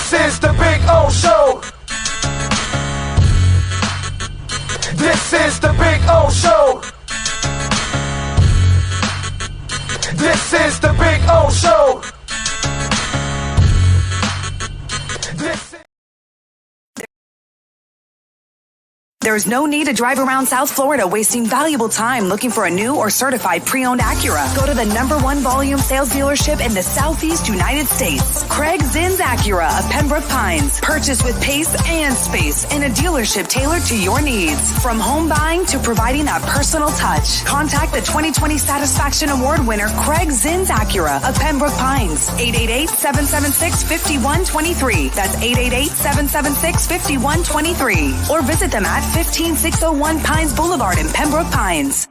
This is the Big O Show. This is the Big O Show. This is the Big O Show. There's no need to drive around South Florida wasting valuable time looking for a new or certified pre-owned Acura. Go to the #1 volume sales dealership in the Southeast United States. Craig Zinn's Acura of Pembroke Pines. Purchase with pace and space in a dealership tailored to your needs. From home buying to providing that personal touch. Contact the 2020 Satisfaction Award winner Craig Zinn's Acura of Pembroke Pines. 888-776-5123. That's 888-776-5123. Or visit them at 15601 Pines Boulevard in Pembroke Pines.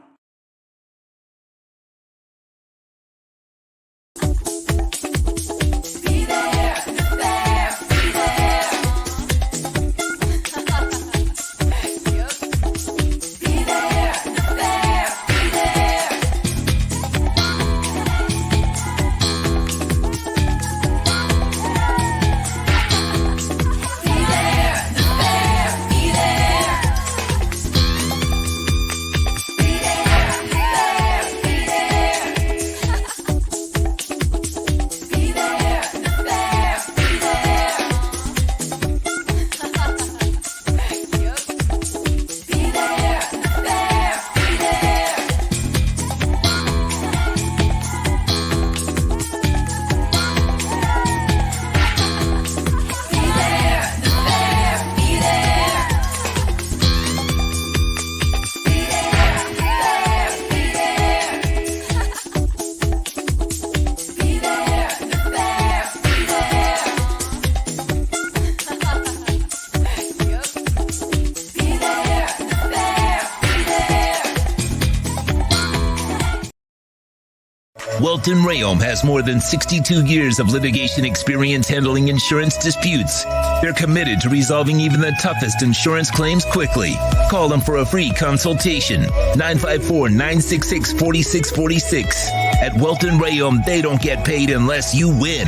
Welton Rayom has more than 62 years of litigation experience handling insurance disputes. They're committed to resolving even the toughest insurance claims quickly. Call them for a free consultation. 954-966-4646. At Welton Rayom, they don't get paid unless you win.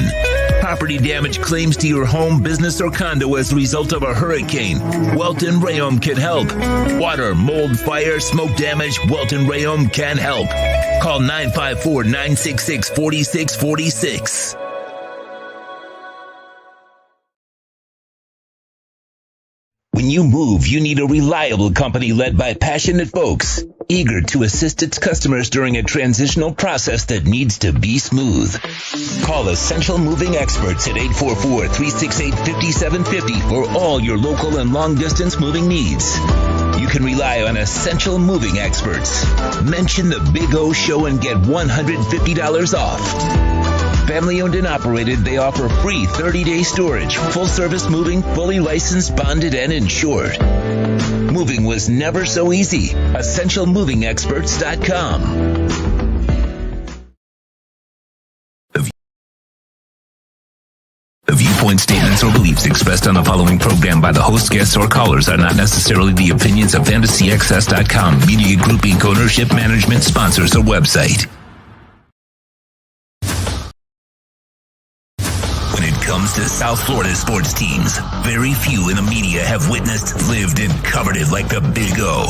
Property damage claims to your home, business, or condo as a result of a hurricane. Welton Rayom can help. Water, mold, fire, smoke damage, Welton Rayom can help. Call 954-966-4646. When you move, you need a reliable company led by passionate folks, eager to assist its customers during a transitional process that needs to be smooth. Call Essential Moving Experts at 844-368-5750 for all your local and long-distance moving needs. You can rely on Essential Moving Experts. Mention the Big O Show and get $150 off. Family owned and operated, they offer free 30-day storage, full service moving, fully licensed, bonded, and insured. Moving was never so easy. EssentialMovingExperts.com. The viewpoint, statements, or beliefs expressed on the following program by the host, guests, or callers are not necessarily the opinions of FantasyXS.com, Media Group Inc. ownership, management, sponsors, or website. When it comes to South Florida sports teams, very few in the media have witnessed, lived, and covered it like the Big O.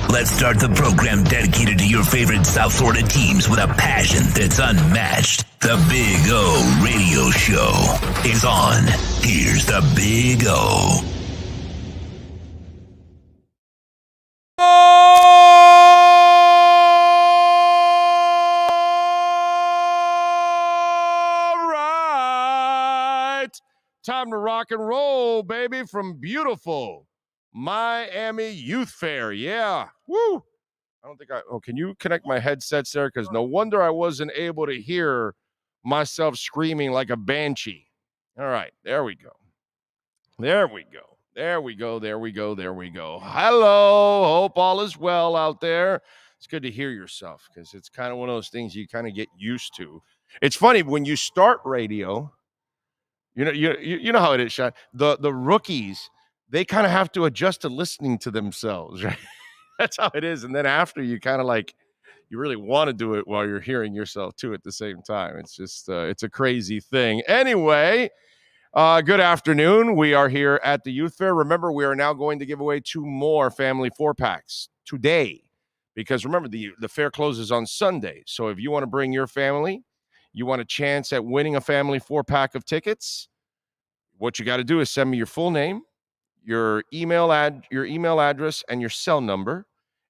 Let's start the program dedicated to your favorite South Florida teams with a passion that's unmatched. The Big O Radio Show is on. Here's the Big O. All right. Time to rock and roll, baby, from beautiful Miami Youth Fair. Yeah. Woo. I don't think can you connect my headsets there? Because no wonder I wasn't able to hear myself screaming like a banshee. All right. There we go. There we go. There we go. There we go. There we go. Hello. Hope all is well out there. It's good to hear yourself because it's kind of one of those things you kind of get used to. It's funny when you start radio, you know how it is, Sean. The rookies, they kind of have to adjust to listening to themselves, right? That's how it is. And then after you kind of like, you really want to do it while you're hearing yourself too at the same time. It's just, it's a crazy thing. Anyway, Good afternoon. We are here at the Youth Fair. Remember, we are now going to give away 2 more family 4-packs today because remember, the fair closes on Sunday. So if you want to bring your family, you want a chance at winning a family 4-pack of tickets, what you got to do is send me your full name, your email address, and your cell number,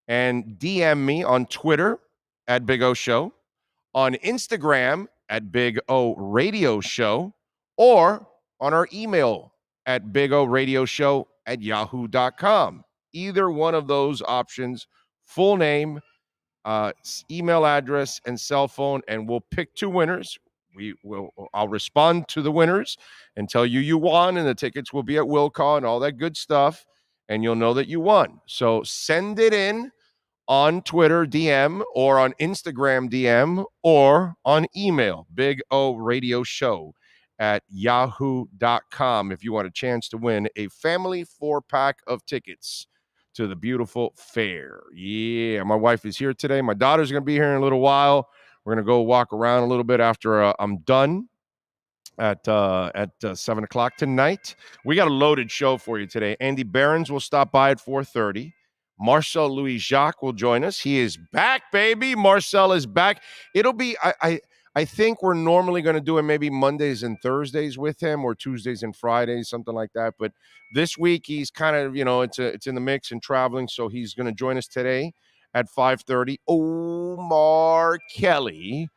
and DM me on Twitter at Big O Show, on Instagram at Big O Radio Show, or on our email at bigoradioshow@yahoo.com. Either one of those options, full name, email address, and cell phone, and we'll pick 2 winners. I'll respond to the winners and tell you won, and the tickets will be at will call and all that good stuff, and you'll know that you won. So send it in on Twitter DM or on Instagram DM or on email, bigoradioshow@yahoo.com if you want a chance to win a family 4-pack of tickets to the beautiful fair. Yeah, my wife is here today. My daughter's going to be here in a little while. We're going to go walk around a little bit after I'm done at 7 o'clock tonight. We got a loaded show for you today. Andy Behrens will stop by at 4:30. Marcel Louis-Jacques will join us. He is back, baby. Marcel is back. It'll be, I think we're normally going to do it maybe Mondays and Thursdays with him, or Tuesdays and Fridays, something like that. But this week he's kind of, it's in the mix and traveling. So he's going to join us today at 5:30. Omar Kelly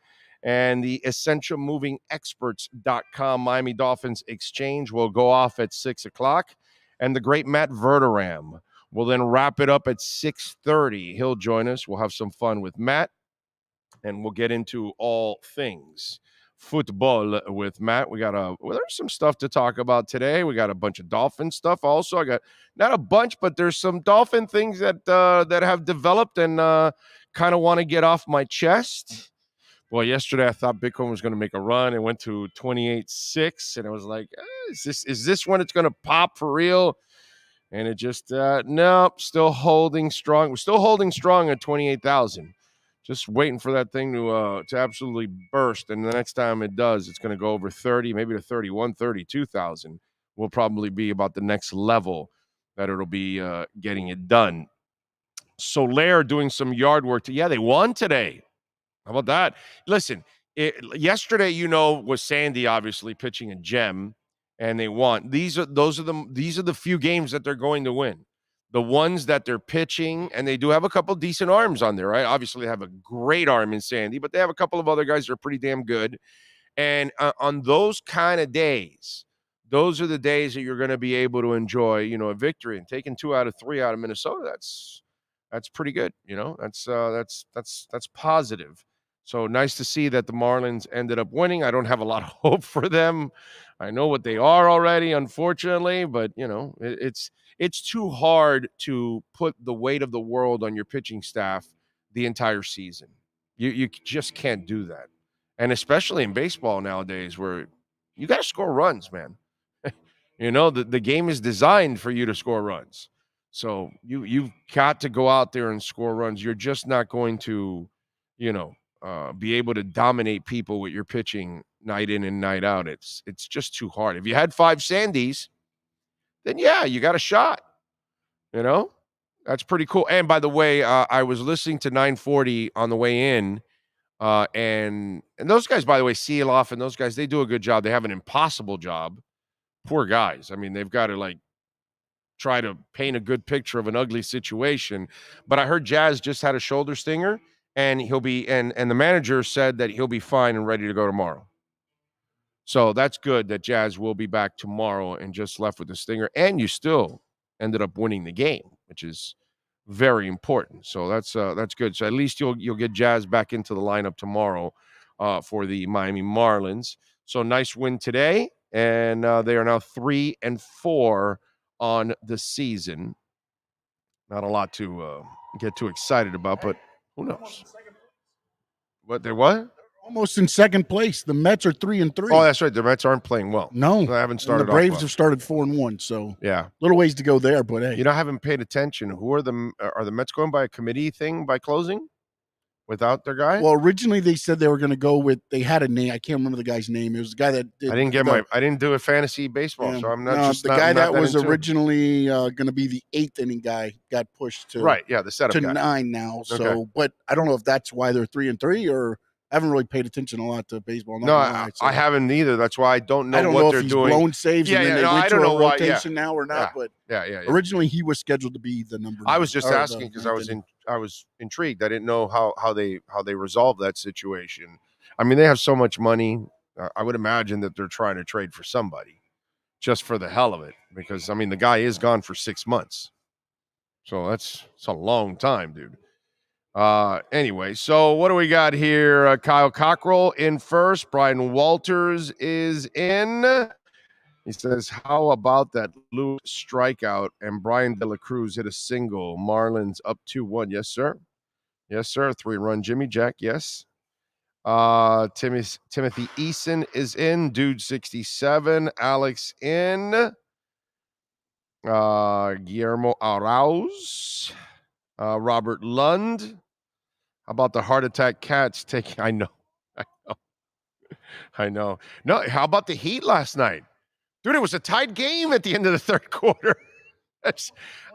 and the EssentialMovingExperts.com Miami Dolphins Exchange will go off at 6 o'clock. And the great Matt Verderam will then wrap it up at 6:30. He'll join us. We'll have some fun with Matt, and we'll get into all things football with Matt. There's some stuff to talk about today. We got a bunch of Dolphin stuff also. I got not a bunch, but there's some Dolphin things that have developed and kind of want to get off my chest. Well, yesterday I thought Bitcoin was going to make a run. It went to 28.6, and I was like, is this when it's going to pop for real? And it just, nope, still holding strong. We're still holding strong at 28,000. Just waiting for that thing to absolutely burst. And the next time it does, it's going to go over 30, maybe to 31, 32,000. Will probably be about the next level that it'll be getting it done. Soler doing some yard work. Yeah, they won today. How about that? Listen, yesterday, was Sandy obviously pitching a gem. And they won. These are the few games that they're going to win. The ones that they're pitching, and they do have a couple decent arms on there, right? Obviously, they have a great arm in Sandy, but they have a couple of other guys that are pretty damn good. And on those kind of days, those are the days that you're going to be able to enjoy, a victory. And taking 2 out of 3 out of Minnesota, that's pretty good. That's positive. So nice to see that the Marlins ended up winning. I don't have a lot of hope for them. I know what they are already, unfortunately, but it's too hard to put the weight of the world on your pitching staff the entire season. You just can't do that. And especially in baseball nowadays where you got to score runs, man. The game is designed for you to score runs. So you've got to go out there and score runs. You're just not going to, be able to dominate people with your pitching night in and night out. It's just too hard. If you had 5 Sandys, then yeah, you got a shot. That's pretty cool. And by the way, I was listening to 940 on the way in, and those guys, by the way, Seeloff and those guys, they do a good job. They have an impossible job. Poor guys. I mean, they've got to try to paint a good picture of an ugly situation. But I heard Jazz just had a shoulder stinger. And he'll be, and the manager said that he'll be fine and ready to go tomorrow. So that's good that Jazz will be back tomorrow and just left with the stinger. And you still ended up winning the game, which is very important. So that's good. So at least you'll get Jazz back into the lineup tomorrow for the Miami Marlins. So nice win today, and they are now 3-4 on the season. Not a lot to get too excited about, but who knows? What? They're what? Almost in second place. The Mets are 3-3. Oh, that's right. The Mets aren't playing well. No. They haven't started. And the Braves well. have started 4-1. So yeah, little ways to go there. But hey, I haven't paid attention. Who are the Mets going by a committee thing by closing? without their guy? Well, originally they said they were going to go with. They had a name. I can't remember the guy's name. It was the guy that did. I didn't do a fantasy baseball, Yeah, so I'm not no, just the not, guy not that was into it. originally going to be the 8th inning guy got pushed to Right. Yeah, the setup to guy. 9 now. So, Okay. but I don't know if that's why they're 3-3 or I haven't really paid attention a lot to baseball. not No, gonna lie, so I haven't either. That's why I don't know I don't what know they're if he's doing. blown saves Yeah, and then yeah, they no, went I to don't a know why, yeah. rotation now or not. But Yeah. originally he was scheduled to be the number. I was just 9 or asking the because I 9th was inning. I was intrigued. I didn't know how they resolved that situation. I mean, they have so much money. I would imagine that they're trying to trade for somebody just for the hell of it. Because I mean, the guy is gone for 6 months, so it's a long time, dude. Anyway, so what do we got here? Kyle Cockrell in first. Brian Walters is in. He says, how about that Lewis strikeout and Brian De La Cruz hit a single? Marlins up 2-1. Yes, sir. Yes, sir. 3-run Jimmy Jack. Yes. Timothy Eason is in. Dude 67. Alex in. Guillermo Arauz. Robert Lund. How about the heart attack Cats taking? I know. No, how about the Heat last night? Dude, it was a tied game at the end of the third quarter.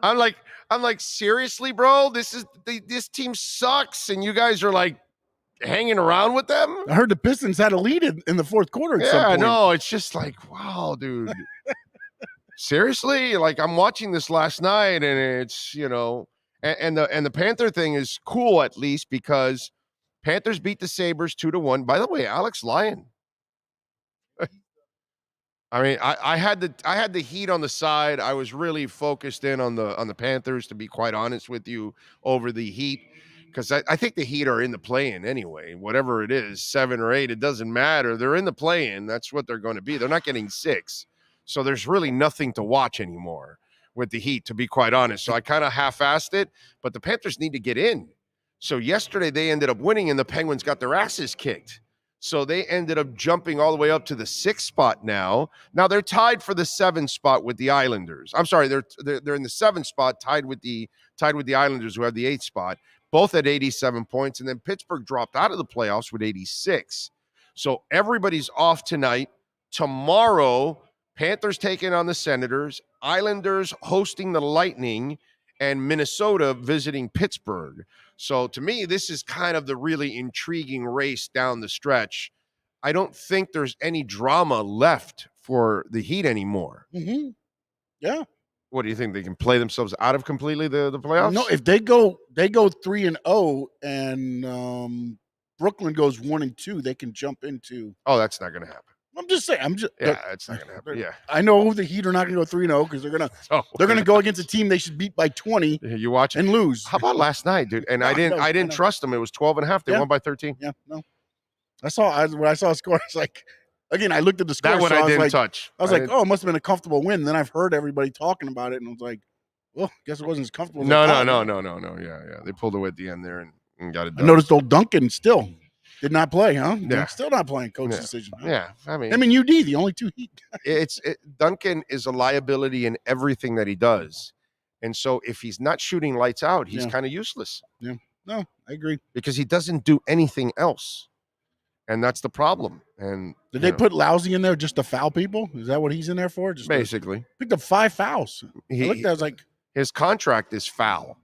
I'm like, seriously, bro? This team sucks, and you guys are like hanging around with them? I heard the Pistons had a lead in the fourth quarter at some Yeah, point. no, it's just like, wow, dude. Seriously? Like, I'm watching this last night, and it's, and the Panther thing is cool at least because Panthers beat the Sabres 2-1. By the way, Alex Lyon. I mean, I had the Heat on the side. I was really focused in on the Panthers, to be quite honest with you, over the Heat, because I think the Heat are in the play-in anyway. Whatever it is, 7 or 8, it doesn't matter. They're in the play-in. That's what they're going to be. They're not getting 6, so there's really nothing to watch anymore with the Heat, to be quite honest. So I kind of half-assed it, but the Panthers need to get in. So yesterday they ended up winning, and the Penguins got their asses kicked. So they ended up jumping all the way up to the 6th spot now. Now they're tied for the 7th spot with the Islanders. I'm sorry, they're in the 7th spot, tied with the Islanders, who have the 8th spot, both at 87 points. And then Pittsburgh dropped out of the playoffs with 86. So everybody's off tonight. Tomorrow, Panthers taking on the Senators, Islanders hosting the Lightning, and Minnesota visiting Pittsburgh. So to me, this is kind of the really intriguing race down the stretch. I don't think there's any drama left for the Heat anymore. Mm-hmm. Yeah. What do you think? They can play themselves out of completely the playoffs? No, if they go 3-0 and Brooklyn goes 1-2, they can jump into. Oh, that's not going to happen. I'm just saying. It's not going to happen. Yeah, I know the Heat are not going to go 3-0 because they're going to go against a team they should beat by 20. You watch and lose. How about last night, dude? And I didn't trust them. It was 12.5. They won by 13. Yeah, no. When I saw a score, I was like, again, I looked at the score. That one I didn't touch. I was like, oh, it must have been a comfortable win. Then I've heard everybody talking about it, and I was like, well, I guess it wasn't as comfortable. No. Yeah. They pulled away at the end there and got it done. I noticed old Duncan still did not play, huh? Yeah. Still not playing. Coach's decision. Huh? Yeah, I mean, UD, the only 2 Heat. Duncan is a liability in everything that he does, and so if he's not shooting lights out, he's kind of useless. Yeah, no, I agree, because he doesn't do anything else, and that's the problem. And did they put Lousy in there just to foul people? Is that what he's in there for? Just basically picked up 5 fouls. I looked at it, I was like, his contract is foul,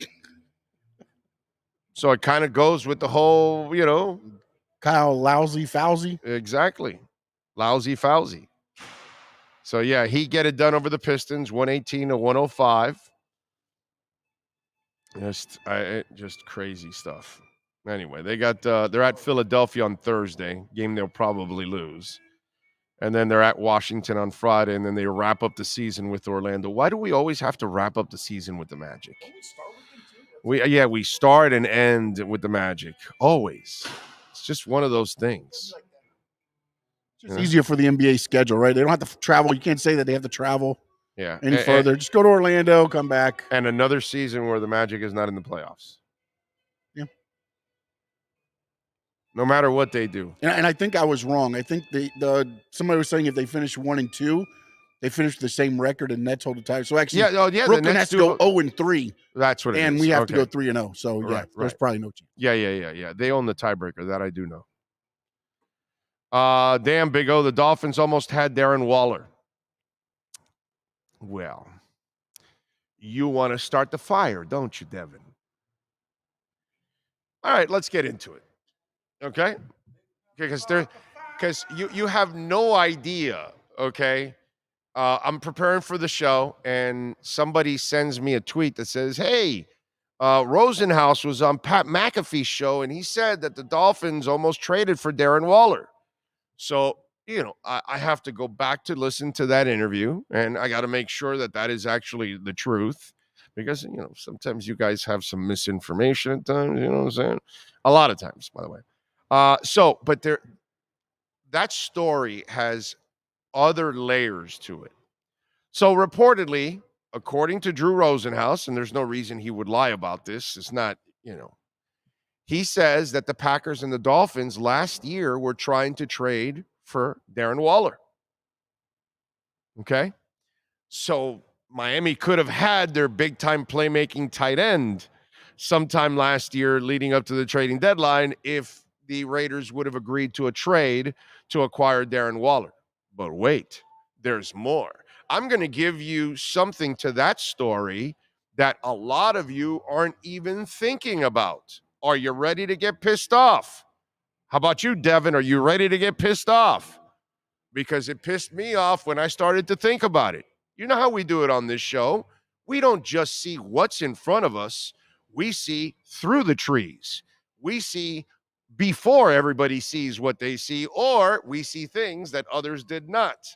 so it kind of goes with the whole, Kyle Lousy Fousy. Exactly. Lousy Fousy. So, yeah, he get it done over the Pistons, 118-105. Just crazy stuff. Anyway, they're at Philadelphia on Thursday, game they'll probably lose. And then they're at Washington on Friday, and then they wrap up the season with Orlando. Why do we always have to wrap up the season with the Magic? We start and end with the Magic. Always. It's just one of those things. It's easier for the NBA schedule, right? They don't have to travel. You can't say that they have to travel any further. Just go to Orlando, come back. And another season where the Magic is not in the playoffs. Yeah. No matter what they do. And I think I was wrong. I think somebody was saying if they finish 1-2, They finished the same record and Nets hold the tie. So actually, Brooklyn has to go 0-3. That's what it is. And we have to go 3-0. So there's probably no chance. Yeah. They own the tiebreaker. That I do know. Damn, Big O, the Dolphins almost had Darren Waller. Well, you want to start the fire, don't you, Devin? All right, let's get into it. Okay? Because you have no idea, okay? I'm preparing for the show, and somebody sends me a tweet that says, hey, Rosenhaus was on Pat McAfee's show, and he said that the Dolphins almost traded for Darren Waller. So, I have to go back to listen to that interview, and I got to make sure that is actually the truth, because, sometimes you guys have some misinformation at times, you know what I'm saying? A lot of times, by the way. But that story has other layers to it. So reportedly, according to Drew Rosenhaus, and there's no reason he would lie about this, it's not, he says that the Packers and the Dolphins last year were trying to trade for Darren Waller. Okay? So Miami could have had their big-time playmaking tight end sometime last year leading up to the trading deadline if the Raiders would have agreed to a trade to acquire Darren Waller. But wait, there's more. I'm going to give you something to that story that a lot of you aren't even thinking about. Are you ready to get pissed off? How about you, Devin? Are you ready to get pissed off? Because it pissed me off when I started to think about it. You know how we do it on this show? We don't just see what's in front of us. We see through the trees. We see before everybody sees what they see, or we see things that others did not.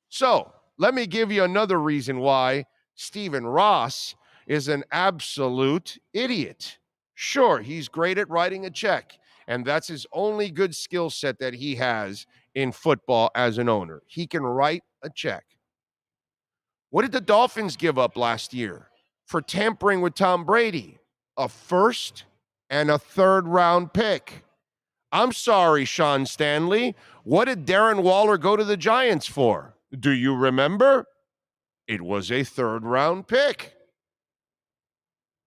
So let me give you another reason why Stephen Ross is an absolute idiot. Sure, he's great at writing a check, and that's his only good skill set that he has in football as an owner. He can write a check. What did the Dolphins give up last year for tampering with Tom Brady? A first and a third-round pick. I'm sorry, Sean Stanley. What did Darren Waller go to the Giants for? Do you remember? It was a third-round pick.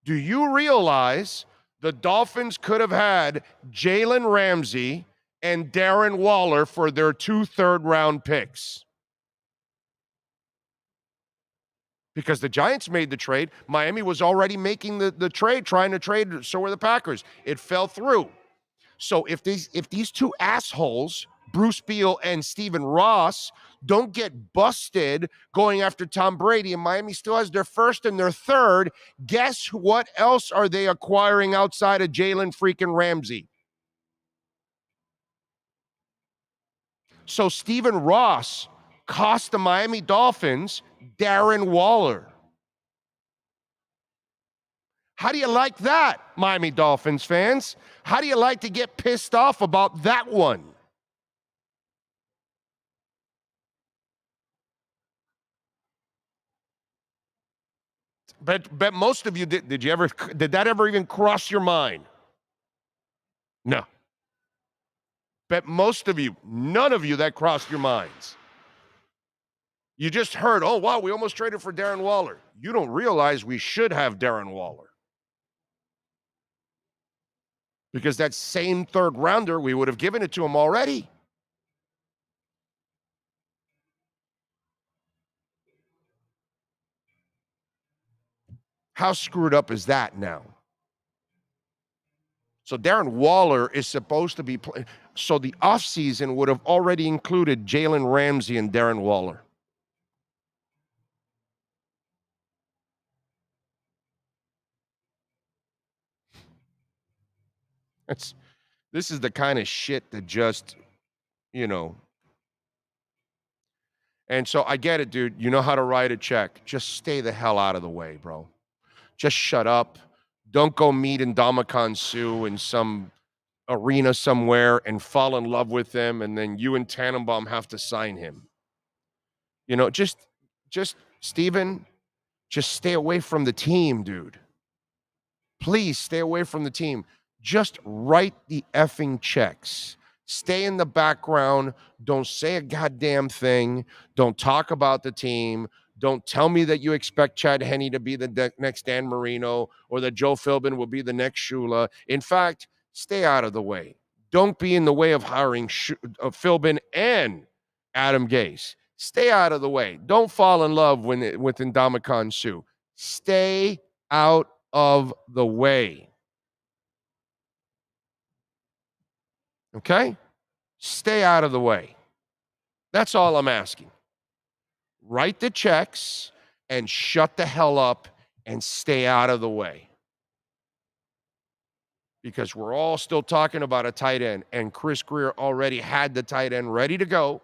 Do you realize the Dolphins could have had Jalen Ramsey and Darren Waller for their 2 third-round picks? Because the Giants made the trade. Miami was already making the trade, trying to trade, so were the Packers. It fell through. So if these two assholes, Bruce Beal and Stephen Ross, don't get busted going after Tom Brady, and Miami still has their first and their third, guess what else are they acquiring outside of Jalen freaking Ramsey? So Stephen Ross cost the Miami Dolphins Darren Waller. How do you like that, Miami Dolphins fans? How do you like to get pissed off about that one? Bet most of you did that ever even cross your mind? No. Bet most of you, none of you that crossed your minds. You just heard, oh, wow, we almost traded for Darren Waller. You don't realize we should have Darren Waller. Because that same third rounder, we would have given it to him already. How screwed up is that now? So Darren Waller is supposed to be playing. So the offseason would have already included Jalen Ramsey and Darren Waller. This is the kind of shit that just, And so I get it, dude. You know how to write a check. Just stay the hell out of the way, bro. Just shut up. Don't go meet Ndamukong Suh in some arena somewhere and fall in love with him, and then you and Tannenbaum have to sign him. Just Steven, just stay away from the team, dude. Please stay away from the team. Just write the effing checks. Stay in the background. Don't say a goddamn thing. Don't talk about the team. Don't tell me that you expect Chad Henne to be the next Dan Marino or that Joe Philbin will be the next Shula. In fact, stay out of the way. Don't be in the way of hiring Philbin and Adam Gase. Stay out of the way. Don't fall in love with Ndamukong Suh. Stay out of the way. Okay? Stay out of the way. That's all I'm asking. Write the checks and shut the hell up and stay out of the way. Because we're all still talking about a tight end, and Chris Grier already had the tight end ready to go.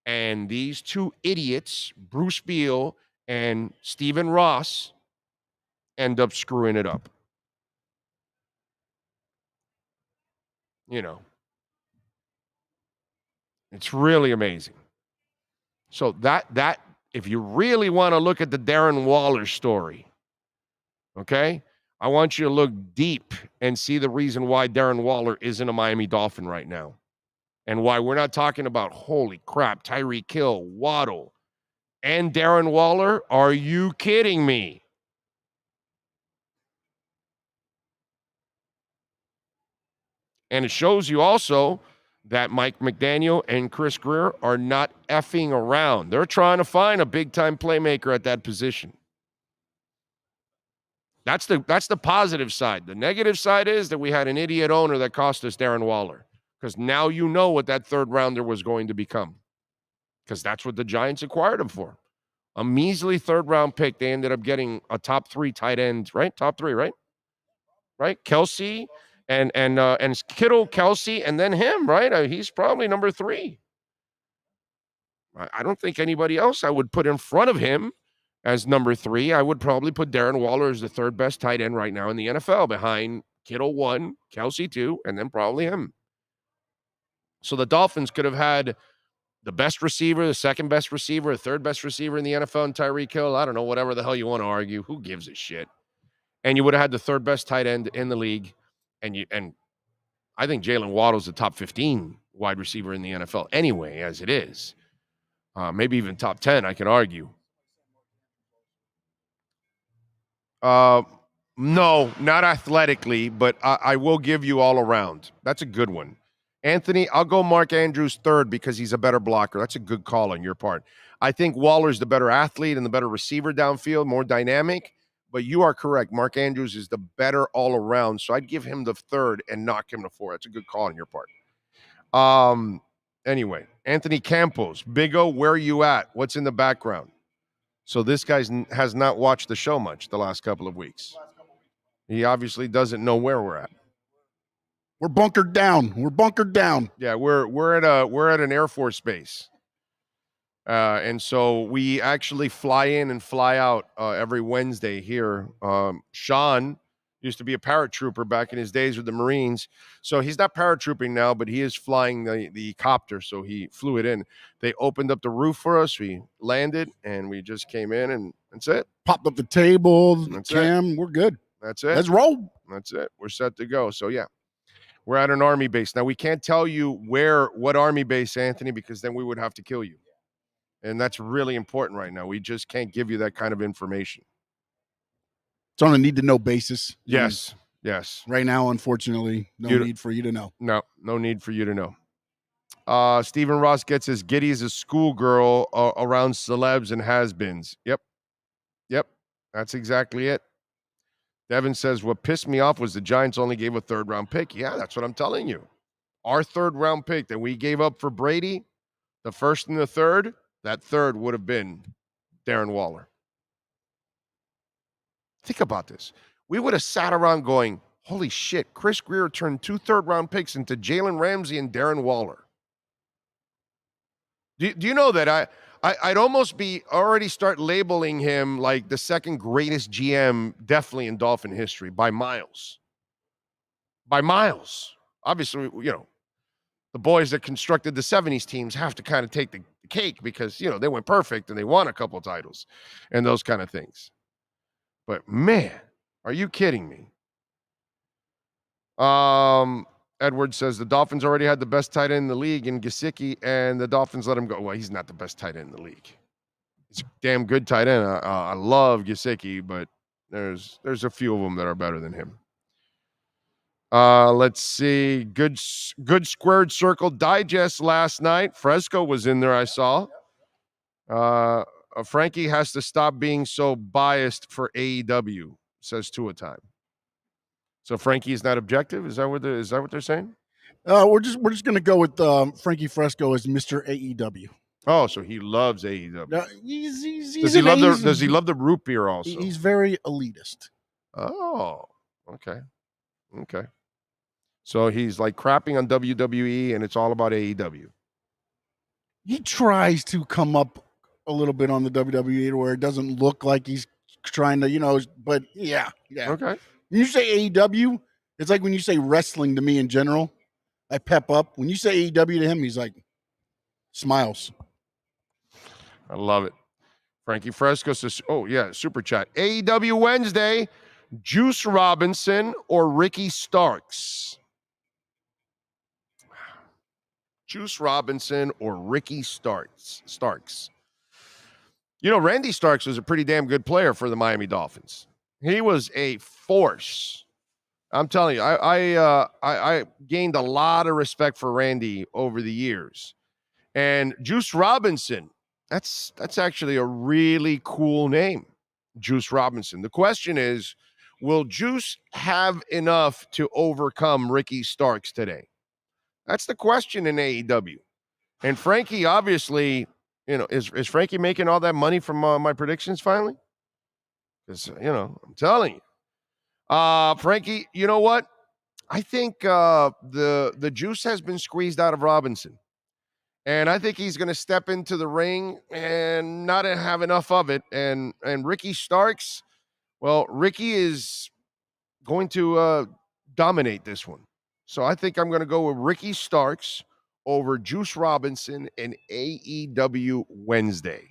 And these two idiots, Bruce Beal and Stephen Ross, end up screwing it up. You know, it's really amazing. So that if you really want to look at the Darren Waller story, okay, I want you to look deep and see the reason why Darren Waller isn't a Miami Dolphin right now. And why we're not talking about, holy crap, Tyreek Hill, Waddle, and Darren Waller. Are you kidding me? And it shows you also that Mike McDaniel and Chris Grier are not effing around. They're trying to find a big-time playmaker at that position. That's the positive side. The negative side is that we had an idiot owner that cost us Darren Waller. Because now you know what that third rounder was going to become. Because that's what the Giants acquired him for. A measly third round pick. They ended up getting a top 3 tight end, right? Top 3, right? Right? Kelce and Kittle, Kelce, and then him, right? He's probably number 3. I don't think anybody else I would put in front of him as number 3. I would probably put Darren Waller as the third best tight end right now in the NFL, behind Kittle 1, Kelce 2, and then probably him. So the Dolphins could have had the best receiver, the second best receiver, the third best receiver in the NFL, and Tyreek Hill. I don't know, whatever the hell you want to argue. Who gives a shit? And you would have had the third best tight end in the league. And I think Jalen Waddle's the top 15 wide receiver in the NFL anyway, as it is. Maybe even top 10, I can argue. No, not athletically, but I will give you all around. That's a good one. Anthony, I'll go Mark Andrews third because he's a better blocker. That's a good call on your part. I think Waller's the better athlete and the better receiver downfield, more dynamic. But you are correct. Mark Andrews is the better all around. So I'd give him the third and knock him to 4. That's a good call on your part. Anyway, Anthony Campos, Big O, where are you at? What's in the background? So this guy has not watched the show much the last couple of weeks. He obviously doesn't know where we're at. We're bunkered down. Yeah, we're at an Air Force base. And so we actually fly in and fly out every Wednesday here. Sean used to be a paratrooper back in his days with the Marines. So he's not paratrooping now, but he is flying the copter. So he flew it in. They opened up the roof for us. We landed and we just came in and that's it. Popped up the table, the cam. We're good. That's it. Let's roll. That's it. We're set to go. So yeah. We're at an Army base. Now, we can't tell you what Army base, Anthony, because then we would have to kill you. And that's really important right now. We just can't give you that kind of information. It's on a need-to-know basis. Yes. Right now, unfortunately, no need for you to know. No need for you to know. Stephen Ross gets as giddy as a schoolgirl around celebs and has-beens. Yep. That's exactly it. Devin says, what pissed me off was the Giants only gave a third-round pick. Yeah, that's what I'm telling you. Our third-round pick that we gave up for Brady, the first and the third, that third would have been Darren Waller. Think about this. We would have sat around going, holy shit, Chris Grier turned 2 third-round picks into Jalen Ramsey and Darren Waller. Do you know that I'd almost already start labeling him like the second greatest GM, definitely in Dolphin history, by miles. Obviously, the boys that constructed the 70s teams have to kind of take the cake because, they went perfect and they won a couple titles and those kind of things. But man, are you kidding me? Edwards says the Dolphins already had the best tight end in the league in Gesicki, and the Dolphins let him go. Well, he's not the best tight end in the league. He's a damn good tight end. I love Gesicki, but there's a few of them that are better than him. Let's see. Good Squared Circle Digest last night. Fresco was in there, I saw. Frankie has to stop being so biased for AEW, says Tua Time. So Frankie is not objective? Is that what they're saying? We're just gonna go with Frankie Fresco as Mr. AEW. Oh, so he loves AEW. Does he love the root beer also? He's very elitist. Oh, okay. So he's like crapping on WWE, and it's all about AEW. He tries to come up a little bit on the WWE where it doesn't look like he's trying to, but yeah. Okay. When you say AEW, it's like when you say wrestling to me in general, I pep up. When you say AEW to him, he's like, smiles. I love it. Frankie Fresco says, oh, yeah, super chat. AEW Wednesday, Juice Robinson or Ricky Starks? Juice Robinson or Ricky Starks? Randy Starks was a pretty damn good player for the Miami Dolphins. He was a force. I'm telling you, I gained a lot of respect for Randy over the years. And Juice Robinson, that's actually a really cool name, Juice Robinson. The question is, will Juice have enough to overcome Ricky Starks today? That's the question in AEW. And Frankie, obviously, is Frankie making all that money from my predictions finally? Because, I'm telling you. Frankie, you know what? I think the juice has been squeezed out of Robinson. And I think he's going to step into the ring and not have enough of it. And Ricky Starks, well, Ricky is going to dominate this one. So I think I'm going to go with Ricky Starks over Juice Robinson in AEW Wednesday.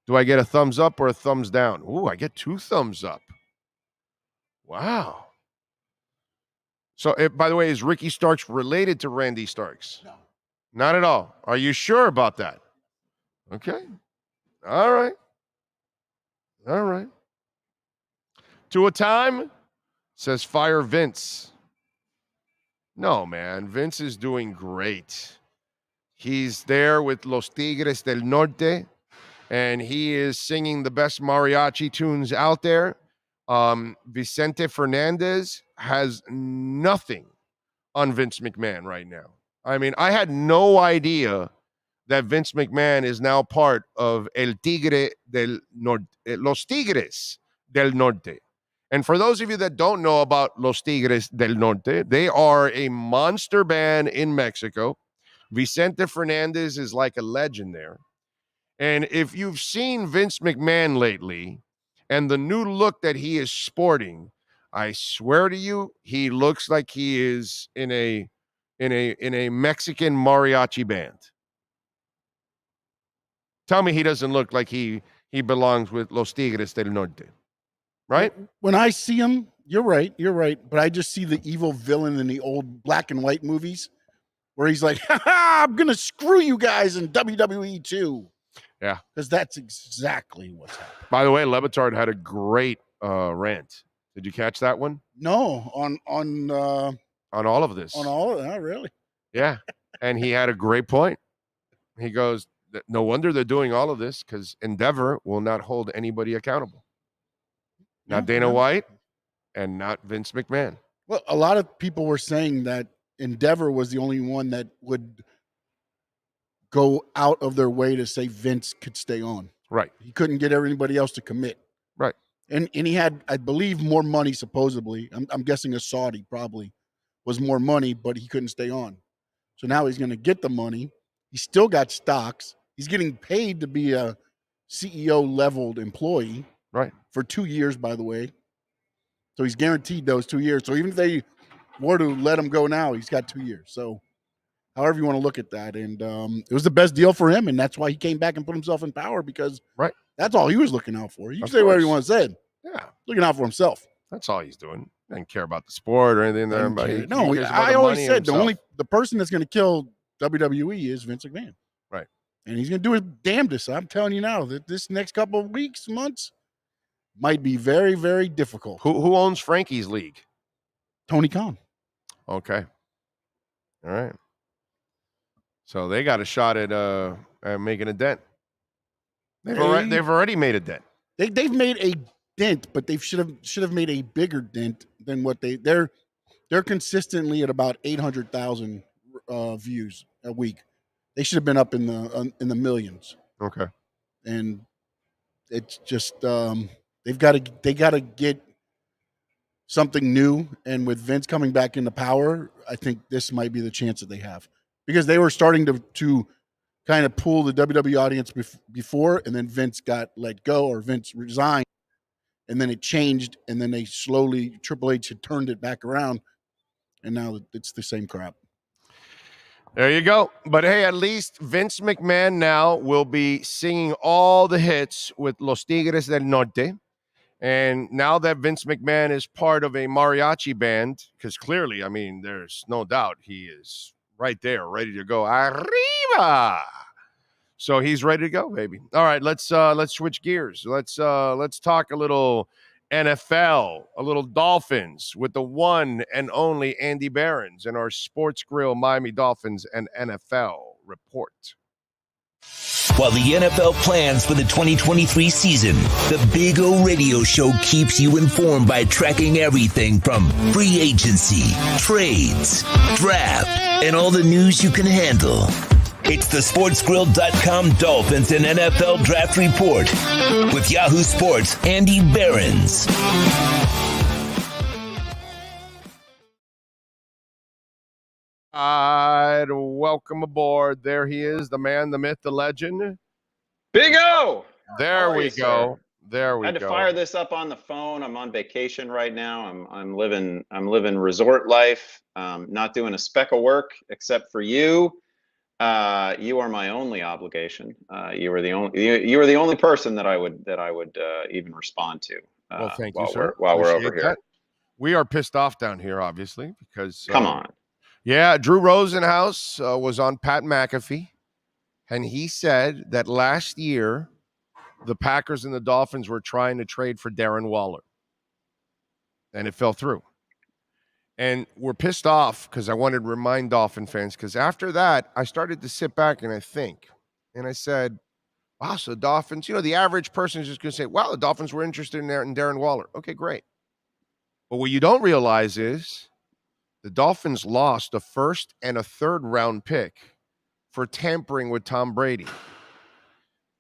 Do I get a thumbs up or a thumbs down? Ooh, I get 2 thumbs up. Wow. So, by the way, is Ricky Starks related to Randy Starks? No. Not at all. Are you sure about that? Okay. All right. To a time, says Fire Vince. No, man. Vince is doing great. He's there with Los Tigres del Norte, and he is singing the best mariachi tunes out there. Vicente Fernandez has nothing on Vince McMahon right now. I mean, I had no idea that Vince McMahon is now part of El Tigre del Norte, Los Tigres del Norte. And for those of you that don't know about Los Tigres del Norte, they are a monster band in Mexico. Vicente Fernandez is like a legend there. And if you've seen Vince McMahon lately and the new look that he is sporting, I swear to you, he looks like he is in a Mexican mariachi band. Tell me he doesn't look like he belongs with Los Tigres del Norte, right? When I see him, you're right. But I just see the evil villain in the old black and white movies where he's like, I'm going to screw you guys in WWE too. Yeah. Because that's exactly what's happening. By the way, Le Batard had a great rant. Did you catch that one? No, on all of this. On all of that, really? Yeah. And he had a great point. He goes, no wonder they're doing all of this because Endeavor will not hold anybody accountable. Not Dana White and not Vince McMahon. Well, a lot of people were saying that Endeavor was the only one that would go out of their way to say Vince could stay on. Right. He couldn't get everybody else to commit. Right. And he had, I believe, more money, supposedly. I'm guessing a Saudi probably was more money, but he couldn't stay on. So now he's going to get the money. He's still got stocks. He's getting paid to be a CEO-leveled employee. Right. For 2 years, by the way. So he's guaranteed those 2 years. So even if they were to let him go now, he's got 2 years. So however you want to look at that. And it was the best deal for him, and that's why he came back and put himself in power because right. That's all he was looking out for. You can say whatever you want to say. Yeah. Looking out for himself. That's all he's doing. Doesn't care about the sport or anything. There, but he No, cares about I the always money said himself. the person that's going to kill WWE is Vince McMahon. Right. And he's going to do his damnedest. I'm telling you now that this next couple of weeks, months, might be very, very difficult. Who owns Frankie's League? Tony Khan. Okay. All right. So they got a shot at making a dent. They've already made a dent. They've made a dent, but they should have made a bigger dent than what they're consistently at about 800,000 views a week. They should have been up in the millions. Okay. And it's just they got to get something new, and with Vince coming back into power, I think this might be the chance that they have, because they were starting to kind of pull the WWE audience before, and then Vince got let go, or Vince resigned, and then it changed, and then they slowly, Triple H had turned it back around, and now it's the same crap. There you go. But hey, at least Vince McMahon now will be singing all the hits with Los Tigres del Norte. And now that Vince McMahon is part of a mariachi band, because clearly, I mean, there's no doubt he is right there, ready to go. Arriba! So he's ready to go, baby. All right, let's switch gears. Let's talk a little NFL, a little Dolphins with the one and only Andy Behrens in our Sports Grill Miami Dolphins and NFL report. While the NFL plans for the 2023 season, the Big O Radio Show keeps you informed by tracking everything from free agency, trades, draft, and all the news you can handle. It's the SportsGrill.com Dolphins and NFL Draft Report with Yahoo Sports' Andy Behrens. Welcome aboard. There he is, the man, the myth, the legend. Big O! There we go. There we go. I had to fire this up on the phone. I'm on vacation right now. I'm living resort life. Not doing a speck of work except for you. You are my only obligation. You are the only person that I would even respond to. Well, thank you, sir. While we're over here. That. We are pissed off down here, obviously, because come on. Yeah, Drew Rosenhaus was on Pat McAfee, and he said that last year the Packers and the Dolphins were trying to trade for Darren Waller, and it fell through. And we're pissed off because I wanted to remind Dolphin fans, because after that, I started to sit back and I think, and I said, wow, so the Dolphins, the average person is just going to say, wow, the Dolphins were interested in Darren Waller. Okay, great. But what you don't realize is the Dolphins lost a first and a third round pick for tampering with Tom Brady.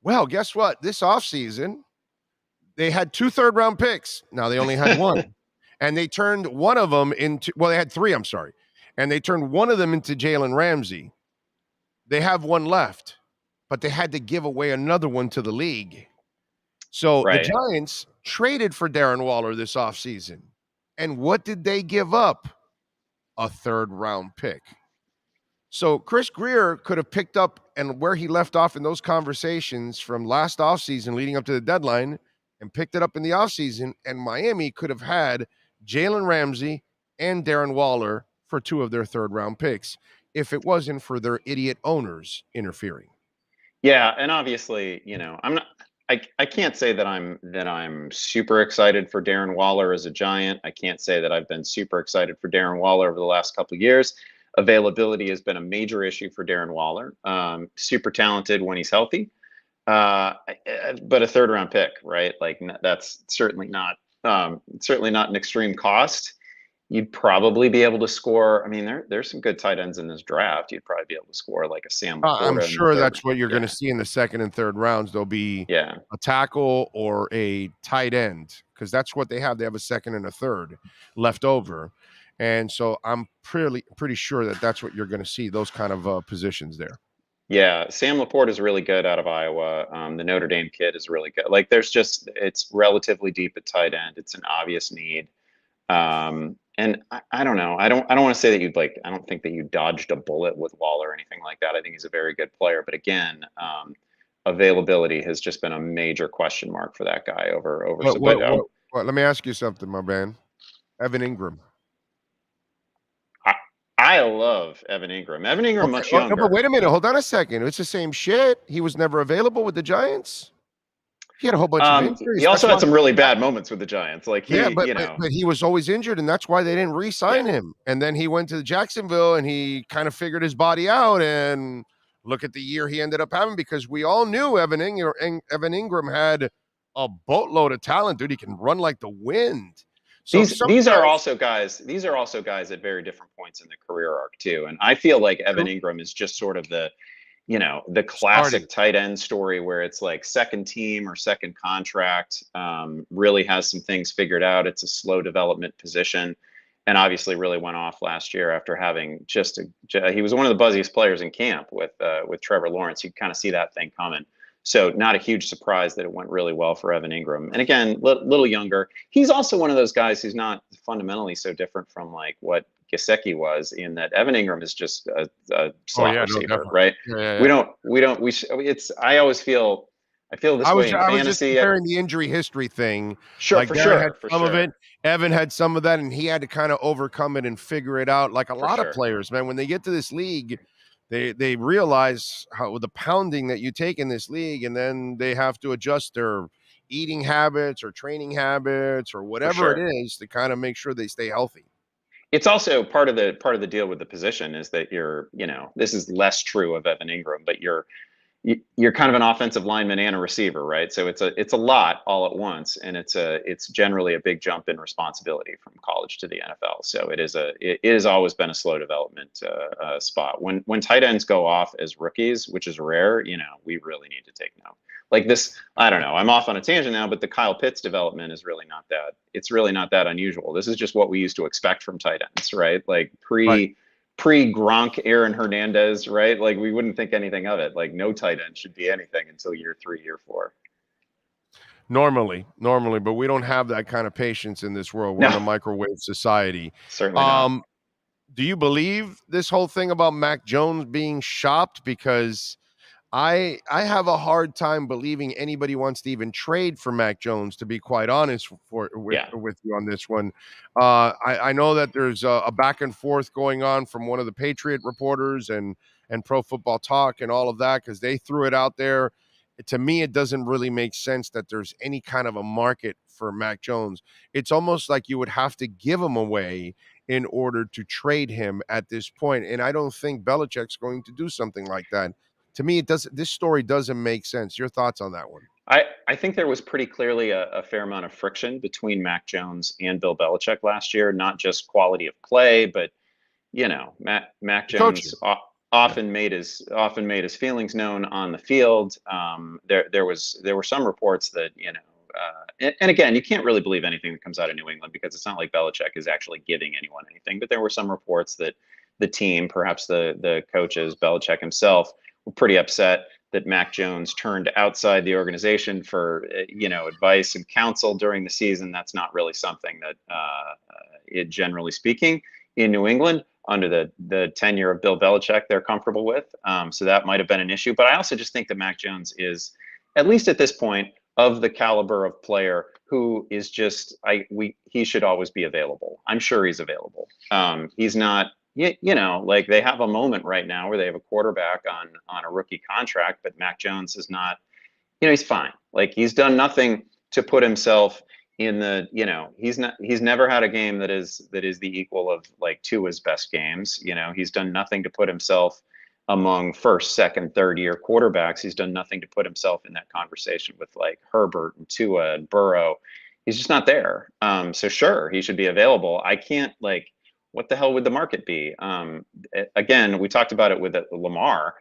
Well, guess what? This offseason, they had 2 third-round picks. Now they only had one. And they turned one of them into, they had 3, I'm sorry. And they turned one of them into Jalen Ramsey. They have one left, but they had to give away another one to the league. So The Giants traded for Darren Waller this offseason. And what did they give up? A third-round pick. So Chris Grier could have picked up and where he left off in those conversations from last offseason leading up to the deadline and picked it up in the offseason, and Miami could have had Jalen Ramsey and Darren Waller for 2 of their third-round picks if it wasn't for their idiot owners interfering. Yeah, and obviously, I can't say that I'm super excited for Darren Waller as a Giant. I can't say that I've been super excited for Darren Waller over the last couple of years. Availability has been a major issue for Darren Waller. Super talented when he's healthy, but a third-round pick, right? Like that's certainly not an extreme cost. You'd probably be able to score. I mean, there's some good tight ends in this draft. You'd probably be able to score like a Sam Laporta. I'm sure that's what you're going to see in the second and third rounds. There'll be a tackle or a tight end, because that's what they have. They have a second and a third left over. And so I'm pretty sure that that's what you're going to see, those kind of positions there. Yeah, Sam Laporta is really good out of Iowa. The Notre Dame kid is really good. Like it's relatively deep at tight end. It's an obvious need. And I don't know. I don't want to say that I don't think that you dodged a bullet with Waller or anything like that. I think he's a very good player. But again, availability has just been a major question mark for that guy over. Let me ask you something, my man. Evan Ingram. I love Evan Ingram. Evan Ingram much no, younger. but wait a minute. Hold on a second. It's the same shit. He was never available with the Giants. He had a whole bunch of injuries. He also had some really bad moments with the Giants. Like but he was always injured, and that's why they didn't re-sign him. And then he went to Jacksonville, and he kind of figured his body out. And look at the year he ended up having, because we all knew Evan Ingram had a boatload of talent, dude. He can run like the wind. So these are also guys at very different points in the career arc too. And I feel like Evan Ingram is just sort of the classic tight end story where it's like second team or second contract, really has some things figured out. It's a slow development position, and obviously really went off last year after having he was one of the buzziest players in camp with Trevor Lawrence. You kind of see that thing coming. So not a huge surprise that it went really well for Evan Ingram. And again, little younger. He's also one of those guys who's not fundamentally so different from like what Gesicki was, in that Evan Ingram is just a slot receiver, right? Yeah. I always feel this way in fantasy. I was just comparing the injury history thing. Sure, for sure. Had some of it. Evan had some of that, and he had to kind of overcome it and figure it out. Like a lot of players, man, when they get to this league, they realize how the pounding that you take in this league, and then they have to adjust their eating habits or training habits or whatever it is to kind of make sure they stay healthy. It's also part of the deal with the position is that this is less true of Evan Ingram, but you're kind of an offensive lineman and a receiver, right? So it's a lot all at once, and it's generally a big jump in responsibility from college to the NFL. So it has always been a slow development spot. When tight ends go off as rookies, which is rare, we really need to take note. Like this, I don't know, I'm off on a tangent now, but the Kyle Pitts development is really not that unusual. This is just what we used to expect from tight ends, right? Like pre-Gronk, Aaron Hernandez, right? Like we wouldn't think anything of it. Like no tight end should be anything until year 3, year 4. Normally, but we don't have that kind of patience in this world. We're in a microwave society. Certainly not. Do you believe this whole thing about Mac Jones being shopped? Because I have a hard time believing anybody wants to even trade for Mac Jones, to be quite honest with you on this one. I know that there's a back and forth going on from one of the Patriot reporters and Pro Football Talk and all of that, because they threw it out there. To me, it doesn't really make sense that there's any kind of a market for Mac Jones. It's almost like you would have to give him away in order to trade him at this point. And I don't think Belichick's going to do something like that. To me, this story doesn't make sense. Your thoughts on that one? I think there was pretty clearly a fair amount of friction between Mac Jones and Bill Belichick last year, not just quality of play, but Mac Jones often made his feelings known on the field. There were some reports that and again, you can't really believe anything that comes out of New England, because it's not like Belichick is actually giving anyone anything. But there were some reports that the team, perhaps the coaches, Belichick himself, were pretty upset that Mac Jones turned outside the organization for advice and counsel during the season. That's not really something that, generally speaking, in New England under the tenure of Bill Belichick, they're comfortable with. So that might have been an issue. But I also just think that Mac Jones is, at least at this point, of the caliber of player who is just he should always be available. I'm sure he's available. He's not. Like they have a moment right now where they have a quarterback on a rookie contract, but Mac Jones is not, he's fine. Like he's done nothing to put himself in the, he's never had a game that is the equal of like Tua's best games. He's done nothing to put himself among first, second, third year quarterbacks. He's done nothing to put himself in that conversation with like Herbert and Tua and Burrow. He's just not there. So sure, he should be available. I can't what the hell would the market be? Again, we talked about it with Lamar.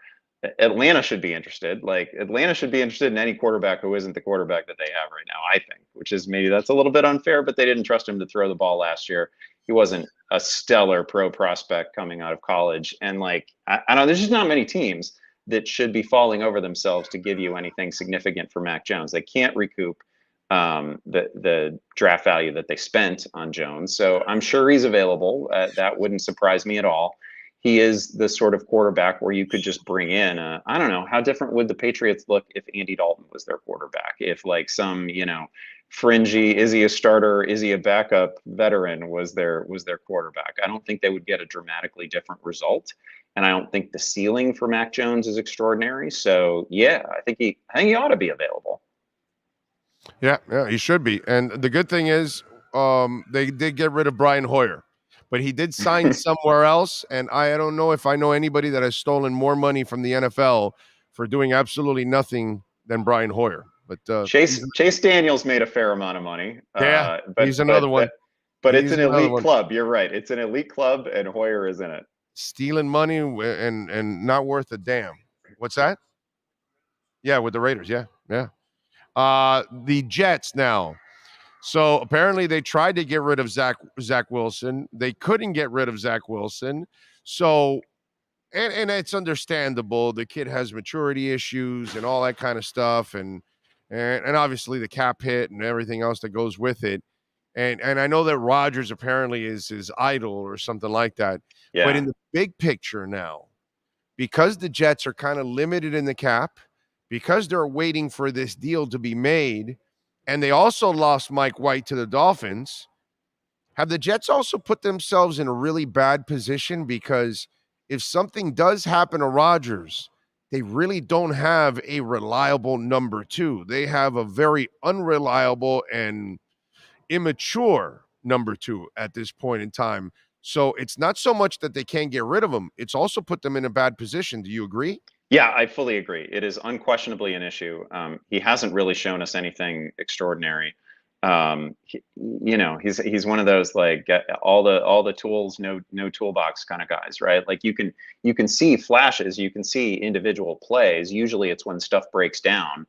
Atlanta should be interested. Like Atlanta should be interested in any quarterback who isn't the quarterback that they have right now, I think, which is maybe that's a little bit unfair, but they didn't trust him to throw the ball last year. He wasn't a stellar pro prospect coming out of college. And I don't, there's just not many teams that should be falling over themselves to give you anything significant for Mac Jones. They can't recoup the draft value that they spent on Jones. So I'm sure he's available. That wouldn't surprise me at all. He is the sort of quarterback where you could just bring in I don't know, how different would the Patriots look if Andy Dalton was their quarterback? If some, fringy, is he a starter, is he a backup veteran, was their quarterback. I don't think they would get a dramatically different result, and I don't think the ceiling for Mac Jones is extraordinary. So yeah, I think he ought to be available. Yeah, he should be. And the good thing is, they did get rid of Brian Hoyer, but he did sign somewhere else. And I don't know if I know anybody that has stolen more money from the NFL for doing absolutely nothing than Brian Hoyer. But Chase Daniels made a fair amount of money. Yeah, he's another one. But it's an elite club. You're right. It's an elite club, and Hoyer is in it. Stealing money and not worth a damn. What's that? Yeah, with the Raiders. Yeah. The Jets now. So apparently they tried to get rid of Zach Wilson. They couldn't get rid of Zach Wilson. So, and it's understandable. The kid has maturity issues and all that kind of stuff, and obviously the cap hit and everything else that goes with it. And I know that Rodgers apparently is his idol or something like that. Yeah. But in the big picture now, because the Jets are kind of limited in the cap, because they're waiting for this deal to be made, and they also lost Mike White to the Dolphins, have the Jets also put themselves in a really bad position? Because if something does happen to Rodgers, they really don't have a reliable number two. They have a very unreliable and immature number two at this point in time. So it's not so much that they can't get rid of him. It's also put them in a bad position. Do you agree? Yeah, I fully agree. It is unquestionably an issue. He hasn't really shown us anything extraordinary. He's one of those like get all the tools, no toolbox kind of guys, right? Like you can see flashes, you can see individual plays. Usually it's when stuff breaks down,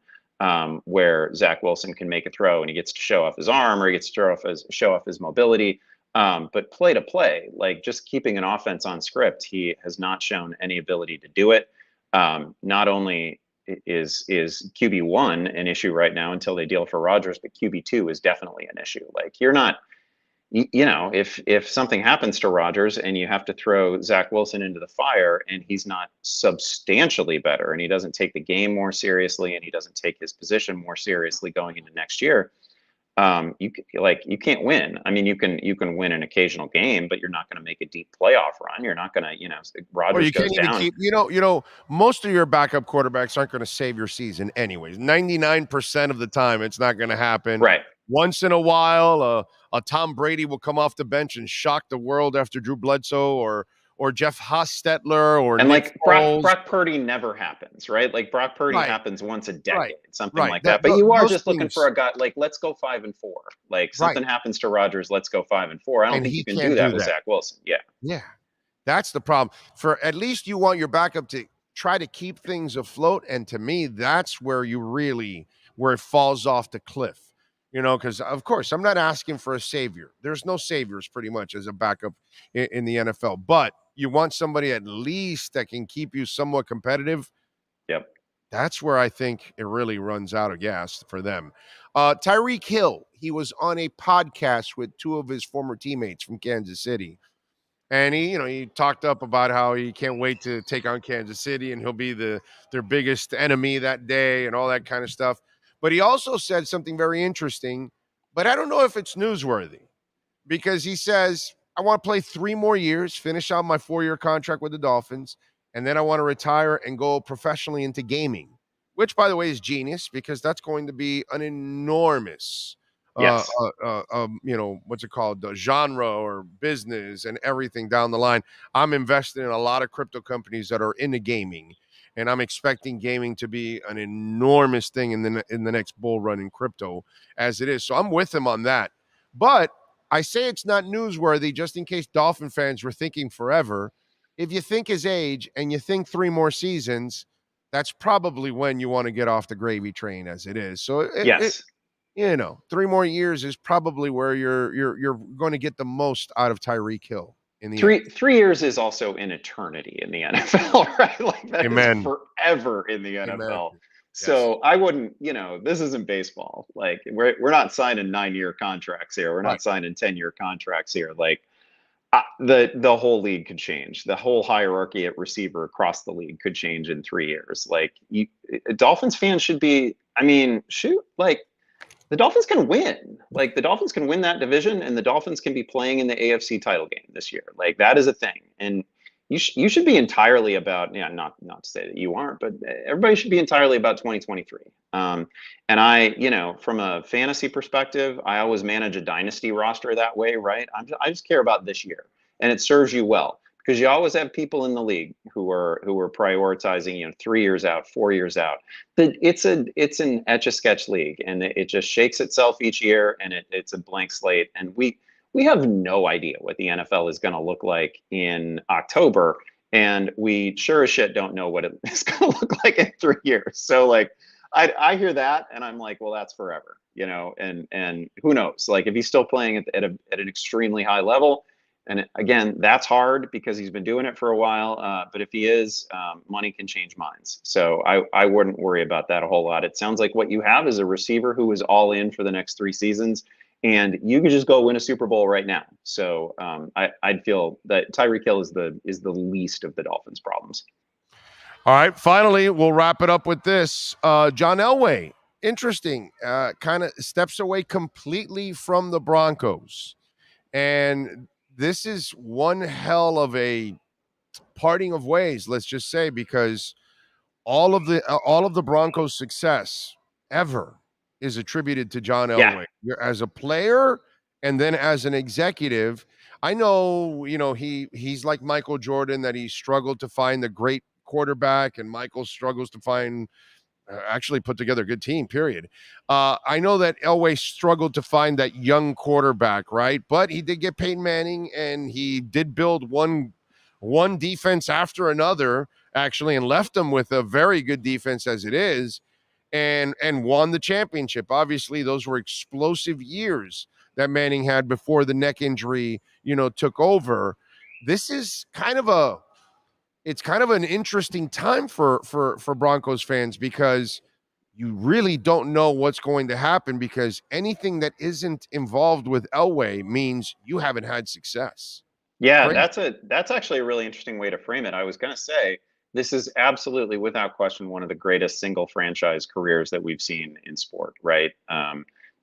where Zach Wilson can make a throw and he gets to show off his arm, or he gets to show off his mobility. But play to play, like just keeping an offense on script, he has not shown any ability to do it. Not only is QB1 an issue right now until they deal for Rodgers, but QB2 is definitely an issue. Like you're not, if something happens to Rodgers and you have to throw Zach Wilson into the fire and he's not substantially better and he doesn't take the game more seriously and he doesn't take his position more seriously going into next year, you can't win. I mean, you can win an occasional game, but you're not going to make a deep playoff run. You're not going to, Rodgers goes down. Most of your backup quarterbacks aren't going to save your season anyways. 99% of the time, it's not going to happen. Right. Once in a while, a Tom Brady will come off the bench and shock the world after Drew Bledsoe or Jeff Hostetler or and Nick like Brock Purdy never happens, right? Like Brock Purdy happens once a decade, something like that. But you are just looking for a guy like, let's go 5-4. Like something happens to Rodgers, let's go 5-4. I don't think you can do that with Zach Wilson. Yeah, that's the problem. For at least you want your backup to try to keep things afloat, and to me, that's where it falls off the cliff. Because of course I'm not asking for a savior. There's no saviors pretty much as a backup in the NFL, but you want somebody at least that can keep you somewhat competitive. Yep. That's where I think it really runs out of gas for them. Tyreek Hill, he was on a podcast with two of his former teammates from Kansas City. And he talked up about how he can't wait to take on Kansas City and he'll be their biggest enemy that day and all that kind of stuff. But he also said something very interesting, but I don't know if it's newsworthy, because he says, I want to play 3 more years, finish out my 4-year contract with the Dolphins, and then I want to retire and go professionally into gaming, which, by the way, is genius, because that's going to be an enormous, yes. What's it called, genre or business and everything down the line. I'm invested in a lot of crypto companies that are into gaming, and I'm expecting gaming to be an enormous thing in the next bull run in crypto as it is. So I'm with him on that. But I say it's not newsworthy just in case Dolphin fans were thinking forever. If you think his age and you think 3 more seasons, that's probably when you want to get off the gravy train as it is. So yes. 3 more years is probably where you're going to get the most out of Tyreek Hill. In the 3 years is also an eternity in the NFL, right? Like that is forever in the NFL. Amen. So I wouldn't, this isn't baseball. Like we're not signing 9-year contracts here. We're not signing 10-year contracts here. Like the whole league could change. The whole hierarchy at receiver across the league could change in 3 years. Like Dolphins fans should be, like the Dolphins can win. Like the Dolphins can win that division, and the Dolphins can be playing in the AFC title game this year. Like that is a thing, and you should be entirely about, yeah, not to say that you aren't, but everybody should be entirely about 2023. And from a fantasy perspective, I always manage a dynasty roster that way, right? I just care about this year, and it serves you well. Because you always have people in the league who are prioritizing, 3 years out, 4 years out. It's an Etch-a-Sketch league, and it just shakes itself each year, and it's a blank slate. And we have no idea what the NFL is going to look like in October, and we sure as shit don't know what it is going to look like in 3 years. So like, I hear that, and I'm like, well, that's forever, and who knows? Like if he's still playing at an extremely high level. And again, that's hard because he's been doing it for a while. But if he is, money can change minds. So I wouldn't worry about that a whole lot. It sounds like what you have is a receiver who is all in for the next 3 seasons, and you could just go win a Super Bowl right now. So I'd feel that Tyreek Hill is the least of the Dolphins' problems. All right. Finally, we'll wrap it up with this. John Elway, interesting, kind of steps away completely from the Broncos. And this is one hell of a parting of ways, let's just say, because all of the Broncos' success ever is attributed to John Elway. Yeah. As a player and then as an executive. I know, he's like Michael Jordan, that he struggled to find the great quarterback, and Michael struggles to find actually put together a good team, period. I know that Elway struggled to find that young quarterback, right? But he did get Peyton Manning, and he did build one defense after another, actually, and left them with a very good defense as it is, and won the championship. Obviously, those were explosive years that Manning had before the neck injury, took over. This is kind of an interesting time for Broncos fans, because you really don't know what's going to happen, because anything that isn't involved with Elway means you haven't had success. Yeah, that's actually a really interesting way to frame it. I was going to say, this is absolutely, without question, one of the greatest single franchise careers that we've seen in sport, right?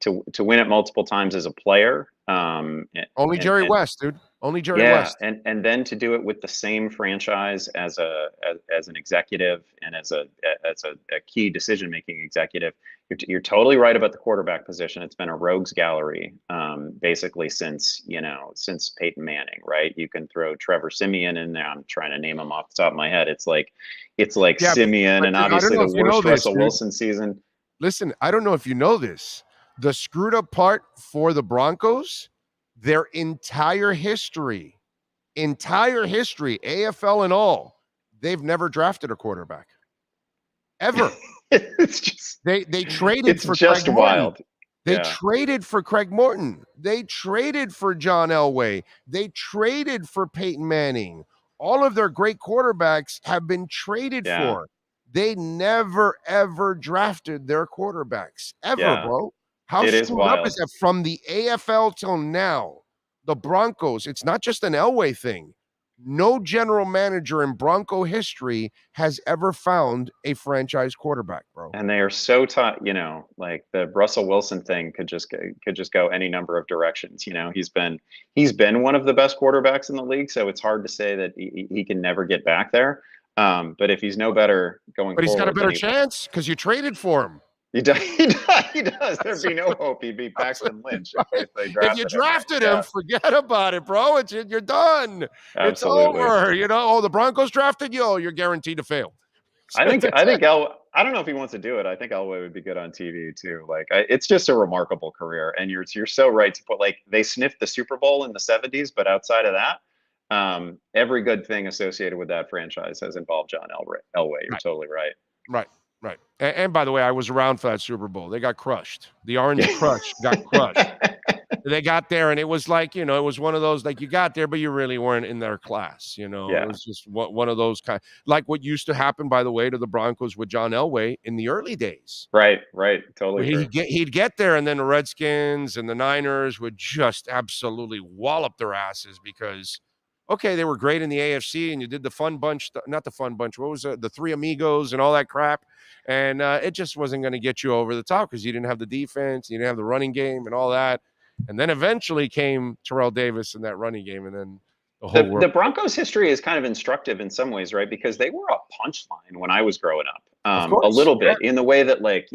To win it multiple times as a player. Only Jerry West, dude. Only Jerry West. And then to do it with the same franchise as an executive and as a key decision-making executive. You're totally right about the quarterback position. It's been a rogues gallery, basically since Peyton Manning, right? You can throw Trevor Siemian in there. I'm trying to name him off the top of my head. It's like Siemian, and obviously the worst Russell Wilson season. Listen, I don't know if you know this. The screwed up part for the Broncos, their entire history, AFL and all, they've never drafted a quarterback. Ever. It's just they traded for just Craig wild. Morton. They traded for Craig Morton. They traded for John Elway. They traded for Peyton Manning. All of their great quarterbacks have been traded for. They never, ever drafted their quarterbacks. Ever, bro. How screwed up is that? From the AFL till now, the Broncos, it's not just an Elway thing. No general manager in Bronco history has ever found a franchise quarterback, bro. And they are so tough, like the Russell Wilson thing could just go any number of directions. He's been one of the best quarterbacks in the league, so it's hard to say that he can never get back there. But if he's no better going forward. But he's got a better chance because you traded for him. He does. There'd be no hope. He'd be Paxton Lynch if if you drafted him. Forget about it, bro. You're done. Absolutely. It's over. The Broncos drafted you. You're guaranteed to fail. I think I don't know if he wants to do it. I think Elway would be good on TV too. It's just a remarkable career, and you're so right to put, they sniffed the Super Bowl in the 70s, but outside of that, every good thing associated with that franchise has involved John Elway. You're totally right. Right. And by the way, I was around for that Super Bowl. They got crushed. The Orange Crush got crushed. They got there, and it was like, it was one of those, you got there, but you really weren't in their class. It was just one of those kind, like what used to happen, by the way, to the Broncos with John Elway in the early days. Right. Totally. He'd get there, and then the Redskins and the Niners would just absolutely wallop their asses because okay, they were great in the AFC, and you did the fun bunch, not the fun bunch. What was it? The Three Amigos and all that crap. And it just wasn't going to get you over the top because you didn't have the defense, you didn't have the running game and all that. And then eventually came Terrell Davis in that running game, and then the whole world. The Broncos' history is kind of instructive in some ways, right? Because they were a punchline when I was growing up, a little bit, in the way that, like,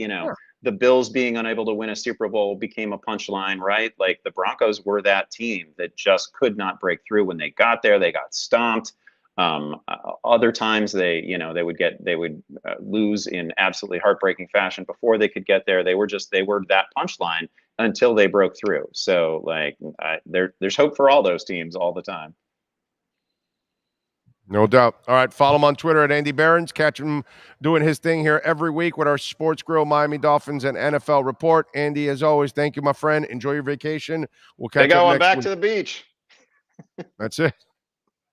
the Bills being unable to win a Super Bowl became a punchline, right? Like, the Broncos were that team that just could not break through. When they got there, they got stomped. Other times they would lose in absolutely heartbreaking fashion before they could get there. They were that punchline until they broke through. So, like, there's hope for all those teams all the time. No doubt. All right, follow him on Twitter at Andy Behrens. Catch him doing his thing here every week with our Sports Grill, Miami Dolphins, and NFL Report. Andy, as always, thank you, my friend. Enjoy your vacation. We'll catch up I'm back week. to the beach. That's it.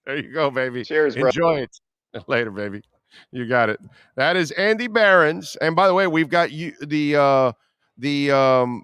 There you go, baby. Cheers, bro. Enjoy it. Later, baby. You got it. That is Andy Behrens. And by the way, we've got the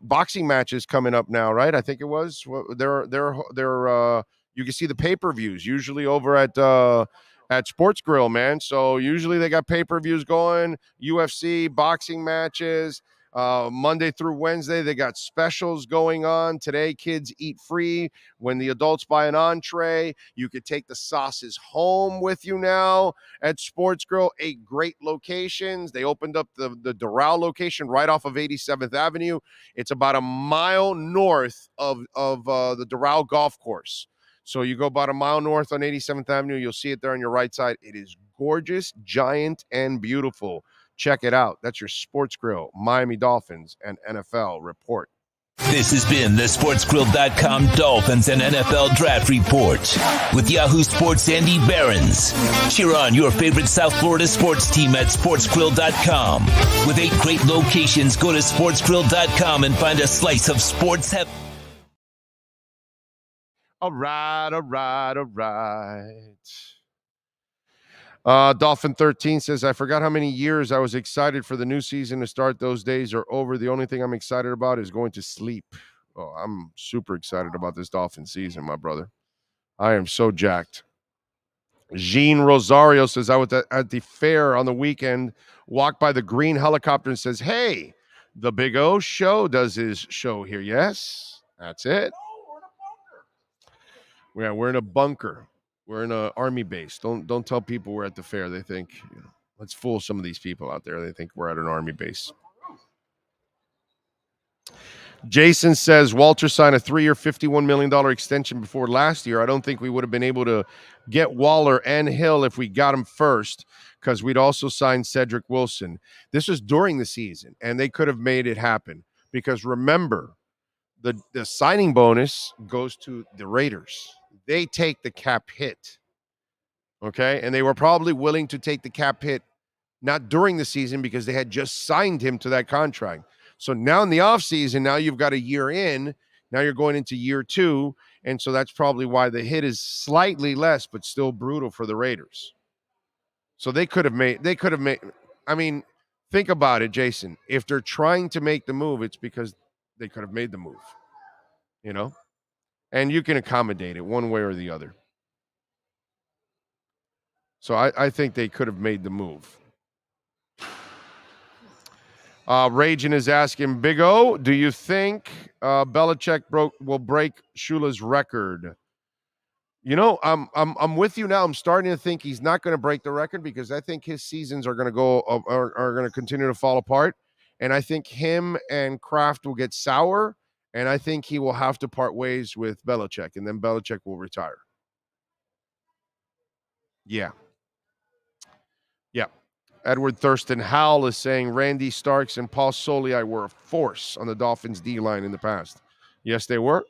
boxing matches coming up now, right? I think it was. They're you can see the pay-per-views usually over at Sports Grill, man. So usually they got pay-per-views going, UFC, boxing matches. Monday through Wednesday, they got specials going on. Today, kids eat free. When the adults buy an entree, you could take the sauces home with you now at Sports Grill. 8 great locations. They opened up the Doral location right off of 87th Avenue. It's about a mile north of the Doral golf course. So you go about a mile north on 87th Avenue. You'll see it there on your right side. It is gorgeous, giant, and beautiful. Check it out. That's your Sports Grill, Miami Dolphins, and NFL Report. This has been the SportsGrill.com Dolphins and NFL Draft Report with Yahoo Sports' Andy Behrens. Cheer on your favorite South Florida sports team at SportsGrill.com. With 8 great locations, go to SportsGrill.com and find a slice of sports heaven. All right. Dolphin 13 says, I forgot how many years I was excited for the new season to start. Those days are over. The only thing I'm excited about is going to sleep. Oh, I'm super excited about this Dolphin season, my brother. I am so jacked. Jean Rosario says, I was at the fair on the weekend, walked by the green helicopter and says, hey, the Big O show does his show here. Yes, that's it. Yeah, we're in a bunker. We're in an army base. Don't tell people we're at the fair. They think, let's fool some of these people out there. They think we're at an army base. Jason says, Walter signed a 3-year, $51 million extension before last year. I don't think we would have been able to get Waller and Hill if we got him first, because we'd also signed Cedric Wilson. This was during the season, and they could have made it happen. Because remember, the signing bonus goes to the Raiders. They take the cap hit, okay? And they were probably willing to take the cap hit not during the season because they had just signed him to that contract. So now in the offseason, now you've got a year in. Now you're going into year 2, and so that's probably why the hit is slightly less, but still brutal for the Raiders. So they could have made. I mean, think about it, Jason. If they're trying to make the move, it's because they could have made the move, and you can accommodate it one way or the other. So I think they could have made the move. Ragin is asking, Big O, do you think Belichick will break Shula's record? I'm with you now. I'm starting to think he's not going to break the record because I think his seasons are going to are going to continue to fall apart, and I think him and Kraft will get sour. And I think he will have to part ways with Belichick, and then Belichick will retire. Yeah. Edward Thurston Howell is saying Randy Starks and Paul Soliai were a force on the Dolphins' D-line in the past. Yes, they were.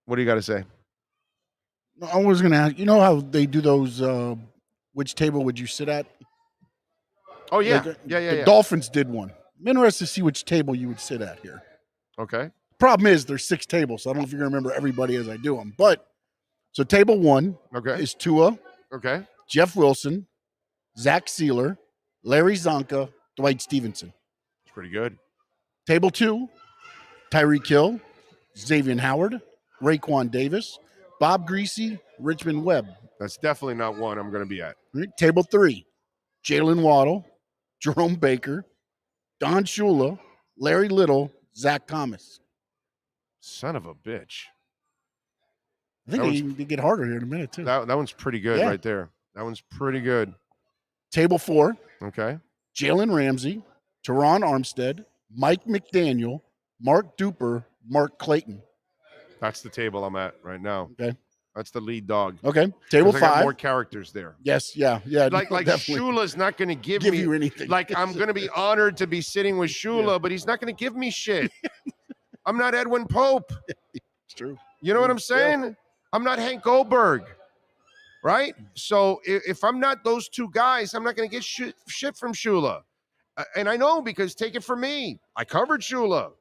What do you got to say? I was going to ask, how they do those, which table would you sit at? Oh, yeah. The Dolphins did one. I'm interested to see which table you would sit at here. Okay. Problem is there's 6 tables, so I don't know if you're going to remember everybody as I do them. But, so table 1 is Tua, Jeff Wilson, Zach Sealer, Larry Zonka, Dwight Stevenson. It's pretty good. Table 2, Tyreek Hill, Xavier Howard, Raekwon Davis, Bob Greasy, Richmond Webb. That's definitely not one I'm going to be at. Right? Table 3, Jalen Waddle, Jerome Baker, Don Shula, Larry Little, Zach Thomas. Son of a bitch. I think they get harder here in a minute, too. That one's pretty good right there. That one's pretty good. Table 4, Okay. Jalen Ramsey, Teron Armstead, Mike McDaniel, Mark Duper, Mark Clayton. That's the table I'm at right now. Okay. That's the lead dog. Okay. Table 'Cause I got 5. more characters there. Yes, yeah. Like Shula's not going to give me you anything. Like, I'm going to be honored to be sitting with Shula, but he's not going to give me shit. I'm not Edwin Pope. It's true. You know what I'm saying? I'm not Hank Goldberg, right? So if I'm not those two guys, I'm not going to get shit from Shula. And I know, because take it from me, I covered Shula.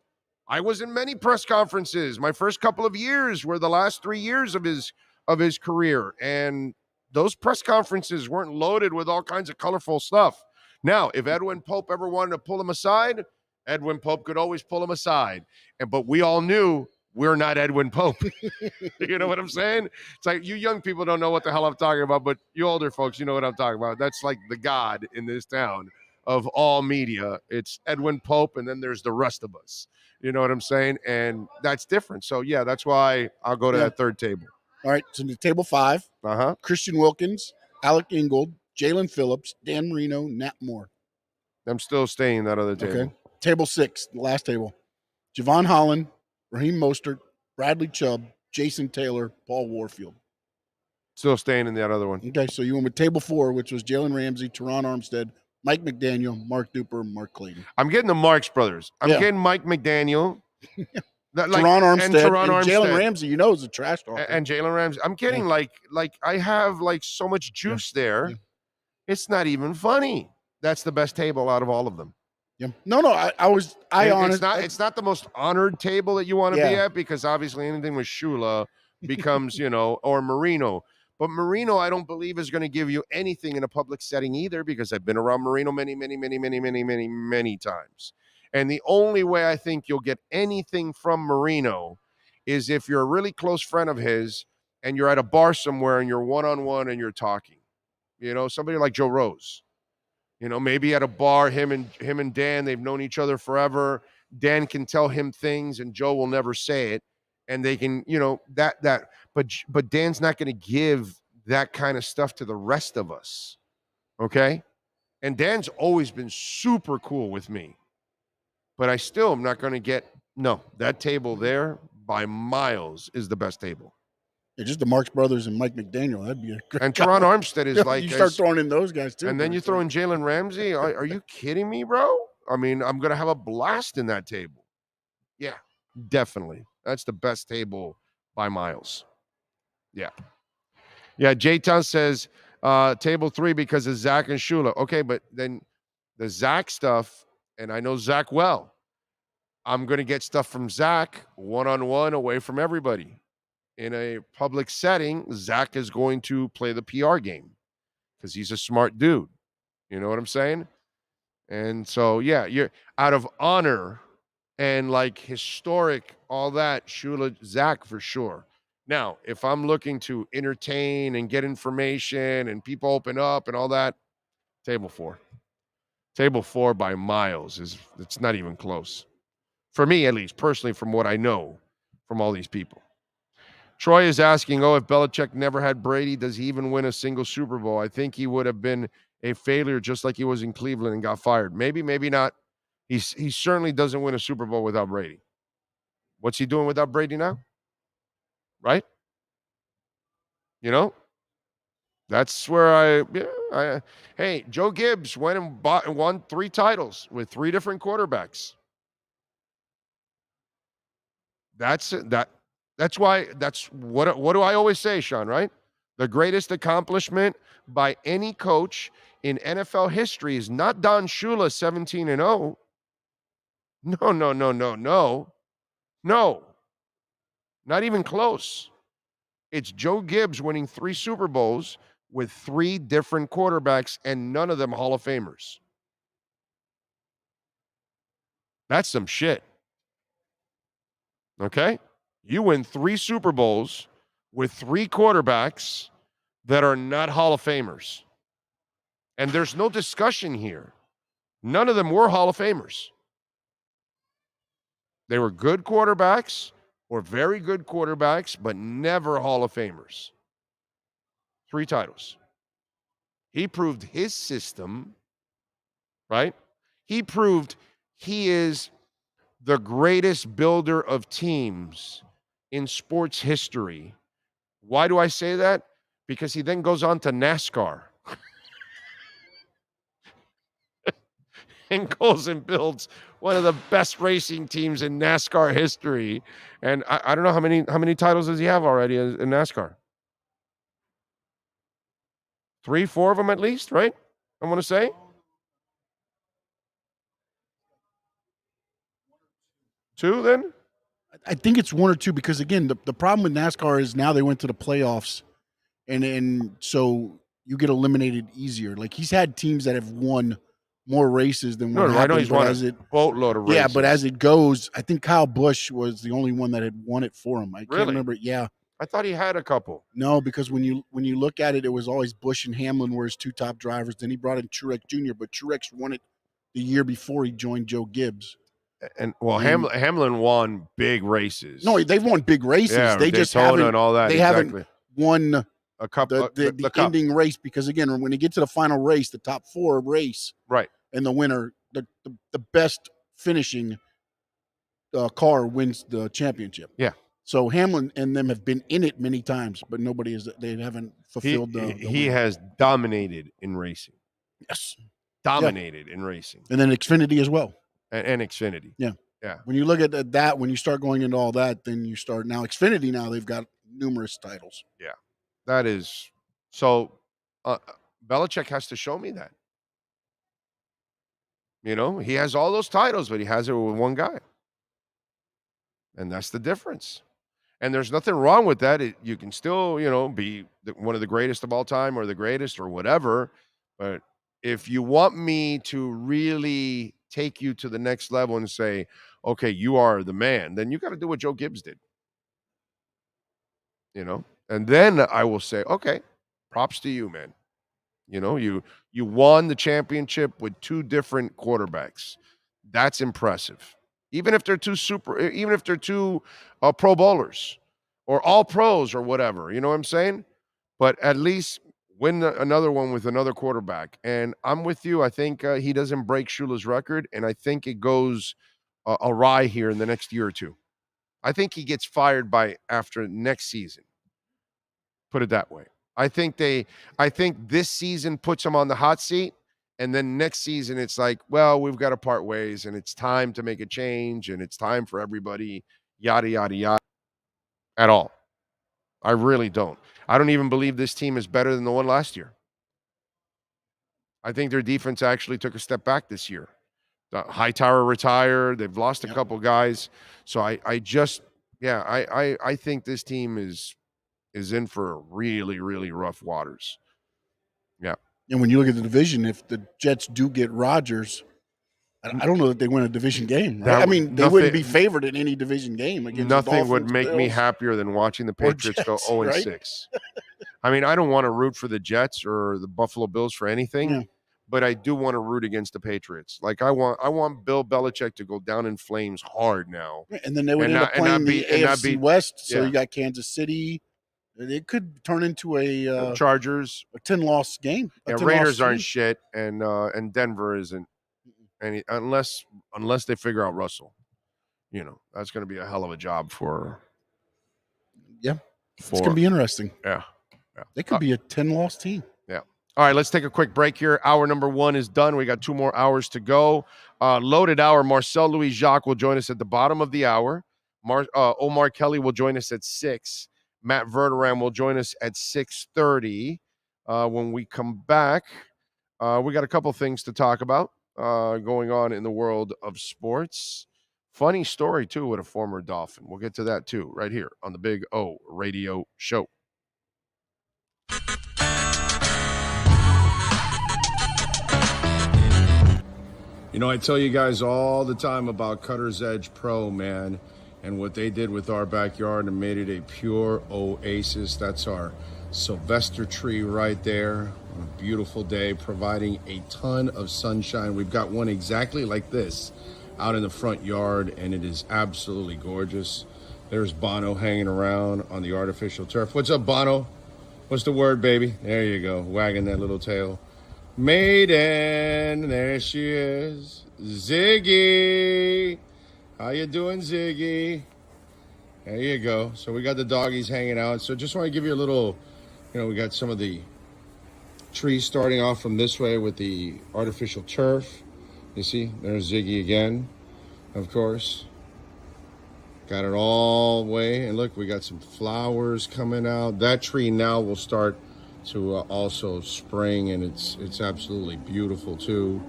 I was in many press conferences. My first couple of years were the last 3 years of his career, and those press conferences weren't loaded with all kinds of colorful stuff. Now, if Edwin Pope ever wanted to pull him aside, Edwin Pope could always pull him aside. But we all knew we're not Edwin Pope. You know what I'm saying? It's like, you young people don't know what the hell I'm talking about, but you older folks, you know what I'm talking about. That's like the god in this town of all media. It's Edwin Pope, and then there's the rest of us. You know what I'm saying? And that's different. So, yeah, that's why I'll go to that third table. All right, so the table 5, Christian Wilkins, Alec Ingold, Jalen Phillips, Dan Marino, Nat Moore. I'm still staying in that other table. Okay. Table 6, the last table. Javon Holland, Raheem Mostert, Bradley Chubb, Jason Taylor, Paul Warfield. Still staying in that other one. Okay, so you went with table 4, which was Jalen Ramsey, Teron Armstead, Mike McDaniel, Mark Duper, Mark Clayton. I'm getting the Marks brothers. I'm getting Mike McDaniel. Teron Armstead and Jalen Ramsey, you know, is a trash talker. And Jalen Ramsey. I'm getting like I have like so much juice there. Yeah. It's not even funny. That's the best table out of all of them. Yeah. No, it's not the most honored table that you want to be at, because obviously anything with Shula becomes, or Marino. But Marino, I don't believe, is going to give you anything in a public setting either, because I've been around Marino many times. And the only way I think you'll get anything from Marino is if you're a really close friend of his and you're at a bar somewhere and you're one-on-one and you're talking. Somebody like Joe Rose. Maybe at a bar, him and Dan, they've known each other forever. Dan can tell him things and Joe will never say it. And they can, but Dan's not going to give that kind of stuff to the rest of us. Okay? And Dan's always been super cool with me. But I still am not going to get, that table there by miles is the best table. Yeah, just the Marx Brothers and Mike McDaniel. That'd be a great And Teron Armstead is like... You start throwing in those guys, too. And then you throw in Jalen Ramsey. Are you kidding me, bro? I mean, I'm going to have a blast in that table. Yeah, definitely. That's the best table by miles. Yeah. Yeah, J-Town says table 3 because of Zach and Shula. Okay, but then the Zach stuff, and I know Zach well. I'm going to get stuff from Zach one-on-one away from everybody. In a public setting, Zach is going to play the PR game because he's a smart dude. You know what I'm saying? And so, yeah, you're out of honor and like historic, all that, Shula, Zach for sure. Now, if I'm looking to entertain and get information and people open up and all that, table 4. Table 4 by miles it's not even close. For me, at least, personally, from what I know from all these people. Troy is asking, if Belichick never had Brady, does he even win a single Super Bowl? I think he would have been a failure just like he was in Cleveland and got fired. Maybe, maybe not. He certainly doesn't win a Super Bowl without Brady. What's he doing without Brady now? Right? That's where hey, Joe Gibbs went and won 3 titles with 3 different quarterbacks. That's what do I always say, Sean, right? The greatest accomplishment by any coach in NFL history is not Don Shula 17-0. No. Not even close. It's Joe Gibbs winning 3 Super Bowls with 3 different quarterbacks and none of them Hall of Famers. That's some shit. Okay? You win 3 Super Bowls with 3 quarterbacks that are not Hall of Famers. And there's no discussion here. None of them were Hall of Famers. They were good quarterbacks or very good quarterbacks, but never Hall of Famers. 3 titles. He proved his system, right? He proved he is the greatest builder of teams in sports history. Why do I say that? Because he then goes on to NASCAR and goes and builds one of the best racing teams in NASCAR history. And I don't know how many titles does he have already in NASCAR? 3, 4 of them at least, right? I want to say. 2 then? I think it's 1 or 2 because, again, the problem with NASCAR is now they went to the playoffs, and so you get eliminated easier. Like, he's had teams that have won more races than what No, I know happened, he's but won as a it boatload of races. yeah, but as it goes, I think Kyle Busch was the only one that had won it for him. I can't Really? remember. Yeah, I thought he had a couple. no, because when you look at it, it was always Busch and Hamlin were his 2 top drivers. Then he brought in Truex Jr., but Truex won it the year before he joined Joe Gibbs. And well, And- Hamlin won big races. No, they've won big races. Yeah, they just Daytona haven't and all that. they exactly. haven't won A couple. the the cup. ending race because, again, when you get to the final race, the top 4 race, Right. and the winner, the best finishing car wins the championship. Yeah. So Hamlin and them have been in it many times, but they haven't fulfilled the He win. has dominated in racing. Yes. Dominated in racing And then Xfinity as well. and Xfinity. When you look at that, when you start going into all that, then you start now Xfinity. Now they've got numerous titles. That is so. Belichick has to show me that. You know, he has all those titles, but he has it with one guy, and that's the difference. And there's nothing wrong with that. You can still, be one of the greatest of all time or the greatest or whatever. But if you want me to really take you to the next level and say, okay, you are the man, then you got to do what Joe Gibbs did. And then I will say, okay, props to you, man. You won the championship with 2 different quarterbacks. That's impressive. Even if they're 2 Pro Bowlers or all pros or whatever, you know what I'm saying? But at least win another one with another quarterback. And I'm with you. I think he doesn't break Shula's record, and I think it goes awry here in the next year or 2. I think he gets fired after next season. Put it that way. I think this season puts him on the hot seat, and then next season it's like, well, we've got to part ways, and it's time to make a change, and it's time for everybody, yada, yada, yada, at all. I really don't. I don't even believe this team is better than the one last year. I think their defense actually took a step back this year. Hightower retired. They've lost a couple guys. So I think this team is in for really, really rough waters. Yeah. And when you look at the division, if the Jets do get Rodgers, I don't know that they win a division game. Right? They wouldn't be favored in any division game against nothing the would Dolphins, make me Bills. happier than watching the Patriots go Jets, 0-6. I don't want to root for the Jets or the Buffalo Bills for anything. Yeah. But I do want to root against the Patriots. Like I want Bill Belichick to go down in flames hard now. And then they would And end not- up and playing not the be- and not AFC be- West. So yeah. you got Kansas City. It could turn into a Chargers. 10-loss game. Yeah, 10-loss Raiders team. aren't shit, and Denver isn't. Unless they figure out Russell, that's going to be a hell of a job for. Yeah, it's going to be interesting. Yeah. They could be a 10-loss team. All right, let's take a quick break here. Hour number 1 is done. We got 2 more hours to go. Loaded hour. Marcel Louis Jacques will join us at the bottom of the hour. Omar Kelly will join us at 6. Matt Verderam will join us at 6:30. When we come back, we got a couple things to talk about going on in the world of sports. Funny story, too, with a former Dolphin. We'll get to that, too, right here on the Big O Radio Show. I tell you guys all the time about Cutter's Edge Pro, man. and what they did with our backyard and made it a pure oasis. That's our Sylvester tree right there. On a beautiful day, providing a ton of sunshine. We've got one exactly like this out in the front yard, and it is absolutely gorgeous. There's Bono hanging around on the artificial turf. What's up, Bono? What's the word, baby? There you go, wagging that little tail. Maiden, there she is. Ziggy. How you doing, Ziggy? There you go. So we got the doggies hanging out. So just want to give you a little, we got some of the trees starting off from this way with the artificial turf. You see, there's Ziggy again, of course. Got it all the way. And look, we got some flowers coming out. That tree now will start to also spring, and it's absolutely beautiful too.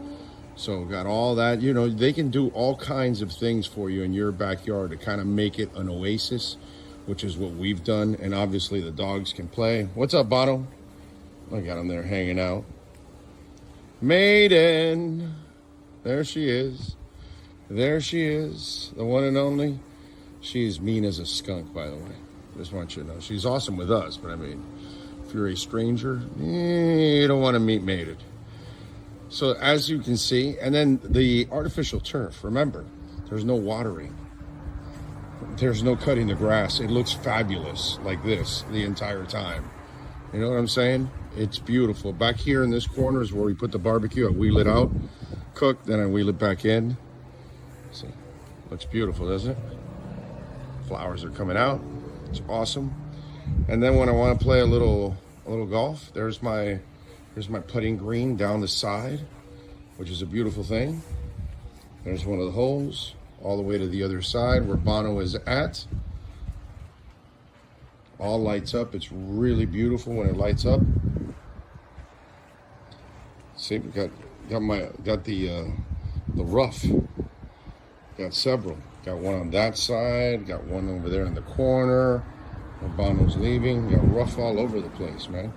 So got all that. They can do all kinds of things for you in your backyard to kind of make it an oasis, which is what we've done. And obviously the dogs can play. What's up, Bono? I got him there hanging out. Maiden. There she is. There she is. The one and only. She's mean as a skunk, by the way. Just want you to know. She's awesome with us, but I mean, if you're a stranger, you don't want to meet Maiden. So as you can see, and then the artificial turf, remember, there's no watering. There's no cutting the grass. It looks fabulous like this the entire time. You know what I'm saying? It's beautiful. Back here in this corner is where we put the barbecue. I wheel it out, cook, then I wheel it back in. See, looks beautiful, doesn't it? Flowers are coming out. It's awesome. And then when I want to play a little golf, there's my putting green down the side, which is a beautiful thing. There's one of the holes all the way to the other side where Bono is at. All lights up. It's really beautiful when it lights up. See, we got the rough. Got several. Got one on that side. Got one over there in the corner where Bono's leaving. Got rough all over the place, man.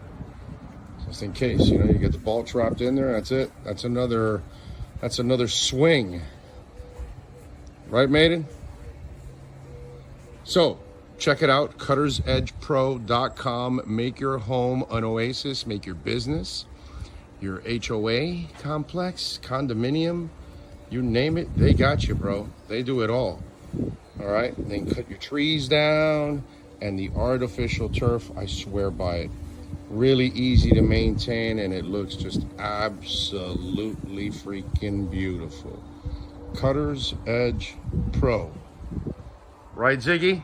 Just in case, you get the ball trapped in there. That's it. That's another swing. Right, Maiden? So, check it out, cuttersedgepro.com. Make your home an oasis. Make your business, your HOA complex, condominium, you name it, they got you, bro. They do it all. All right? They can cut your trees down, and the artificial turf, I swear by it. Really easy to maintain, and it looks just absolutely freaking beautiful. Cutter's Edge Pro. Right, Ziggy?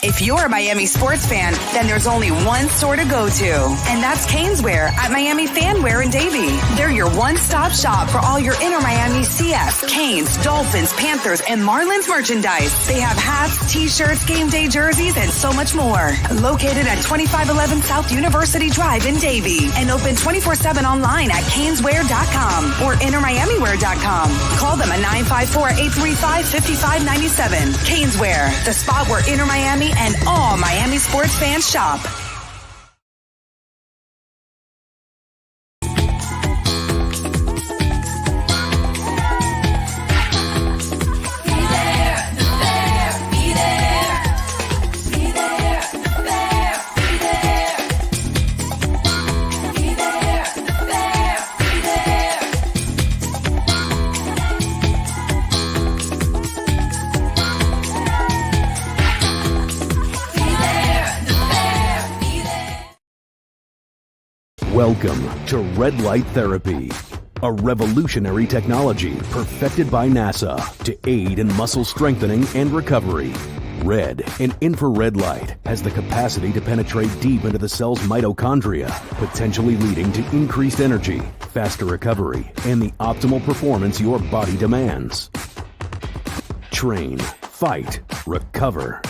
If you're a Miami sports fan, then there's only one store to go to, and that's Caneswear at Miami Fanwear in Davie. They're your one-stop shop for all your inner Miami CF, Canes, Dolphins, Panthers, and Marlins merchandise. They have hats, t-shirts, game day jerseys, and so much more. Located at 2511 South University Drive in Davie, and open 24/7 online at caneswear.com or innermiamiwear.com. Call them at 954-835-5597. Caneswear, the spot where Inner Miami and all Miami sports fans shop. Welcome to Red Light Therapy, a revolutionary technology perfected by NASA to aid in muscle strengthening and recovery. Red and infrared light has the capacity to penetrate deep into the cell's mitochondria, potentially leading to increased energy, faster recovery, and the optimal performance your body demands. Train, fight, recover.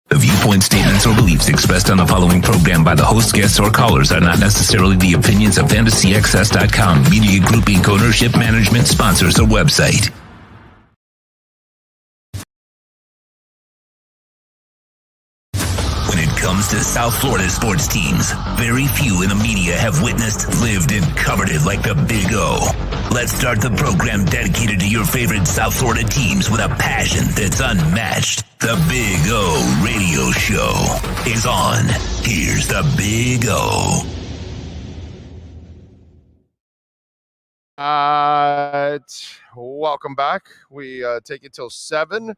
The viewpoint statements or beliefs expressed on the following program by the host, guests, or callers are not necessarily the opinions of FantasyXS.com, Media Group Inc. ownership, management, sponsors, or website. comes to South Florida sports teams, very few in the media have witnessed, lived, and covered it like the Big O. Let's start the program dedicated to your favorite South Florida teams with a passion that's unmatched. The Big O Radio Show is on. Here's the Big O. Welcome back. We take it till 7.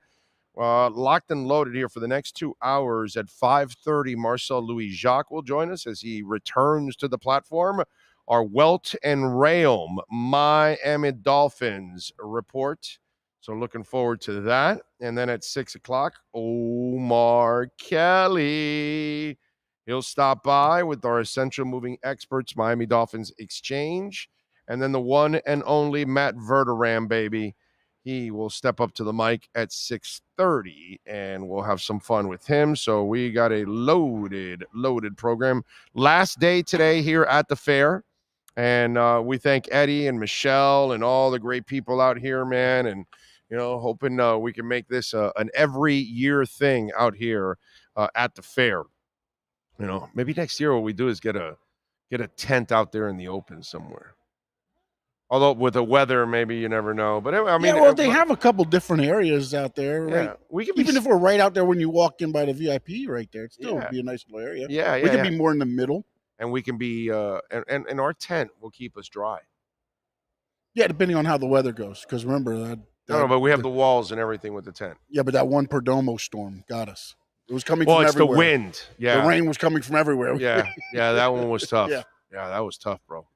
Locked and loaded here for the next 2 hours. At 5:30, Marcel Louis-Jacques will join us as he returns to the platform. Our Welt and Rheaume Miami Dolphins report. So looking forward to that. And then at 6 o'clock, Omar Kelly. He'll stop by with our Essential Moving Experts Miami Dolphins Exchange. And then the one and only Matt Verderam, baby. He will step up to the mic at 6:30, and we'll have some fun with him. So we got a loaded program. Last day today here at the fair, and we thank Eddie and Michelle and all the great people out here, man, and hoping we can make this an every year thing out here at the fair. Maybe next year what we do is get a tent out there in the open somewhere. Although with the weather, maybe you never know. But I mean, they have a couple different areas out there, right? Yeah, we can even if we're right out there when you walk in by the VIP, right there, it still would be a nice little area. Yeah, we could be more in the middle, and we can be, and our tent will keep us dry. Yeah, depending on how the weather goes. Because remember that. No, but we have the walls and everything with the tent. Yeah, but that one Perdomo storm got us. It was coming from everywhere. Well, it's the wind. Yeah, the rain was coming from everywhere. Yeah, that one was tough. Yeah, that was tough, bro.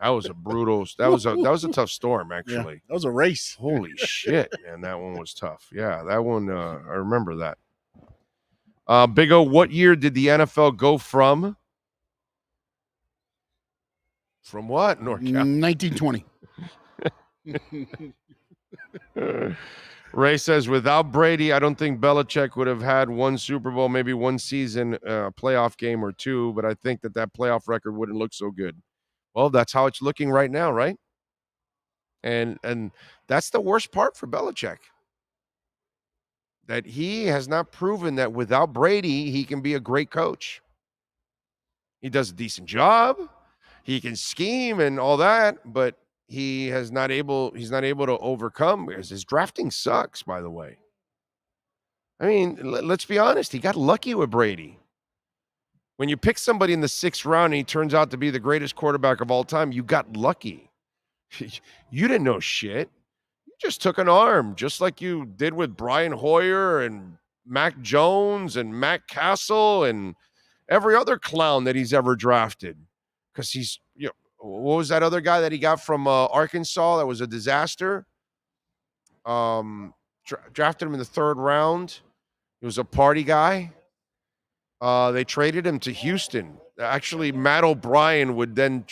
That was a brutal. That was a tough storm, actually. Yeah, that was a race. Holy shit, man! That one was tough. Yeah, that one. I remember that. Big O, what year did the NFL go from? From what? North Carolina. 1920. Ray says, without Brady, I don't think Belichick would have had one Super Bowl, maybe one season, playoff game or two. But I think that playoff record wouldn't look so good. Well, that's how it's looking right now, right? And that's the worst part for Belichick. That he has not proven that without Brady, he can be a great coach. He does a decent job. He can scheme and all that, but he's not able to overcome because his drafting sucks, by the way. I mean, let's be honest. He got lucky with Brady. When you pick somebody in the 6th round and he turns out to be the greatest quarterback of all time, you got lucky. You didn't know shit. You just took an arm, just like you did with Brian Hoyer and Mac Jones and Matt Castle and every other clown that he's ever drafted. Because he's, what was that other guy that he got from Arkansas that was a disaster? Drafted him in the 3rd round. He was a party guy. They traded him to Houston. Actually, Bill O'Brien would then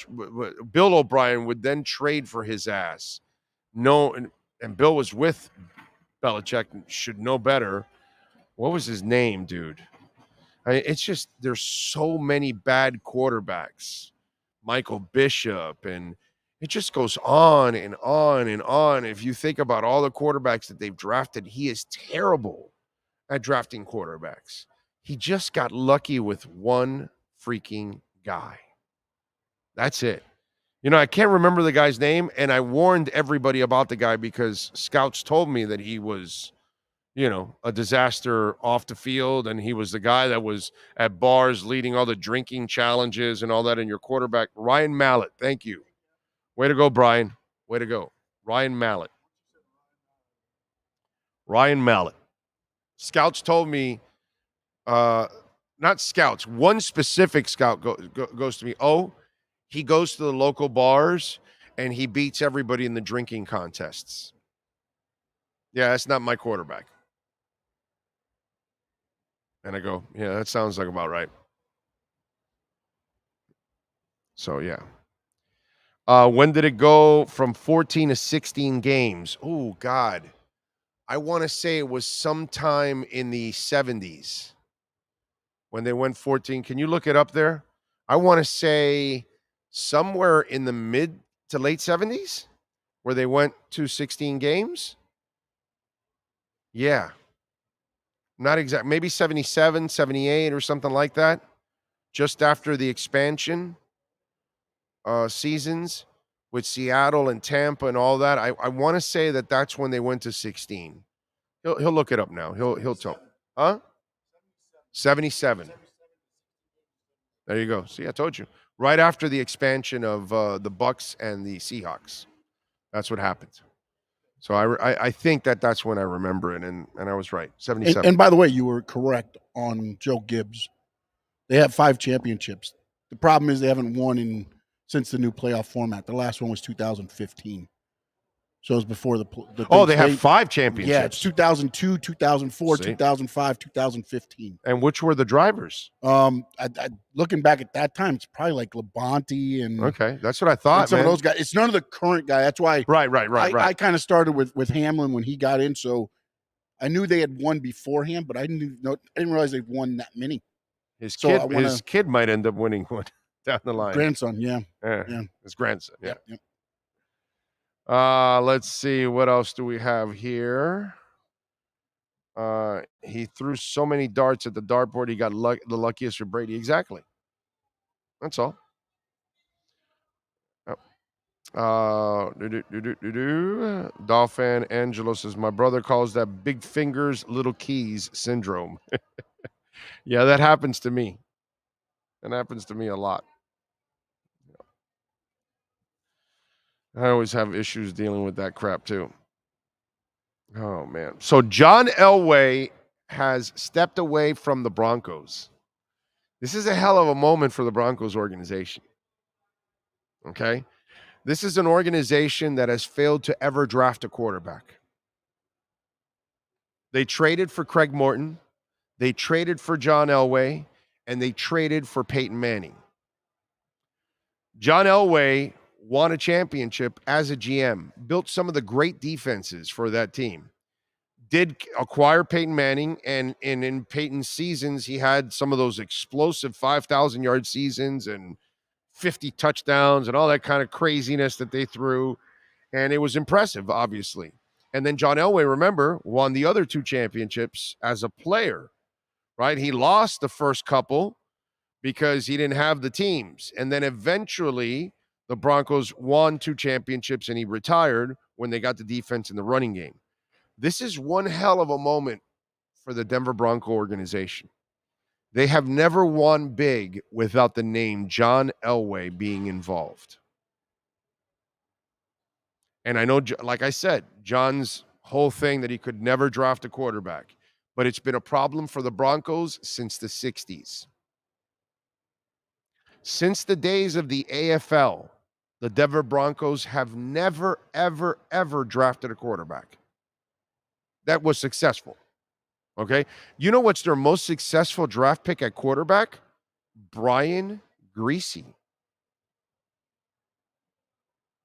trade for his ass. No, and Bill was with Belichick, should know better. What was his name, dude? It's just there's so many bad quarterbacks. Michael Bishop, and it just goes on and on and on. If you think about all the quarterbacks that they've drafted, he is terrible at drafting quarterbacks. He just got lucky with one freaking guy. That's it. I can't remember the guy's name, and I warned everybody about the guy because scouts told me that he was, a disaster off the field, and he was the guy that was at bars leading all the drinking challenges and all that, and your quarterback, Ryan Mallett. Thank you. Way to go, Brian. Way to go. Ryan Mallett. Ryan Mallett. Scouts told me, not scouts, one specific scout goes to me, he goes to the local bars and he beats everybody in the drinking contests. Yeah, that's not my quarterback. And I go, yeah, that sounds like about right. So, yeah. When did it go from 14 to 16 games? Oh, God. I want to say it was sometime in the 70s. When they went 14, can you look it up there? I want to say somewhere in the mid to late 70s where they went to 16 games. Yeah. Not exact, maybe 77, 78 or something like that. Just after the expansion seasons with Seattle and Tampa and all that. I want to say that that's when they went to 16. He'll look it up now. He'll tell. Huh? 77. There you go. See, I told you. Right after the expansion of the Bucks and the Seahawks. That's what happened. So I think that's when I remember it, and I was right. 77. And by the way, you were correct on Joe Gibbs. They have 5 championships. The problem is they haven't won since the new playoff format. The last one was 2015. So it was before the they have 5 championships. Yeah, it's 2002, 2004, See? 2005, 2015. And which were the drivers? Looking back at that time, it's probably like Labonte and Okay, that's what I thought, some man. of those guys. It's none of the current guy. That's why Right. I kind of started with Hamlin when he got in, so I knew they had won beforehand, but I didn't realize they'd won that many. His So kid might end up winning one down the line. Grandson, yeah. His grandson. Yeah. Yep. Let's see, what else do we have here? He threw so many darts at the dartboard, he got the luckiest for Brady. Exactly. That's all. Dolphin Angelo says, my brother calls that big fingers, little keys syndrome. Yeah, that happens to me. That happens to me a lot. I always have issues dealing with that crap too. Oh, man. So John Elway has stepped away from the Broncos. This is a hell of a moment for the Broncos organization. Okay? This is an organization that has failed to ever draft a quarterback. They traded for Craig Morton. They traded for John Elway, and they traded for Peyton Manning. John Elway won a championship as a GM, built some of the great defenses for that team, did acquire Peyton Manning, and in Peyton's seasons, he had some of those explosive 5,000-yard seasons and 50 touchdowns and all that kind of craziness that they threw, and it was impressive, obviously. And then John Elway, remember, won the other 2 championships as a player. Right? He lost the first couple because he didn't have the teams. And then eventually the Broncos won 2 championships and he retired when they got the defense in the running game. This is one hell of a moment for the Denver Bronco organization. They have never won big without the name John Elway being involved. And I know, like I said, John's whole thing that he could never draft a quarterback. But it's been a problem for the Broncos since the 60s. Since the days of the AFL, the Denver Broncos have never, ever, ever drafted a quarterback that was successful. Okay? You know what's their most successful draft pick at quarterback? Brian Griese.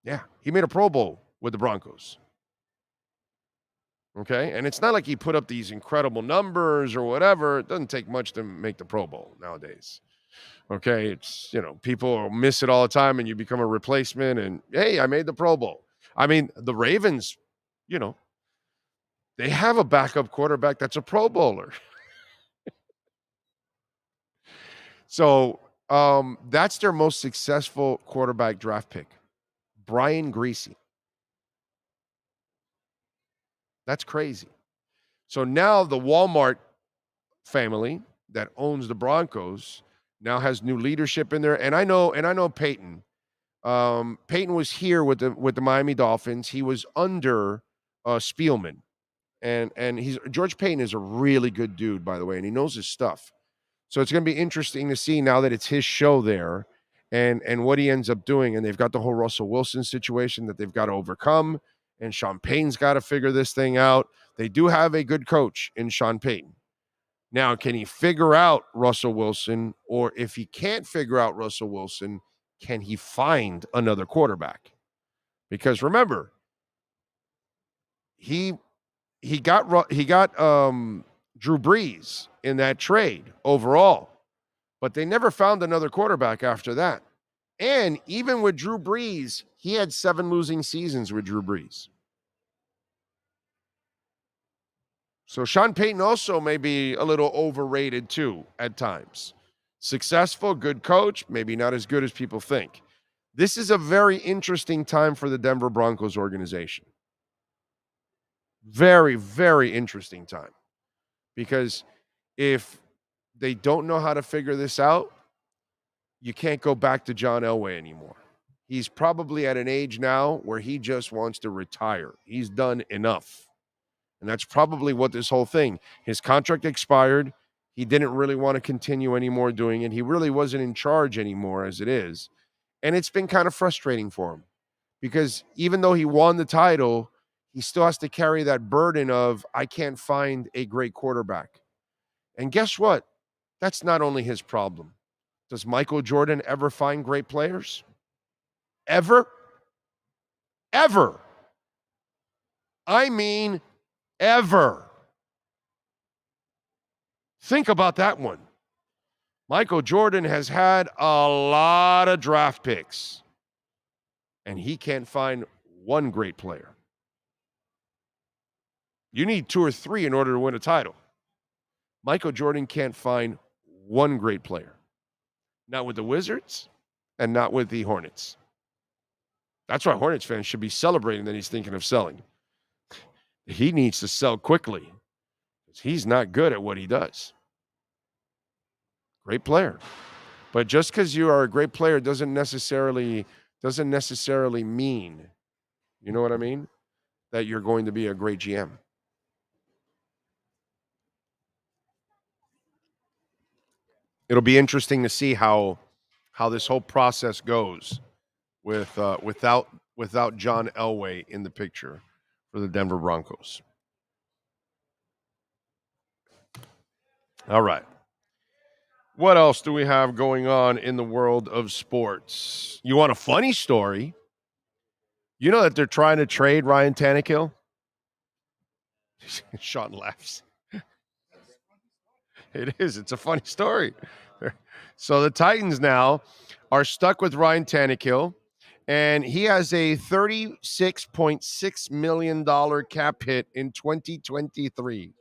Yeah, he made a Pro Bowl with the Broncos. Okay, and it's not like he put up these incredible numbers or whatever. It doesn't take much to make the Pro Bowl nowadays. Okay, it's, people miss it all the time and you become a replacement and, hey, I made the Pro Bowl. I mean, the Ravens, they have a backup quarterback that's a Pro Bowler. So that's their most successful quarterback draft pick, Brian Griese. That's crazy. So now the Walmart family that owns the Broncos now has new leadership in there. And I know Peyton. Peyton was here with the Miami Dolphins. He was under Spielman. And George Payton is a really good dude, by the way, and he knows his stuff. So it's going to be interesting to see now that it's his show there and what he ends up doing. And they've got the whole Russell Wilson situation that they've got to overcome. And Sean Payton's got to figure this thing out. They do have a good coach in Sean Payton. Now, can he figure out Russell Wilson? Or if he can't figure out Russell Wilson, can he find another quarterback? Because remember, he got Drew Brees in that trade overall, but they never found another quarterback after that. And even with Drew Brees, he had 7 losing seasons with Drew Brees. So Sean Payton also may be a little overrated too at times. Successful, good coach, maybe not as good as people think. This is a very interesting time for the Denver Broncos organization. Very, very interesting time. Because if they don't know how to figure this out, you can't go back to John Elway anymore. He's probably at an age now where he just wants to retire. He's done enough. And that's probably what this whole thing. His contract expired. He didn't really want to continue anymore doing it. He really wasn't in charge anymore as it is. And it's been kind of frustrating for him because even though he won the title, he still has to carry that burden of, I can't find a great quarterback. And guess what? That's not only his problem. Does Michael Jordan ever find great players? Ever? Ever. I mean, ever. Think about that one. Michael Jordan has had a lot of draft picks, and he can't find one great player. You need 2 or 3 in order to win a title. Michael Jordan can't find one great player. Not with the Wizards and not with the Hornets. That's why Hornets fans should be celebrating that he's thinking of selling. He needs to sell quickly because he's not good at what he does. Great player. But just because you are a great player doesn't necessarily mean, you know what I mean, that you're going to be a great GM. It'll be interesting to see how this whole process goes with without John Elway in the picture for the Denver Broncos. All right. What else do we have going on in the world of sports? You want a funny story? You know that they're trying to trade Ryan Tannehill? Sean laughs. It is. It's a funny story. So the Titans now are stuck with Ryan Tannehill, and he has a $36.6 million cap hit in 2023.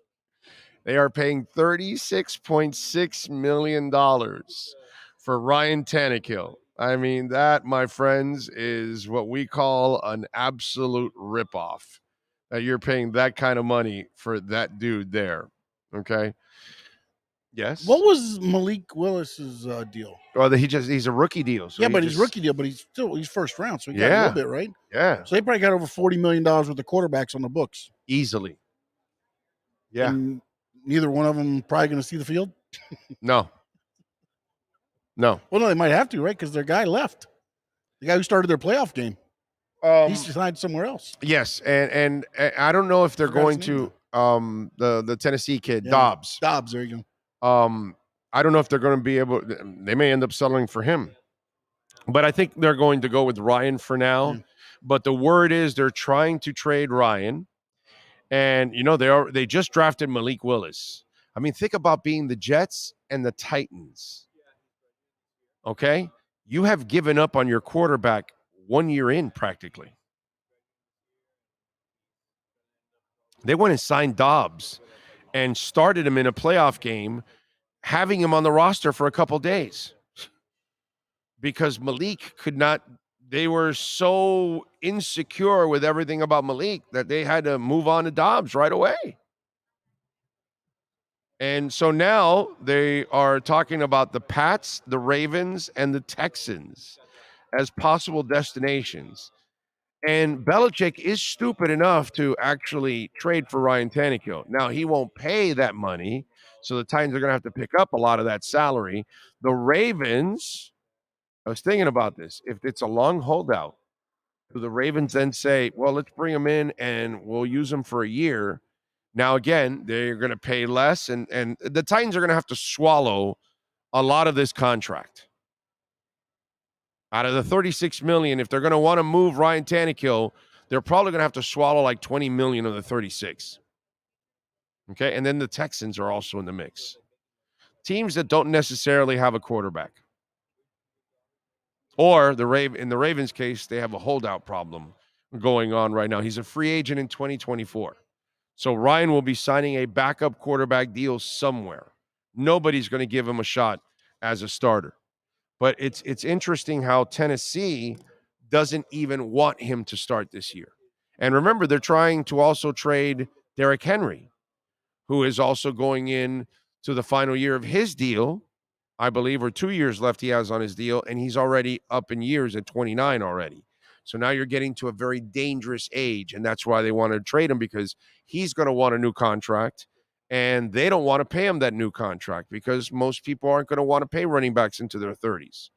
They are paying $36.6 million for Ryan Tannehill. I mean, that, my friends, is what we call an absolute ripoff. That you're paying that kind of money for that dude there. Okay? Yes. What was Malik Willis's deal? Oh, he's a rookie deal. So he's rookie deal, but he's first round, so he got a little bit, right? Yeah. So they probably got over $40 million worth of quarterbacks on the books. Easily. Yeah. And neither one of them probably going to see the field? No. Well, no, they might have to, right? Because their guy left. The guy who started their playoff game. He's signed somewhere else. Yes, and I don't know if they're going to the Tennessee kid, Dobbs. Dobbs, there you go. I don't know if they're going to be able. They may end up settling for him, but I think they're going to go with Ryan for now. But the word is they're trying to trade Ryan, and you know they just drafted Malik Willis. I mean, think about being the Jets and the Titans. Okay, you have given up on your quarterback 1 year in practically. They went and signed Dobbs and started him in a playoff game, having him on the roster for a couple days because Malik could not. They were so insecure with everything about Malik that they had to move on to Dobbs right away. And so now they are talking about the Pats, the Ravens, and the Texans as possible destinations. And Belichick is stupid enough to actually trade for Ryan Tannehill. Now, he won't pay that money, so the Titans are going to have to pick up a lot of that salary. The Ravens, I was thinking about this. If it's a long holdout, do the Ravens then say, well, let's bring him in and we'll use him for a year? Now, again, they're going to pay less, and the Titans are going to have to swallow a lot of this contract. Out of the $36 million, if they're going to want to move Ryan Tannehill, they're probably going to have to swallow like $20 million of the 36. Okay, and then the Texans are also in the mix. Teams that don't necessarily have a quarterback. Or in the Ravens case, they have a holdout problem going on right now. He's a free agent in 2024. So Ryan will be signing a backup quarterback deal somewhere. Nobody's going to give him a shot as a starter. But it's interesting how Tennessee doesn't even want him to start this year. And remember, they're trying to also trade Derrick Henry, who is also going in to the final year of his deal, I believe, or 2 years left he has on his deal, and he's already up in years at 29 already. So now you're getting to a very dangerous age, and that's why they want to trade him, because he's going to want a new contract, and they don't want to pay him that new contract because most people aren't going to want to pay running backs into their 30s.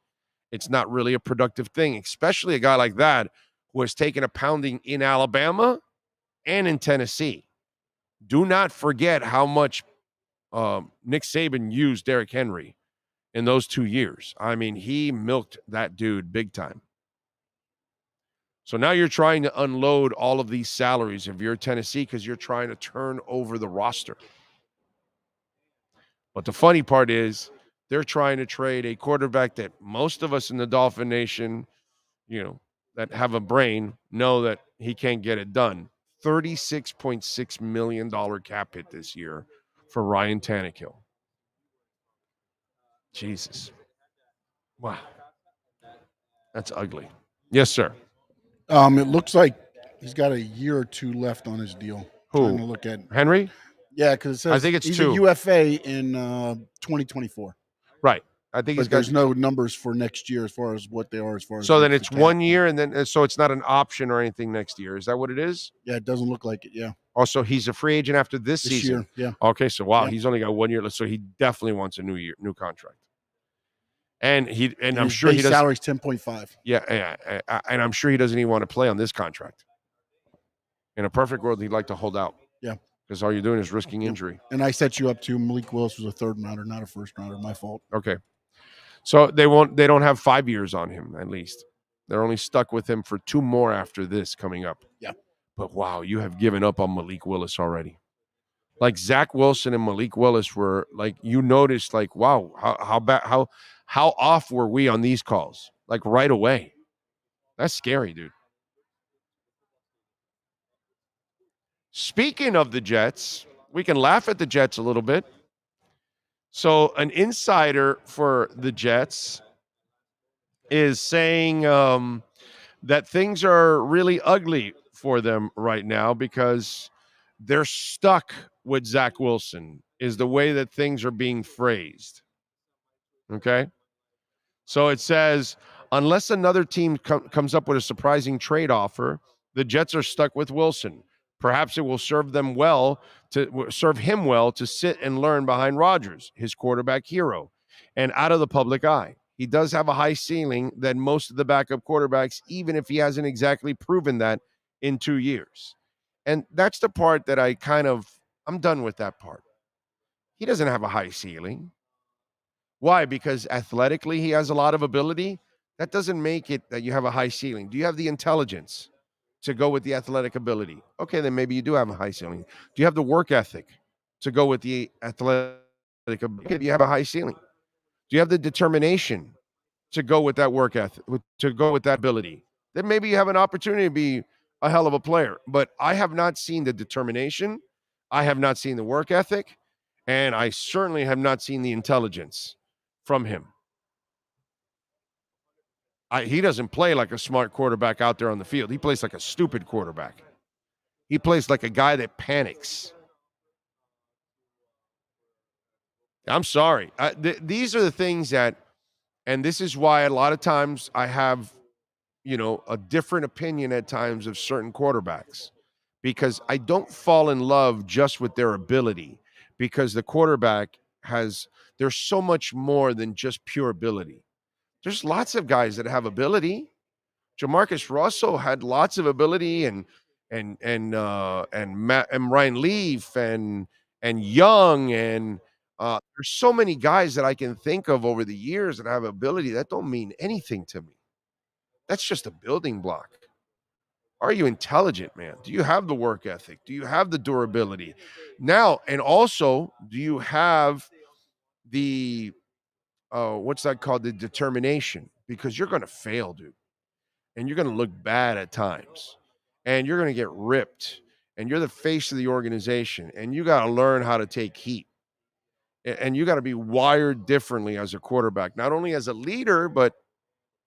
It's not really a productive thing, especially a guy like that who has taken a pounding in Alabama and in Tennessee. Do not forget how much Nick Saban used Derrick Henry in those 2 years. I mean, he milked that dude big time. So now you're trying to unload all of these salaries if you're Tennessee because you're trying to turn over the roster. But the funny part is they're trying to trade a quarterback that most of us in the Dolphin Nation, that have a brain know that he can't get it done. $36.6 million cap hit this year for Ryan Tannehill. Jesus. Wow. That's ugly. Yes, sir. It looks like he's got a year or two left on his deal. Who? Trying to look at Henry? Yeah, because it says I think it's he's 2. a UFA in 2024. Right. I think But there's no numbers for next year as far as what they are as far as. So then the it's cap. 1 year, and then so it's not an option or anything next year. Is that what it is? Yeah, it doesn't look like it. Yeah. Also, he's a free agent after this season. Year. Yeah. Okay, so wow, Yeah. he's only got 1 year left, so he definitely wants a new contract. And I'm his sure he base does. salary's 10.5. Yeah, and I'm sure he doesn't even want to play on this contract. In a perfect world, he'd like to hold out. Yeah. Because all you're doing is risking injury. And I set you up to Malik Willis was a third rounder, not a first rounder. My fault. Okay. So they don't have 5 years on him, at least. They're only stuck with him for 2 more after this coming up. Yeah. But wow, you have given up on Malik Willis already. Like Zach Wilson and Malik Willis were like, you noticed like, wow, how off were we on these calls? Like right away. That's scary, dude. Speaking of the Jets, we can laugh at the Jets a little bit. So an insider for the Jets is saying that things are really ugly for them right now because they're stuck with Zach Wilson, is the way that things are being phrased. Okay? So it says, unless another team comes up with a surprising trade offer, the Jets are stuck with Wilson. Perhaps it will serve him well to sit and learn behind Rodgers, his quarterback hero, and out of the public eye. He does have a high ceiling than most of the backup quarterbacks, even if he hasn't exactly proven that in 2 years. And that's the part that I'm done with that part. He doesn't have a high ceiling. Why? Because athletically he has a lot of ability. That doesn't make it that you have a high ceiling. Do you have the intelligence to go with the athletic ability? Okay, then maybe you do have a high ceiling. Do you have the work ethic to go with the athletic ability? Okay, you have a high ceiling. Do you have the determination to go with that work ethic, to go with that ability? Then maybe you have an opportunity to be a hell of a player. But I have not seen the determination. I have not seen the work ethic. And I certainly have not seen the intelligence from him. He doesn't play like a smart quarterback out there on the field. He plays like a stupid quarterback. He plays like a guy that panics. I'm sorry. These are the things that, and this is why a lot of times I have, a different opinion at times of certain quarterbacks, because I don't fall in love just with their ability, because the quarterback there's so much more than just pure ability. There's lots of guys that have ability. Jamarcus Russell had lots of ability, and Ryan Leaf and Young, and there's so many guys that I can think of over the years that have ability that don't mean anything to me. That's just a building block. Are you intelligent, man? Do you have the work ethic? Do you have the durability? Now, and also, do you have the what's that called? The determination, because you're going to fail, dude. And you're going to look bad at times. And you're going to get ripped. and you're the face of the organization, and you got to learn how to take heat. And you got to be wired differently as a quarterback, not only as a leader, but,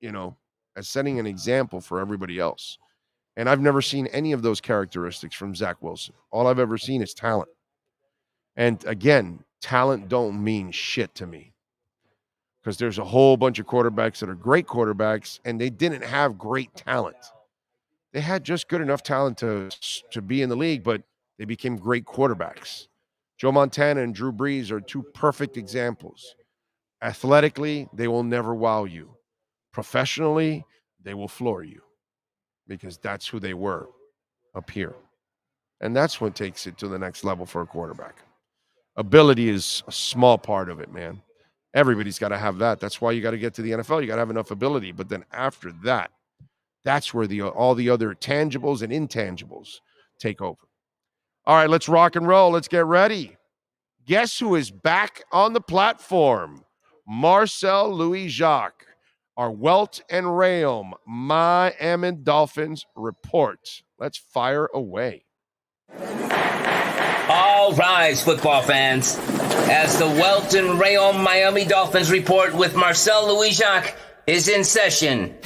as setting an example for everybody else. And I've never seen any of those characteristics from Zach Wilson. All I've ever seen is talent. And again, talent don't mean shit to me, because there's a whole bunch of quarterbacks that are great quarterbacks, and they didn't have great talent. They had just good enough talent to be in the league, but they became great quarterbacks. Joe Montana and Drew Brees are two perfect examples. Athletically, they will never wow you. Professionally, they will floor you, because that's who they were up here. And that's what takes it to the next level for a quarterback. Ability is a small part of it, man. Everybody's got to have that. That's why you got to get to the NFL. You got to have enough ability. But then after that, that's where all the other tangibles and intangibles take over. All right, let's rock and roll. Let's get ready. Guess who is back on the platform? Marcel Louis-Jacques, our Welt and Rheaume Miami Dolphins report. Let's fire away. All rise, football fans, as the Welt and Rheaume Miami Dolphins report with Marcel Louis-Jacques is in session.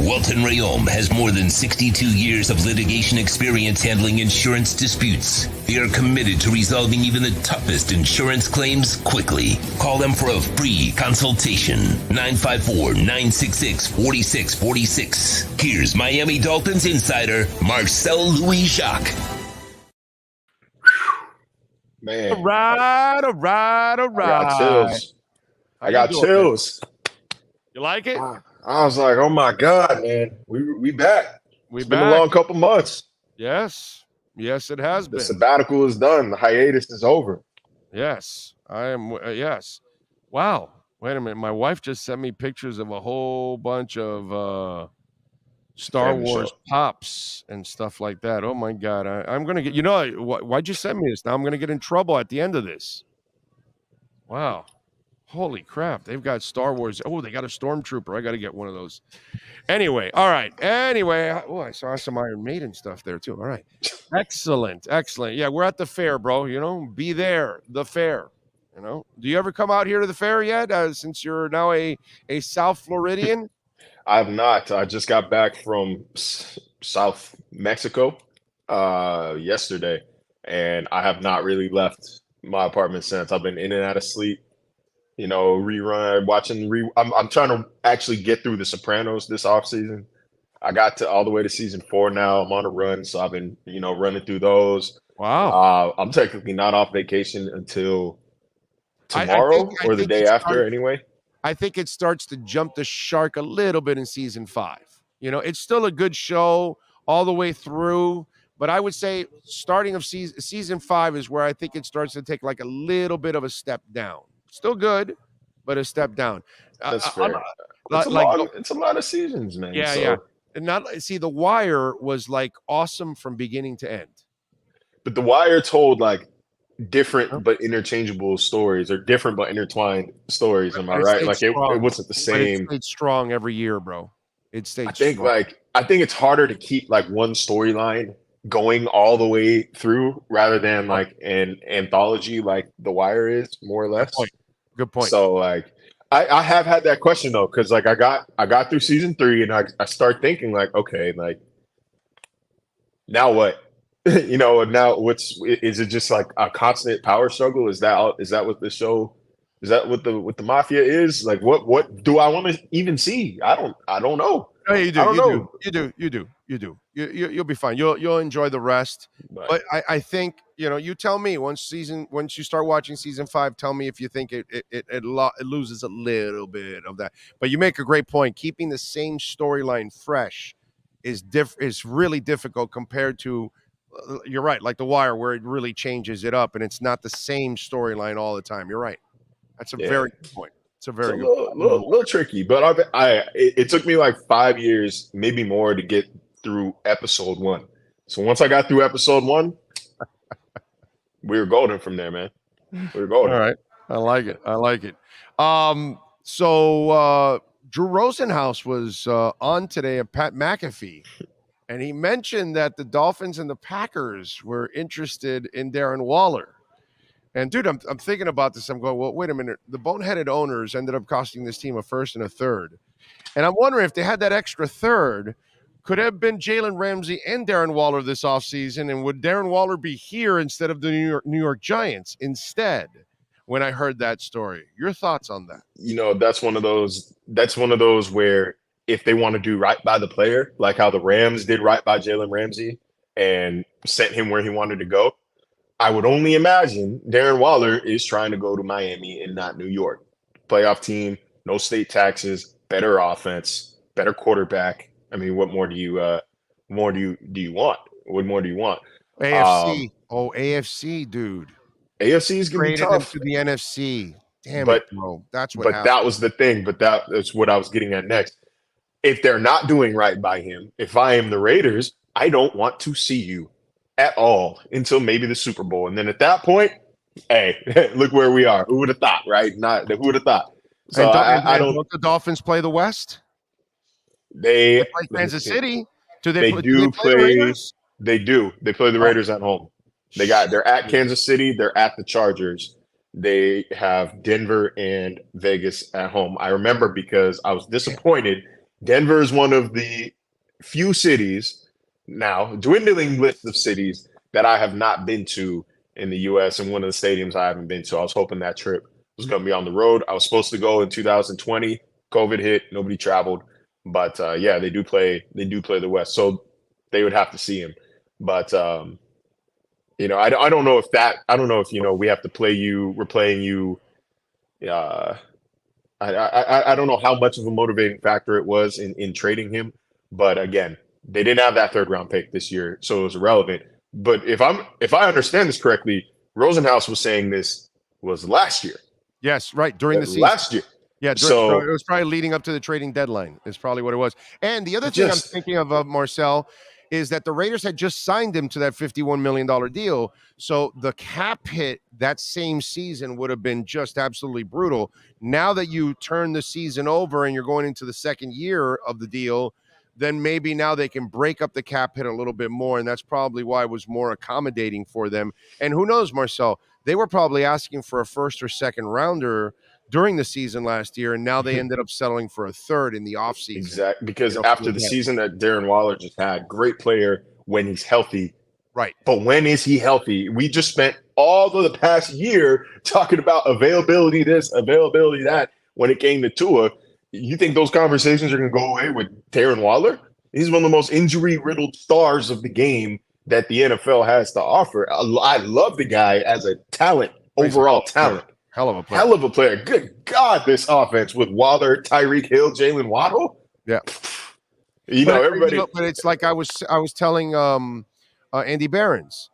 Welt and Rheaume has more than 62 years of litigation experience handling insurance disputes. They are committed to resolving even the toughest insurance claims quickly. Call them for a free consultation. 954-966-4646. Here's Miami Dolphins insider Marcel Louis-Jacques. Man. All right. I got chills. I got chills. You like it? I was like, oh my God, man. We back. It's been a long couple months. Yes, it has been. The sabbatical is done. The hiatus is over. Yes, I am. Yes. Wow. Wait a minute. My wife just sent me pictures of a whole bunch of Star Wars pops and stuff like that. Oh my God. I'm going to get, why'd you send me this? Now I'm going to get in trouble at the end of this. Wow. Holy crap. They've got Star Wars. Oh, they got a Stormtrooper. I got to get one of those. Anyway. All right. Anyway. I saw some Iron Maiden stuff there too. All right. Excellent. Yeah. We're at the fair, bro. Be there. The fair. Do you ever come out here to the fair yet? Since you're now a South Floridian? I have not. I just got back from South Mexico yesterday, and I have not really left my apartment since. I've been in and out of sleep, watching. I'm trying to actually get through The Sopranos this offseason. I got all the way to season 4 now. I'm on a run, so I've been, running through those. Wow. I'm technically not off vacation until tomorrow or the day after, anyway. I think it starts to jump the shark a little bit in season 5. It's still a good show all the way through, but I would say starting of season 5 is where I think it starts to take like a little bit of a step down. Still good, but a step down. That's fair. It's a lot of seasons, man. Yeah, yeah. And The Wire was like awesome from beginning to end. But The Wire told like different but interchangeable stories, or different but intertwined stories. Am I right? Like it wasn't the same. It stayed strong every year, bro. It stayed. I think it's harder to keep like one storyline going all the way through rather than like an anthology like The Wire is, more or less. Good point. So like I have had that question though, because like I got through season 3 and I start thinking like, okay, like now what? Now is it just like a constant power struggle? Is that what the show, is that what the mafia is? Like what do I want to even see? I don't know. No, you do. You do. You'll be fine. You'll enjoy the rest. But I think, you tell me once you start watching season 5, tell me if you think it loses a little bit of that. But you make a great point. Keeping the same storyline fresh is really difficult compared to, you're right, like The Wire, where it really changes it up and it's not the same storyline all the time. You're right. That's a very good point. It's a very little tricky, but it took me like 5 years, maybe more, to get through episode 1. So once I got through episode 1, we were golden from there, man. We were golden. All right. I like it. So Drew Rosenhaus was on today at Pat McAfee. and he mentioned that the Dolphins and the Packers were interested in Darren Waller. And dude, I'm thinking about this. I'm going, well, wait a minute. The boneheaded owners ended up costing this team a first and a third. And I'm wondering if they had that extra third, could have been Jalen Ramsey and Darren Waller this offseason. And would Darren Waller be here instead of the New York Giants instead? When I heard that story, your thoughts on that? That's one of those where if they want to do right by the player, like how the Rams did right by Jalen Ramsey and sent him where he wanted to go, I would only imagine Darren Waller is trying to go to Miami and not New York. Playoff team, no state taxes, better offense, better quarterback. I mean, what more do you want? What more do you want? AFC. AFC, dude. AFC is going to be tough. To the NFC. Damn it, bro. That's what But happened. that was the thing. But that's what I was getting at next. If they're not doing right by him, if I am the Raiders, I don't want to see you at all until maybe the Super Bowl. And then at that point, hey, look where we are. Who would have thought, right? Who would have thought? So I don't. Don't the Dolphins play the West? They play Kansas City. They play the Raiders? They do. They play the Raiders at home. They're at Kansas City. They're at the Chargers. They have Denver and Vegas at home. I remember because I was disappointed. Denver is one of the few cities now, dwindling list of cities that I have not been to in the U.S. and one of the stadiums I haven't been to. I was hoping that trip was going to be on the road. I was supposed to go in 2020. COVID hit. Nobody traveled. But yeah, they do play the West. So they would have to see him. But I don't know if we have to play you. We're playing you. I don't know how much of a motivating factor it was in trading him. But again, they didn't have that third round pick this year, so it was irrelevant. But if I understand this correctly, Rosenhaus was saying this was last year. Yes, right, during the season. Last year. Yeah, so it was probably leading up to the trading deadline. Is probably what it was. And the other thing I'm thinking of Marcel, is that the Raiders had just signed him to that $51 million deal. So the cap hit that same season would have been just absolutely brutal. Now that you turn the season over and you're going into the second year of the deal, then maybe now they can break up the cap hit a little bit more. And that's probably why it was more accommodating for them. And who knows, Marcel, they were probably asking for a first or second rounder during the season last year, and now they ended up settling for a third in the offseason. Exactly, because after the season that Darren Waller just had, great player when he's healthy. Right. But when is he healthy? We just spent all of the past year talking about availability this, availability that. When it came to Tua, you think those conversations are going to go away with Darren Waller? He's one of the most injury-riddled stars of the game that the NFL has to offer. I love the guy as a talent, overall talent. Hell of a player. Hell of a player. Good God, this offense with Waller, Tyreek Hill, Jalen Waddle. Yeah. Everybody. But it's like I was telling Andy Behrens,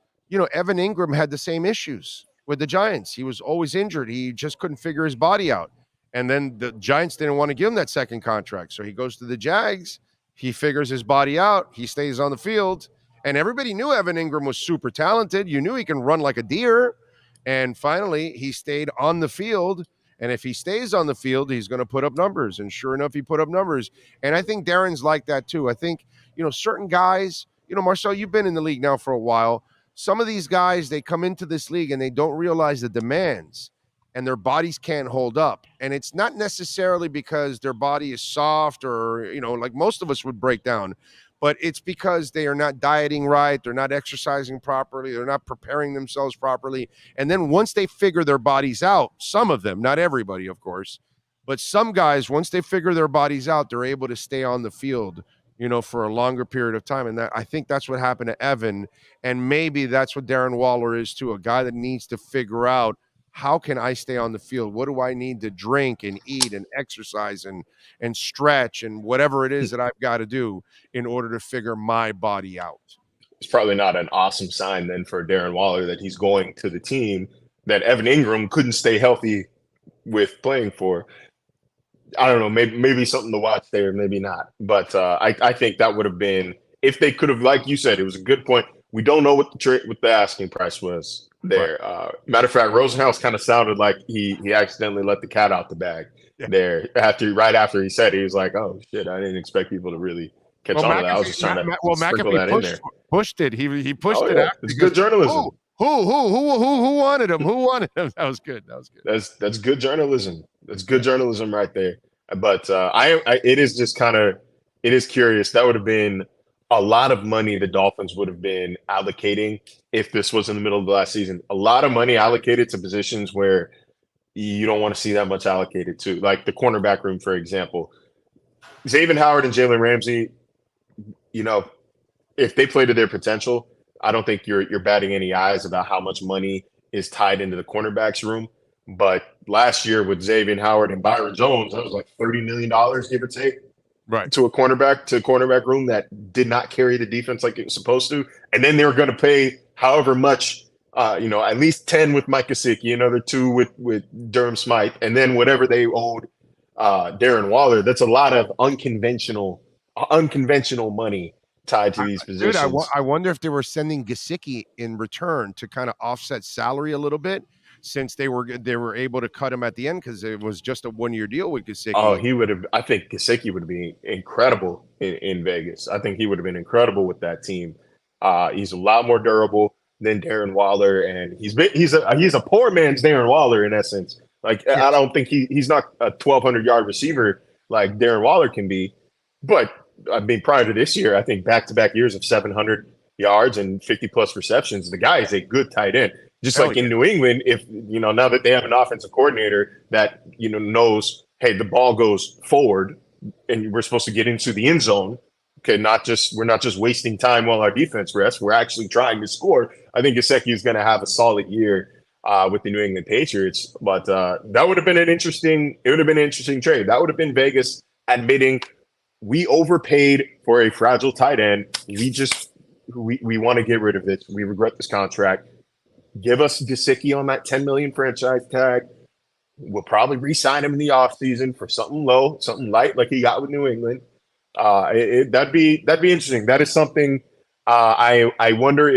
Evan Ingram had the same issues with the Giants. He was always injured. He just couldn't figure his body out. And then the Giants didn't want to give him that second contract. So he goes to the Jags. He figures his body out. He stays on the field. And everybody knew Evan Ingram was super talented. You knew he can run like a deer. And finally, he stayed on the field. And if he stays on the field, he's going to put up numbers. And sure enough, he put up numbers. And I think Darren's like that too. I think, certain guys, Marcel, you've been in the league now for a while. Some of these guys, they come into this league and they don't realize the demands and their bodies can't hold up. And it's not necessarily because their body is soft or, like most of us would break down. But it's because they are not dieting right, they're not exercising properly, they're not preparing themselves properly. And then once they figure their bodies out, some of them, not everybody, of course, but some guys, once they figure their bodies out, they're able to stay on the field, for a longer period of time. And I think that's what happened to Evan. And maybe that's what Darren Waller is too, a guy that needs to figure out, how can I stay on the field? What do I need to drink and eat and exercise and stretch and whatever it is that I've got to do in order to figure my body out? It's probably not an awesome sign then for Darren Waller that he's going to the team that Evan Ingram couldn't stay healthy with playing for. I don't know, maybe something to watch there, maybe not. But I think that would have been, if they could have, like you said, it was a good point. We don't know what the asking price was there. Matter of fact, Rosenhaus kind of sounded like he accidentally let the cat out the bag there. Right after he said it, he was like, "Oh shit, I didn't expect people to really catch on to that. I was just trying to sprinkle that in there. Pushed it. He pushed Oh, it yeah. out. It's good journalism. Who wanted him? Who wanted him? That was good. That's good journalism. That's good journalism right there. But it is just kind of, it is curious. That would have been a lot of money the Dolphins would have been allocating if this was in the middle of the last season. A lot of money allocated to positions where you don't want to see that much allocated to, like the cornerback room, for example. Xavier Howard and Jalen Ramsey, you know, if they play to their potential, I don't think you're batting any eyes about how much money is tied into the cornerbacks room. But last year with Xavier Howard and Byron Jones, that was like $30 million, give or take, right, to a cornerback room that did not carry the defense like it was supposed to. And then they were going to pay however much, at least 10 with Mike Gesicki, another 2 with Durham Smythe, and then whatever they owed Darren Waller. That's a lot of unconventional money tied to these positions. Dude, I wonder if they were sending Gesicki in return to kind of offset salary a little bit, since they were able to cut him at the end because it was just a 1-year deal with Gesicki. Oh, he would have. I think Gesicki would be incredible in Vegas. I think he would have been incredible with that team. He's a lot more durable than Darren Waller, and he's a poor man's Darren Waller in essence. Like, yes. I don't think he's not a 1,200-yard receiver like Darren Waller can be, but I mean, prior to this year, I think back-to-back years of 700 yards and 50-plus receptions, the guy is a good tight end. Just like in New England, if, now that they have an offensive coordinator that, knows, hey, the ball goes forward and we're supposed to get into the end zone. Okay, we're not just wasting time while our defense rests. We're actually trying to score. I think Gesicki is going to have a solid year with the New England Patriots. But that would have been an interesting trade. That would have been Vegas admitting we overpaid for a fragile tight end. We want to get rid of it. We regret this contract. Give us Gesicki on that $10 million franchise tag. We'll probably re-sign him in the offseason for something low, something light like he got with New England. That'd be interesting. That is something I wonder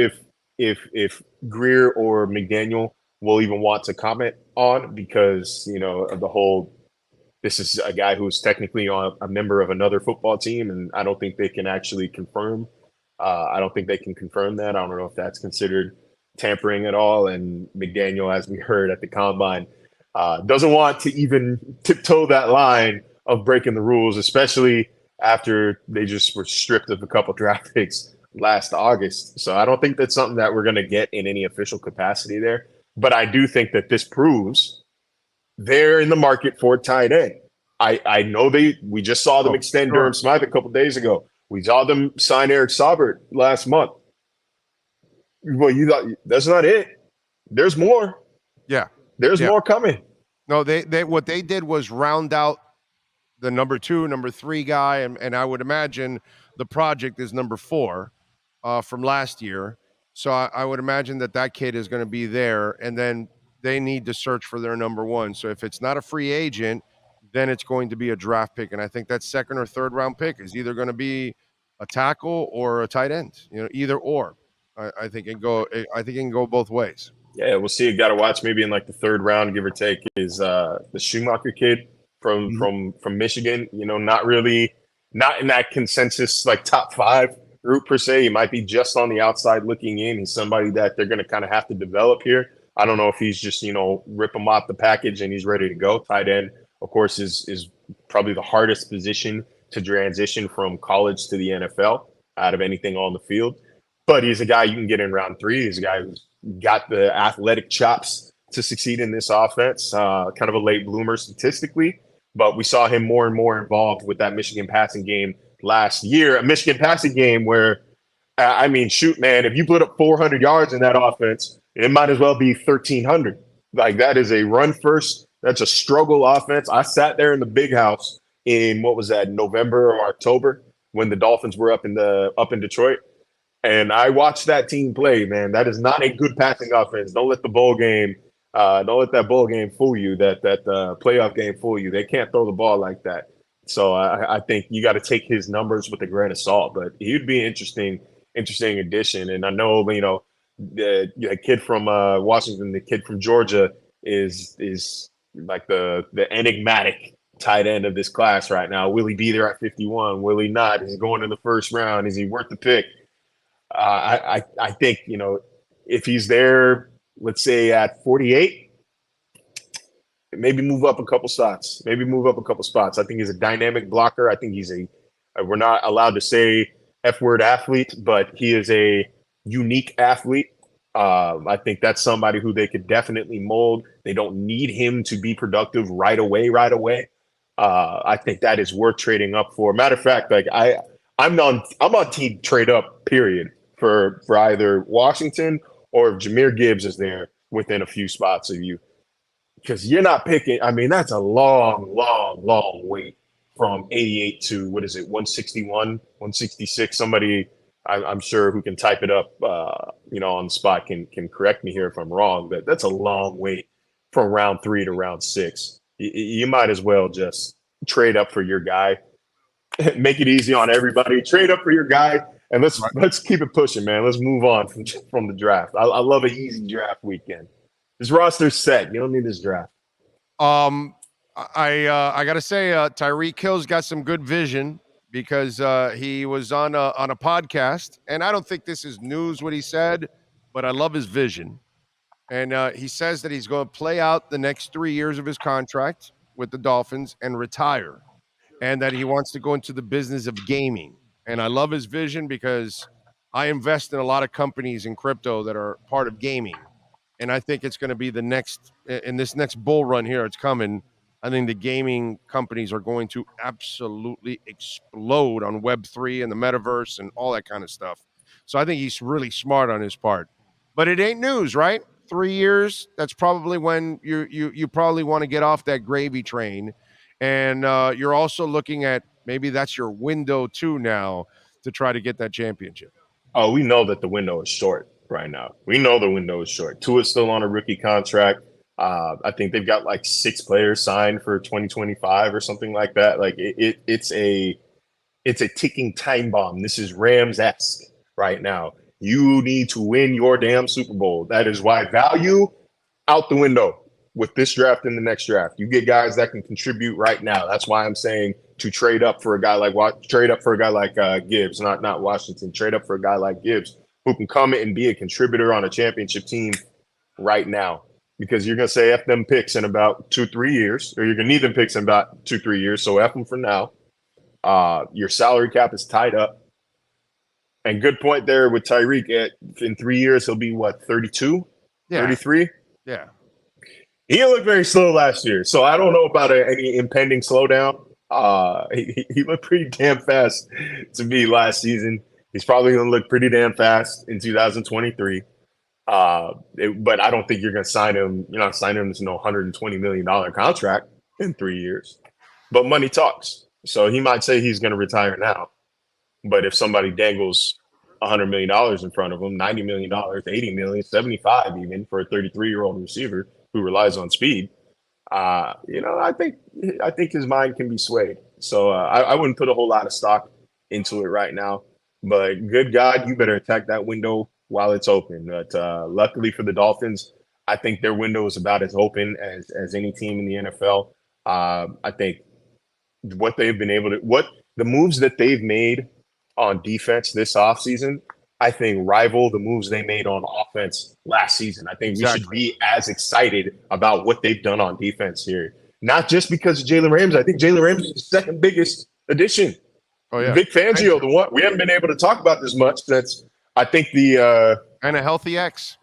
if Greer or McDaniel will even want to comment on, because of the whole. This is a guy who's technically a member of another football team, and I don't think they can actually confirm. I don't think they can confirm that. I don't know if that's considered tampering at all. And McDaniel, as we heard at the combine, doesn't want to even tiptoe that line of breaking the rules, especially after they just were stripped of a couple draft picks last August. So I don't think that's something that we're going to get in any official capacity there. But I do think that this proves they're in the market for a tight end. I know we just saw them extend Durham Smythe a couple days ago. We saw them sign Eric Saubert last month. Well, you thought that's not it. There's more. Yeah. There's more coming. No, they what they did was round out the number 2, number 3 guy, and I would imagine the project is number 4 from last year. So I would imagine that kid is going to be there, and then they need to search for their number 1. So if it's not a free agent, then it's going to be a draft pick, and I think that 2nd or 3rd round pick is either going to be a tackle or a tight end. Either or. I think it can go both ways. Yeah, we'll see. You got to watch maybe in like the 3rd round, give or take, is the Schumacher kid from Michigan. Not in that consensus like top 5 group per se. He might be just on the outside looking in. He's somebody that they're going to kind of have to develop here. I don't know if he's just rip him off the package and he's ready to go. Tight end, of course, is probably the hardest position to transition from college to the NFL out of anything on the field. But he's a guy you can get in round 3. He's a guy who's got the athletic chops to succeed in this offense. Kind of a late bloomer statistically, but we saw him more and more involved with that Michigan passing game last year. A Michigan passing game where, shoot, man, if you put up 400 yards in that offense, it might as well be 1,300. Like, that is a run first. That's a struggle offense. I sat there in the big house in, what was that, November or October, when the Dolphins were up in Detroit. And I watched that team play, man. That is not a good passing offense. Don't let that bowl game fool you, that playoff game fool you. They can't throw the ball like that. So I think you got to take his numbers with a grain of salt. But he'd be an interesting addition. And I know, the kid from Washington, the kid from Georgia is like the enigmatic tight end of this class right now. Will he be there at 51? Will he not? Is he going in the first round? Is he worth the pick? I think, you know, if he's there, let's say at 48, maybe move up a couple spots. I think he's a dynamic blocker. I think he's we're not allowed to say F-word athlete, but he is a unique athlete. I think that's somebody who they could definitely mold. They don't need him to be productive right away. I think that is worth trading up for. Matter of fact, like I'm on team trade up, period, for either Washington or if Jahmyr Gibbs is there within a few spots of you. Because you're not picking, I mean, that's a long wait from 88 to, 161, 166. Somebody, I'm sure, who can type it up, on the spot can correct me here if I'm wrong, but that's a long wait from round 3 to round 6. You might as well just trade up for your guy. Make it easy on everybody. Trade up for your guy, and let's keep it pushing, man. Let's move on from the draft. I love an easy draft weekend. This roster's set. You don't need this draft. I gotta say, Tyreek Hill's got some good vision because he was on a podcast, and I don't think this is news what he said, but I love his vision. And he says that he's going to play out the next 3 years of his contract with the Dolphins and retire, and that he wants to go into the business of gaming. And I love his vision because I invest in a lot of companies in crypto that are part of gaming. And I think it's going to be in this next bull run here, it's coming. I think the gaming companies are going to absolutely explode on Web3 and the metaverse and all that kind of stuff. So I think he's really smart on his part. But it ain't news, right? 3 years, that's probably when you probably want to get off that gravy train. And you're also looking at maybe that's your window too now to try to get that championship. Oh, we know that the window is short right now. We know the window is short. Tua's still on a rookie contract. I think they've got like 6 players signed for 2025 or something like that. Like it's a ticking time bomb. This is Rams-esque right now. You need to win your damn Super Bowl. That is why value out the window with this draft and the next draft. You get guys that can contribute right now. That's why I'm saying to trade up for a guy like Gibbs, not Washington. Trade up for a guy like Gibbs who can come in and be a contributor on a championship team right now. Because you're going to say F them picks in about 2-3 years, or you're going to need them picks in about 2-3 years. So F them for now. Your salary cap is tied up. And good point there with Tyreek. In 3 years, he'll be, 32? Yeah. 33? Yeah. He looked very slow last year. So I don't know about any impending slowdown. He looked pretty damn fast to me last season. He's probably going to look pretty damn fast in 2023. But I don't think you're going to sign him. You're not signing him to no $120 million contract in 3 years. But money talks. So he might say he's going to retire now. But if somebody dangles $100 million in front of him, $90 million, $80 million, $75 even for a 33-year-old receiver who relies on speed, I think his mind can be swayed. So I wouldn't put a whole lot of stock into it right now. But good God, you better attack that window while it's open. But luckily for the Dolphins, I think their window is about as open as any team in the NFL. I think what they've been able to, the moves that they've made on defense this offseason, I think rival the moves they made on offense last season. I think we should be as excited about what they've done on defense here. Not just because of Jalen Ramsey. I think Jalen Ramsey is the second biggest addition. Oh, yeah. Vic Fangio, the one we haven't been able to talk about this much. That's, I think, and a healthy X.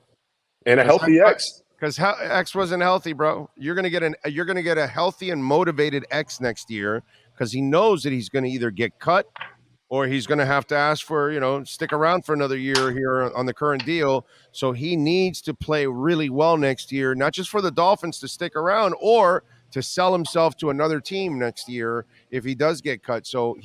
And a healthy X. Because X wasn't healthy, bro. You're gonna get a healthy and motivated X next year because he knows that he's gonna either get cut or he's going to have to ask for, stick around for another year here on the current deal. So he needs to play really well next year, not just for the Dolphins to stick around or to sell himself to another team next year if he does get cut. So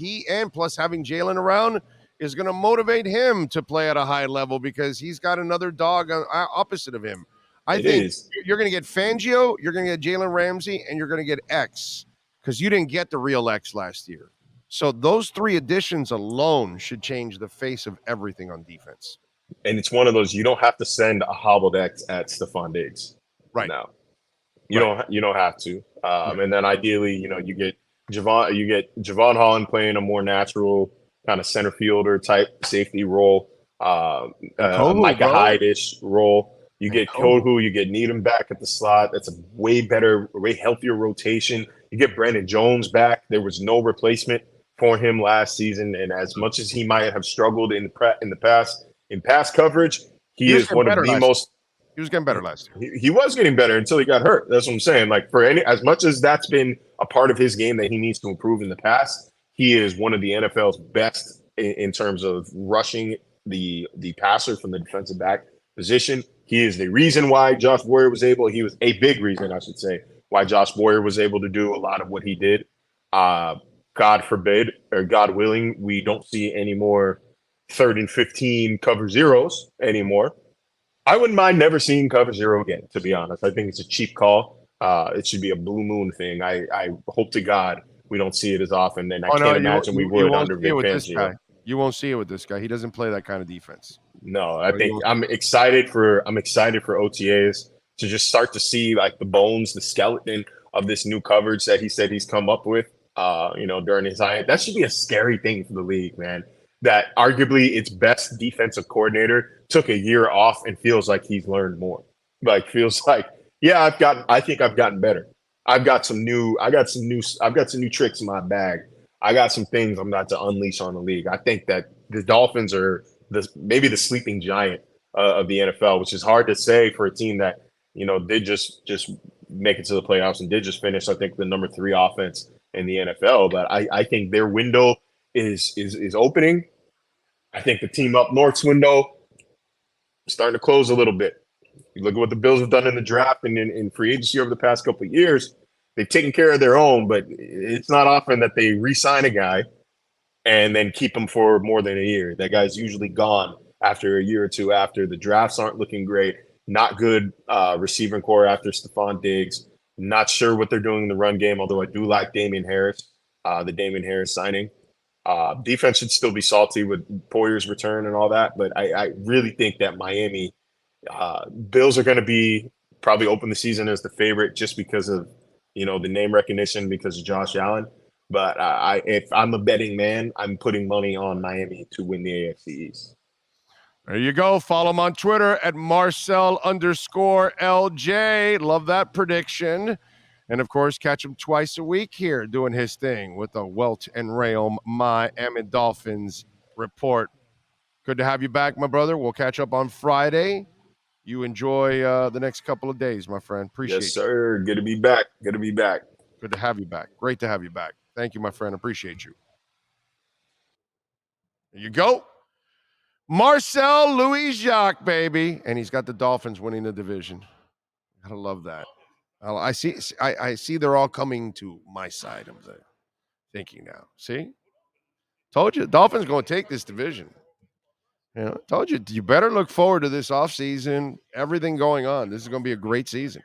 plus having Jalen around is going to motivate him to play at a high level because he's got another dog opposite of him. I think you're going to get Fangio, you're going to get Jalen Ramsey, and you're going to get X because you didn't get the real X last year. So those 3 additions alone should change the face of everything on defense. And it's one of those, you don't have to send a hobbled X at Stephon Diggs right now. You don't have to. And then ideally, you get Javon Holland playing a more natural kind of center fielder type safety role, Kohu, Micah bro. Hyde-ish role. You get Kohu. Kohu, you get Needham back at the slot. That's a way better, way healthier rotation. You get Brandon Jones back. There was no replacement for him last season, and as much as he might have struggled in pass coverage, he is one of the most. He was getting better last year. He was getting better until he got hurt. That's what I'm saying. Like as much as that's been a part of his game that he needs to improve in the past, he is one of the NFL's best in terms of rushing the passer from the defensive back position. He is the reason why Josh Boyer was able. He was a big reason, I should say, why Josh Boyer was able to do a lot of what he did. God forbid, or God willing, we don't see any more 3rd and 15 cover zeros anymore. I wouldn't mind never seeing cover zero again, to be honest. I think it's a cheap call. It should be a blue moon thing. I hope to God we don't see it as often, and I can't imagine we would under Vic Fangio. You won't see it with this guy. He doesn't play that kind of defense. No, I think I'm excited for OTAs to just start to see like the bones, the skeleton of this new coverage that he said he's come up with. During his time. That should be a scary thing for the league, man. That arguably its best defensive coordinator took a year off and feels like he's learned more. Like feels like, yeah, I think I've gotten better. I've got some new tricks in my bag. I got some things I'm about to unleash on the league. I think that the Dolphins are maybe the sleeping giant of the NFL, which is hard to say for a team that, did just make it to the playoffs and did just finish, I think, the number 3 offense in the NFL. But I think their window is opening. I think the team up north's window is starting to close a little bit. You look at what the Bills have done in the draft and in free agency over the past couple of years. They've taken care of their own, but it's not often that they re-sign a guy and then keep him for more than a year. That guy's usually gone after a year or two after. The drafts aren't looking great. Not good receiving core after Stephon Diggs. Not sure what they're doing in the run game, although I do like Damian Harris, the Damian Harris signing. Defense should still be salty with Poyer's return and all that, but I really think that Miami Bills are going to be probably open the season as the favorite just because of the name recognition, because of Josh Allen. But if I'm a betting man, I'm putting money on Miami to win the AFC East. There you go. Follow him on Twitter at Marcel_LJ. Love that prediction. And, of course, catch him twice a week here doing his thing with the Welt and Rayom Miami Dolphins report. Good to have you back, my brother. We'll catch up on Friday. You enjoy the next couple of days, my friend. Appreciate it. Yes, sir. Good to be back. Good to be back. Good to have you back. Great to have you back. Thank you, my friend. Appreciate you. There you go. Marcel Louis-Jacques, baby. And he's got the Dolphins winning the division. Gotta love that. I see they're all coming to my side, I'm thinking now. See? Told you, Dolphins going to take this division. Told you, you better look forward to this offseason, everything going on. This is going to be a great season.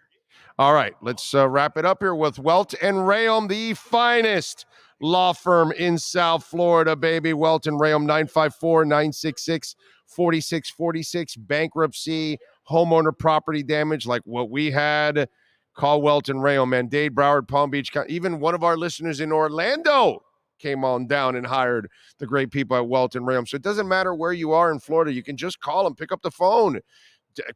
All right, let's wrap it up here with Welt and Rayom, the finest law firm in South Florida, baby. Welt and Rayom, 954-966-4646. Bankruptcy, homeowner property damage like what we had. Call Welt and Rayom, man. Dade, Broward, Palm Beach. Even one of our listeners in Orlando came on down and hired the great people at Welt and Rayom. So it doesn't matter where you are in Florida. You can just call them, pick up the phone.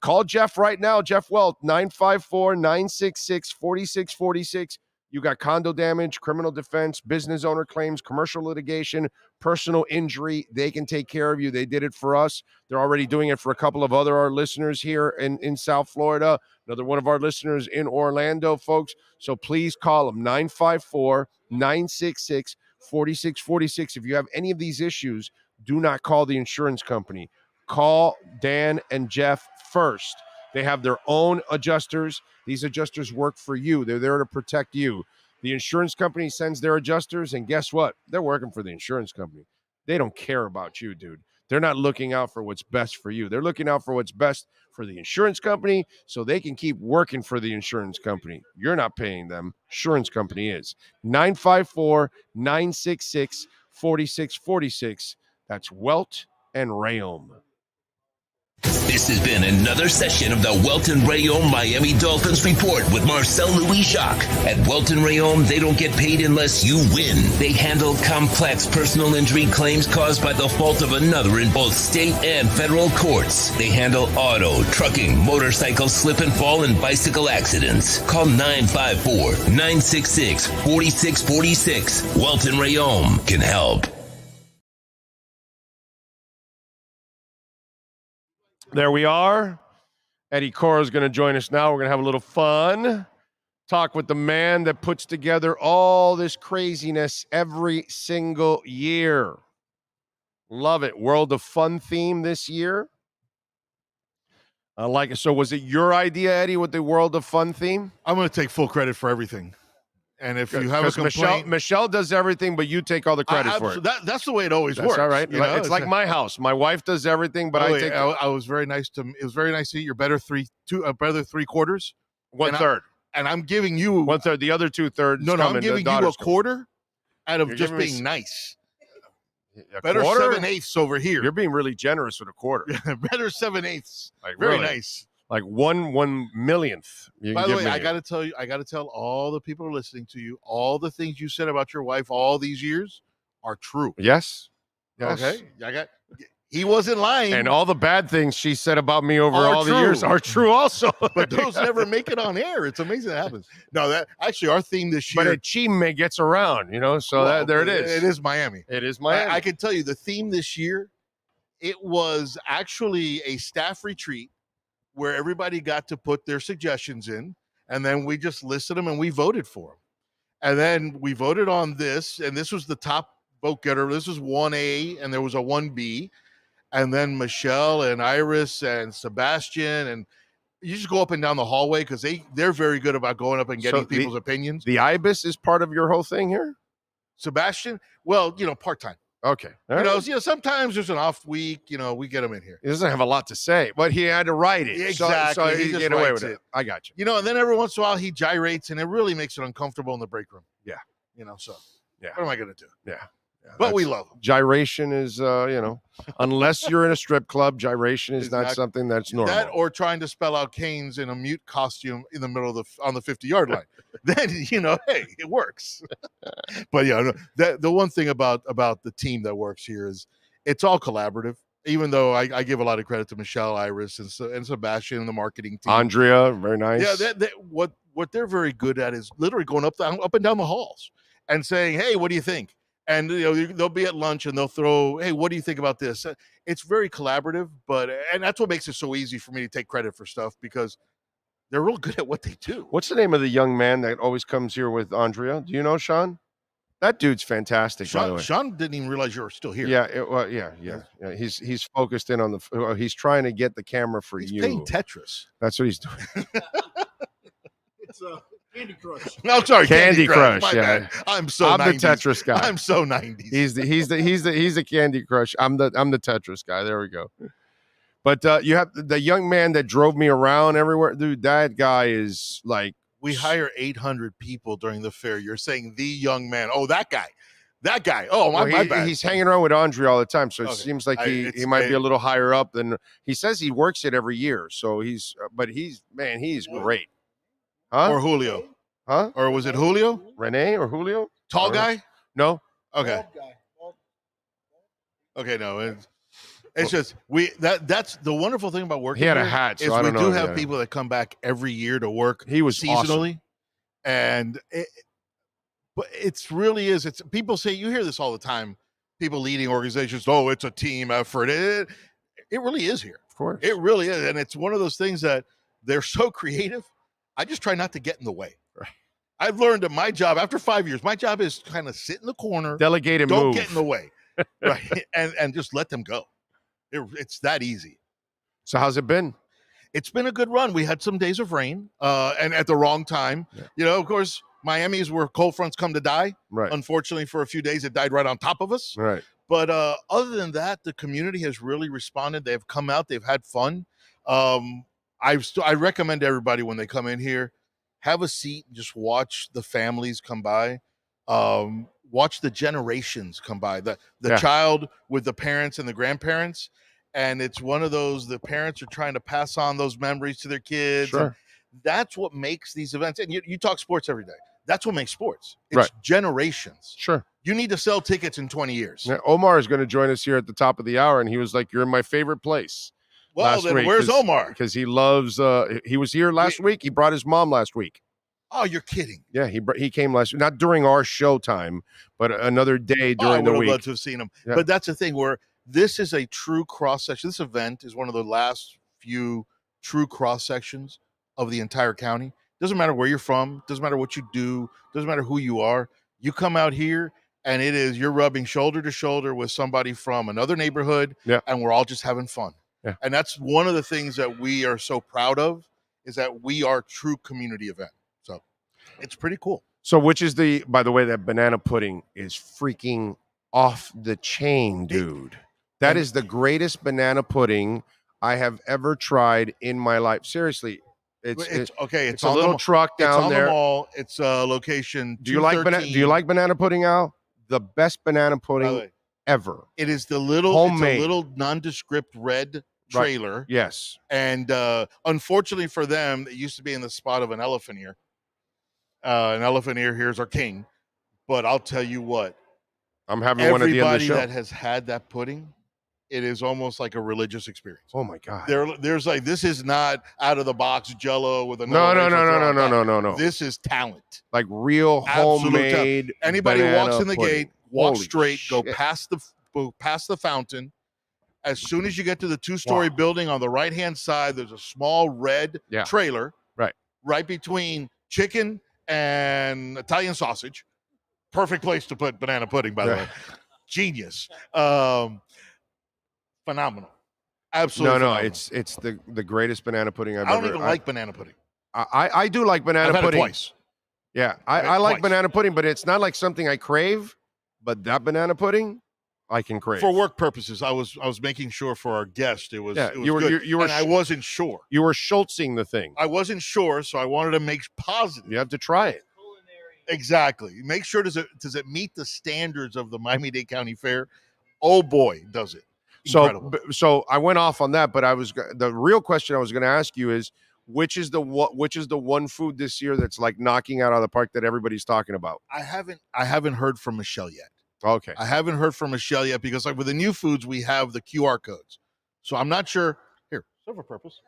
Call Jeff right now, Jeff Welt, 954-966-4646. You got condo damage, criminal defense, business owner claims, commercial litigation, personal injury. They can take care of you. They did it for us. They're already doing it for a couple of our listeners here in South Florida. Another one of our listeners in Orlando, folks. So please call them, 954-966-4646. If you have any of these issues, do not call the insurance company. Call Dan and Jeff first. They have their own adjusters. These adjusters work for you. They're there to protect you. The insurance company sends their adjusters, and guess what? They're working for the insurance company. They don't care about you, dude. They're not looking out for what's best for you. They're looking out for what's best for the insurance company so they can keep working for the insurance company. You're not paying them. Insurance company is. 954-966-4646. That's Welt and Rayom. This has been another session of the Welton Rayom Miami Dolphins Report with Marcel Louis-Jacques. At Welton Rayom, they don't get paid unless you win. They handle complex personal injury claims caused by the fault of another in both state and federal courts. They handle auto, trucking, motorcycle slip and fall, and bicycle accidents. Call 954-966-4646. Welton Rayom can help. There we are. Eddie Cora is going to join us now. We're going to have a little fun. Talk with the man that puts together all this craziness every single year. Love it. World of Fun theme this year. I like it. So was it your idea, Eddie, with the World of Fun theme? I'm going to take full credit for everything. And if you have a complaint, Michelle does everything, but you take all the credit for it. That's the way it always works. All right. You know? It's like my house. My wife does everything, but I take. I was very nice to. It was very nice to eat your better three quarters. 1/3. And I'm giving you 1/3. The other 2/3. No, I'm giving you a quarter out of just being nice. Better quarter? 7/8 over here. You're being really generous with a quarter. Better 7/8. Like, very really? nice. Like 1/1,000,000th. By the way, I got to tell you, I got to tell all the people listening to you, all the things you said about your wife all these years are true. Yes. Okay. He wasn't lying. And all the bad things she said about me over Are all the years true. are true also. But those never make it on air. It's amazing that happens. No, that actually our theme this year. But a Chime gets around, so there it is. It is Miami. It is Miami. I can tell you the theme this year, it was actually a staff retreat where everybody got to put their suggestions in, and then we just listed them and we voted for them. And then we voted on this, and this was the top vote getter. This was 1A, and there was a 1B. And then Michelle and Iris and Sebastian, and you just go up and down the hallway because they're very good about going up and getting people's opinions. The IBIS is part of your whole thing here? Sebastian, well, part-time. Okay. Sometimes there's an off week, we get him in here. He doesn't have a lot to say, but he had to write it. Exactly. So he just get away writes with it. I got you. And then every once in a while he gyrates, and it really makes it uncomfortable in the break room. Yeah. So yeah. What am I going to do? Yeah. But we love him. Gyration is, unless you're in a strip club, gyration is not something that's normal. That or trying to spell out Canes in a mute costume in the middle of on the 50-yard line. Then, hey, it works. But the one thing about the team that works here is it's all collaborative. Even though I give a lot of credit to Michelle, Iris, and Sebastian and the marketing team. Andrea, very nice. Yeah, what they're very good at is literally going up and down the halls and saying, "Hey, what do you think?" And they'll be at lunch and they'll throw, "Hey, what do you think about this?" It's very collaborative, and that's what makes it so easy for me to take credit for stuff because they're real good at what they do. What's the name of the young man that always comes here with Andrea? Do you know, Sean? That dude's fantastic. By the way, Sean didn't even realize you were still here. Yeah. He's focused in on he's trying to get the camera for he's you. Playing Tetris. That's what he's doing. It's Candy Crush. No, sorry, Candy Crush. My Yeah, bad. I'm so. I'm 90s. the Tetris guy. I'm so 90s. He's the Candy Crush. I'm the Tetris guy. There we go. But you have the young man that drove me around everywhere, dude. That guy is like. We hire 800 people during the fair. You're saying the young man. Oh, that guy. Oh, my bad. He's hanging around with Andrea all the time, so it seems like he might be a little higher up than he says. He works it every year, so he's great. Huh? Or Julio. Huh? Or was it Julio? Renee or Julio? Tall guy? No. Okay. Okay, no. It's just that's the wonderful thing about working. He had here a hat, so is I we don't do know. have people that come back every year to work. He was seasonally, awesome. and but it's really is. It's people say you hear this all the time. People leading organizations, oh, it's a team effort. It really is here. Of course, it really is, and it's one of those things that they're so creative. I just try not to get in the way. Right. I've learned that my job after 5 years, my job is kind of sit in the corner, delegate and don't move. get in the way, right, and just let them go. It's that easy. So how's it been? It's been a good run. We had some days of rain, and at the wrong time. Yeah. Of course, Miami is where cold fronts come to die. Right. Unfortunately, for a few days, it died right on top of us. Right. But other than that, the community has really responded. They've come out. They've had fun. I recommend everybody when they come in here, have a seat and just watch the families come by. Watch the generations come by. The child with the parents and the grandparents. and it's one of those the parents are trying to pass on those memories to their kids. Sure. And that's what makes these events. And you talk sports every day. That's what makes sports. It's Right. generations. Sure. You need to sell tickets in 20 years. Now, Omar is going to join us here at the top of the hour, and he was like, "You're in my favorite place." Well, last then week, where's Omar? Because he loves. He was here last week. He brought his mom last week. Oh, you're kidding. Yeah, he came last, not during our show time, but another day Oh, I during the would have week. loved to have seen him. Yeah. But that's the thing where this is a true cross section. This event is one of the last few true cross sections of the entire county. Doesn't matter where you're from, doesn't matter what you do, doesn't matter who you are. You come out here and you're rubbing shoulder to shoulder with somebody from another neighborhood, Yeah. and we're all just having fun. Yeah. And that's one of the things that we are so proud of, is that we are a true community event. So it's pretty cool. So, which is by the way, that banana pudding is freaking off the chain, dude. That is the greatest banana pudding I have ever tried in my life. Seriously. It's okay. It's a little truck down it's on there. the mall. It's location. Do you like banana? Do you like banana pudding, Al? The best banana By the pudding way, ever. it is the little Homemade. It's a little nondescript red trailer. Yes. And unfortunately for them, it used to be in the spot of an elephant ear. An elephant ear here's our king. But I'll tell you what, I'm having one at the end of the everybody show. that has had that pudding, it is almost like a religious experience. Oh my God. There's like, this is not out of the box Jello with a No. This is talent. Like real Absolute homemade. Anybody walks banana in the pudding. gate, walk Holy straight, go shit. past the fountain. As soon as you get to the two-story building on the right-hand side, there's a small red trailer. Right between chicken and Italian sausage. Perfect place to put banana pudding, by the way. Genius. Phenomenal. Absolutely. No, phenomenal. it's the greatest banana pudding I've I ever. don't even like banana pudding. I do like banana I've had pudding. it twice. Yeah, I've had I it like twice. banana pudding, but it's not like something I crave. But that banana pudding, I can crave. For work purposes, I was making sure for our guest it was, Yeah, it was you were- good. you were and I sh- wasn't sure. You were Schultzing the thing. I wasn't sure, so I wanted to make positive. You have to try it. Exactly. Make sure does it meet the standards of the Miami-Dade County Fair? Oh boy, does it. Incredible. So I went off on that, but the real question I was going to ask you is which is the one food this year that's like knocking out of the park that everybody's talking about? I haven't heard from Michelle yet. Okay. I haven't heard from Michelle yet because like with the new foods we have the QR codes. So I'm not sure. Here, serve a purpose.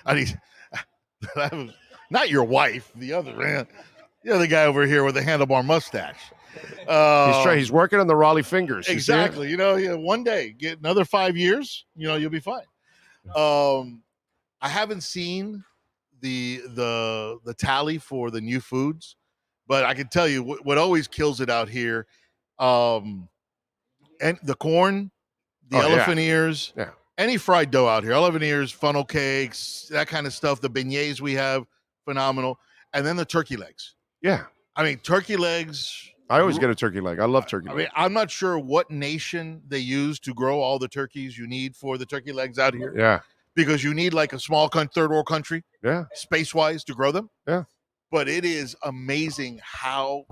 I need that was not your wife, the other guy over here with the handlebar mustache. He's working on the Raleigh fingers. You see it? Exactly. One day, get another 5 years, you'll be fine. I haven't seen the tally for the new foods, but I can tell you what always kills it out here. And the corn, the elephant ears, any fried dough out here, elephant ears, funnel cakes, that kind of stuff. The beignets we have, phenomenal. And then the turkey legs. Yeah. I mean, turkey legs. I always get a turkey leg. I love turkey legs. I'm not sure what nation they use to grow all the turkeys you need for the turkey legs out here. Yeah. Because you need like a small third world country, space-wise, to grow them. Yeah. But it is amazing how,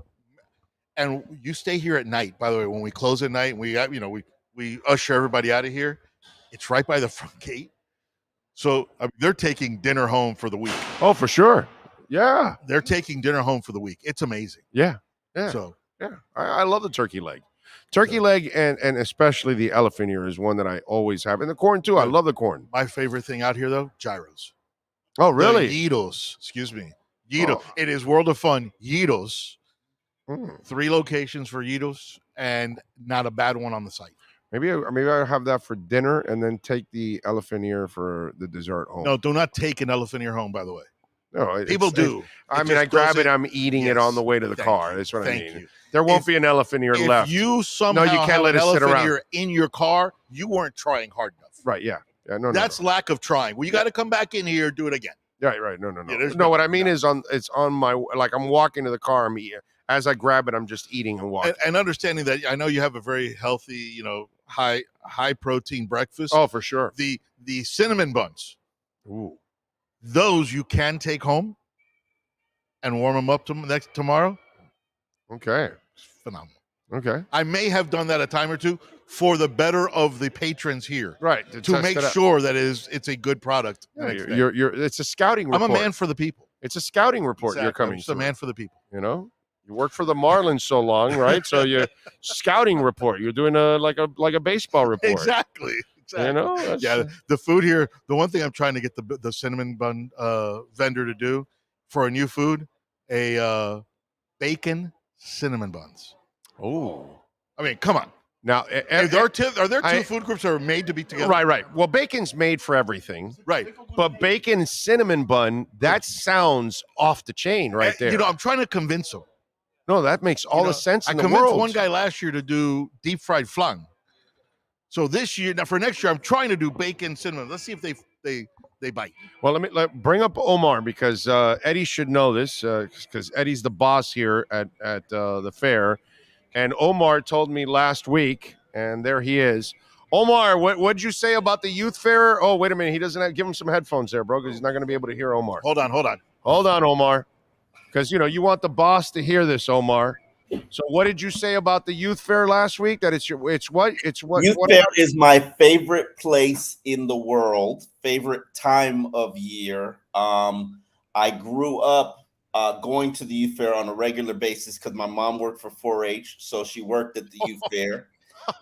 and you stay here at night, by the way, when we close at night, we usher everybody out of here. It's right by the front gate. So they're taking dinner home for the week. Oh, for sure. Yeah. They're taking dinner home for the week. It's amazing. Yeah. Yeah. So I love the turkey leg. Turkey leg and especially the elephant ear is one that I always have. And the corn too. I love the corn. My favorite thing out here though, gyros. Oh, really? The Yitos. Excuse me. Yitos. Oh. It is World of Fun. Yitos. Mm. 3 locations for Yitos and not a bad one on the site. Maybe I'll have that for dinner and then take the elephant ear for the dessert home. No, do not take an elephant ear home, by the way. No, People do. I It mean, I just grab it. doesn't- I'm eating it Yes. on the way to the Thank car. you. That's what Thank I mean. you. There won't If- be an elephant ear If left. you somehow you can't have let an it sit elephant around. ear in your car, you weren't trying hard enough. Right? Yeah. Yeah. No. That's lack of trying. Well, you got to come back in here, do it again. Right. No. Yeah, there's no. What no- I mean is it's on my like I'm walking to the car. I'm eating. As I grab it, I'm just eating and walking. And understanding that I know you have a very healthy, high protein breakfast. Oh, for sure. The cinnamon buns, Ooh. those you can take home and warm them up tomorrow. Okay. Phenomenal. Okay. I may have done that a time or two. for the better of the patrons here, Right. to test make it out. sure that it's a good product. the Yeah, next day. it's a scouting I'm report. a man for the people. It's a scouting report Exactly. you're I'm coming just a through. man for the people. You know, you worked for the Marlins so long, right? So you scouting report. You're doing like a baseball report. Exactly. You know, Yeah, the food here. The one thing I'm trying to get the cinnamon bun vendor to do for a new food, a bacon cinnamon buns. Oh, I mean, come on. now Are there two food groups that are made to be together? Right. Well, bacon's made for everything, Right. but bacon cinnamon bun, that sounds off the chain right there. You know, I'm trying to convince them. No, that makes all the sense I in the convinced world. one guy last year to do deep fried flan. So this year, now for next year, I'm trying to do bacon cinnamon. Let's see if they bite. Well, let bring up Omar because Eddie should know this because Eddie's the boss here at the fair, and Omar told me last week, and there he is. Omar, what'd you say about the youth fair? Oh, wait a minute, he doesn't give him some headphones there, bro, because he's not going to be able to hear Omar. Hold on. Hold on, Omar, because you want the boss to hear this, Omar. So, what did you say about the youth fair last week? That it's what? Youth fair is my favorite place in the world, favorite time of year. I grew up going to the youth fair on a regular basis because my mom worked for 4-H, so she worked at the youth fair.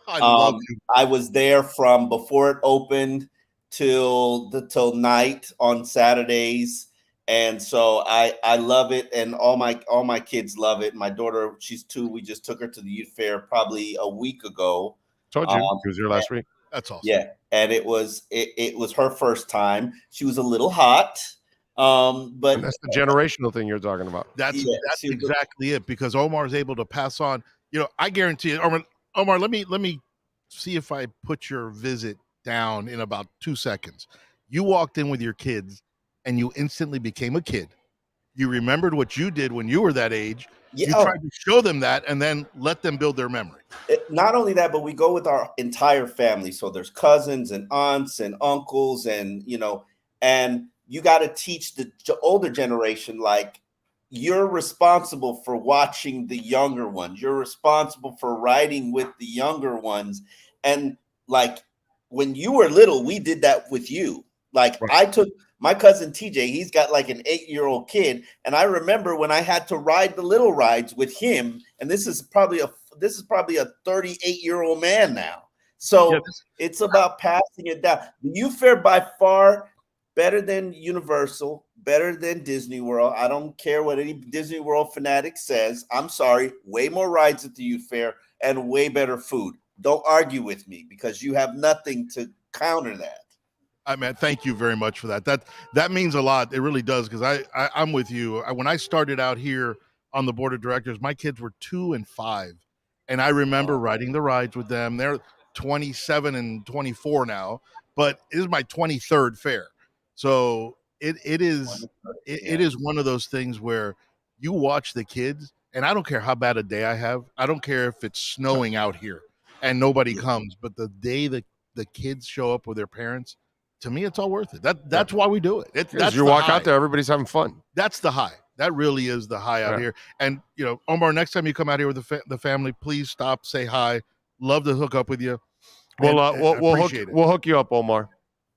I was there from before it opened till night on Saturdays. And so I love it, and all my kids love it. My daughter, she's 2. We just took her to the youth fair probably a week ago. Told you he was here last week. That's awesome. Yeah, and it was her first time. She was a little hot, but And that's the generational thing you're talking about. That's exactly it. Because Omar is able to pass on. I guarantee it. Omar, let me see if I put your visit down in about 2 seconds. You walked in with your kids, and you instantly became a kid. You remembered what you did when you were that age. Yeah. You tried to show them that and then let them build their memory. Not only that, but we go with our entire family. So there's cousins and aunts and uncles and you got to teach the older generation, like, you're responsible for watching the younger ones. You're responsible for riding with the younger ones. And like, when you were little, we did that with you. Like, right. I took my cousin TJ, he's got like an 8-year-old kid. And I remember when I had to ride the little rides with him, and this is probably a 38-year-old man now. So it's about passing it down. The youth fair by far better than Universal, better than Disney World. I don't care what any Disney World fanatic says. I'm sorry, way more rides at the youth fair and way better food. Don't argue with me because you have nothing to counter that. Man, thank you very much for that. That means a lot. It really does, because I'm with you. When I started out here on the board of directors, my kids were 2 and 5, and I remember riding the rides with them. They're 27 and 24 now, but it is my 23rd fair. So it is one of those things where you watch the kids, and I don't care how bad a day I have. I don't care if it's snowing out here and nobody comes, but the day the kids show up with their parents, to me, it's all worth it. That's why we do it. That's you walk out there, everybody's having fun. That's the high. That really is the high out here. And Omar, next time you come out here with the family, please stop, say hi. Love to hook up with you. We'll hook you up, Omar.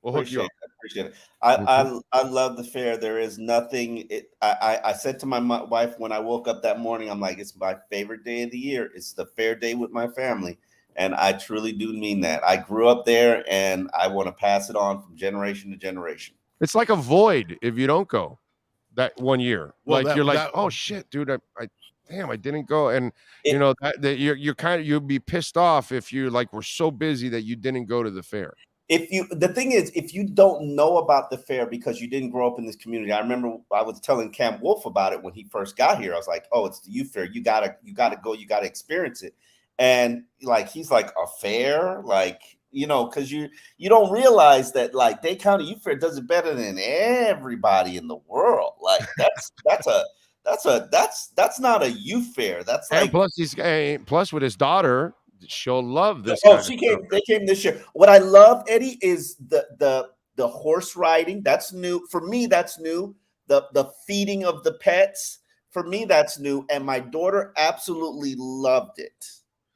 We'll hook you up. I appreciate it. I love the fair. There is nothing. I said to my wife when I woke up that morning, I'm like, it's my favorite day of the year. It's the fair day with my family. And I truly do mean that. I grew up there, and I want to pass it on from generation to generation. It's like a void if you don't go that one year. Well, oh shit, dude, I didn't go. And you'll be pissed off if you were so busy that you didn't go to the fair. The thing is, if you don't know about the fair because you didn't grow up in this community, I remember I was telling Cam Wolf about it when he first got here. I was like, oh, it's the youth fair. You gotta go, you gotta experience it. And he's like, a fair, because you don't realize that Dade County Youth Fair does it better than everybody in the world. That's not a youth fair. That's and plus with his daughter, she'll love this. They came this year. What I love, Eddie, is the horse riding. That's new for me. That's new. The feeding of the pets, for me, that's new. And my daughter absolutely loved it.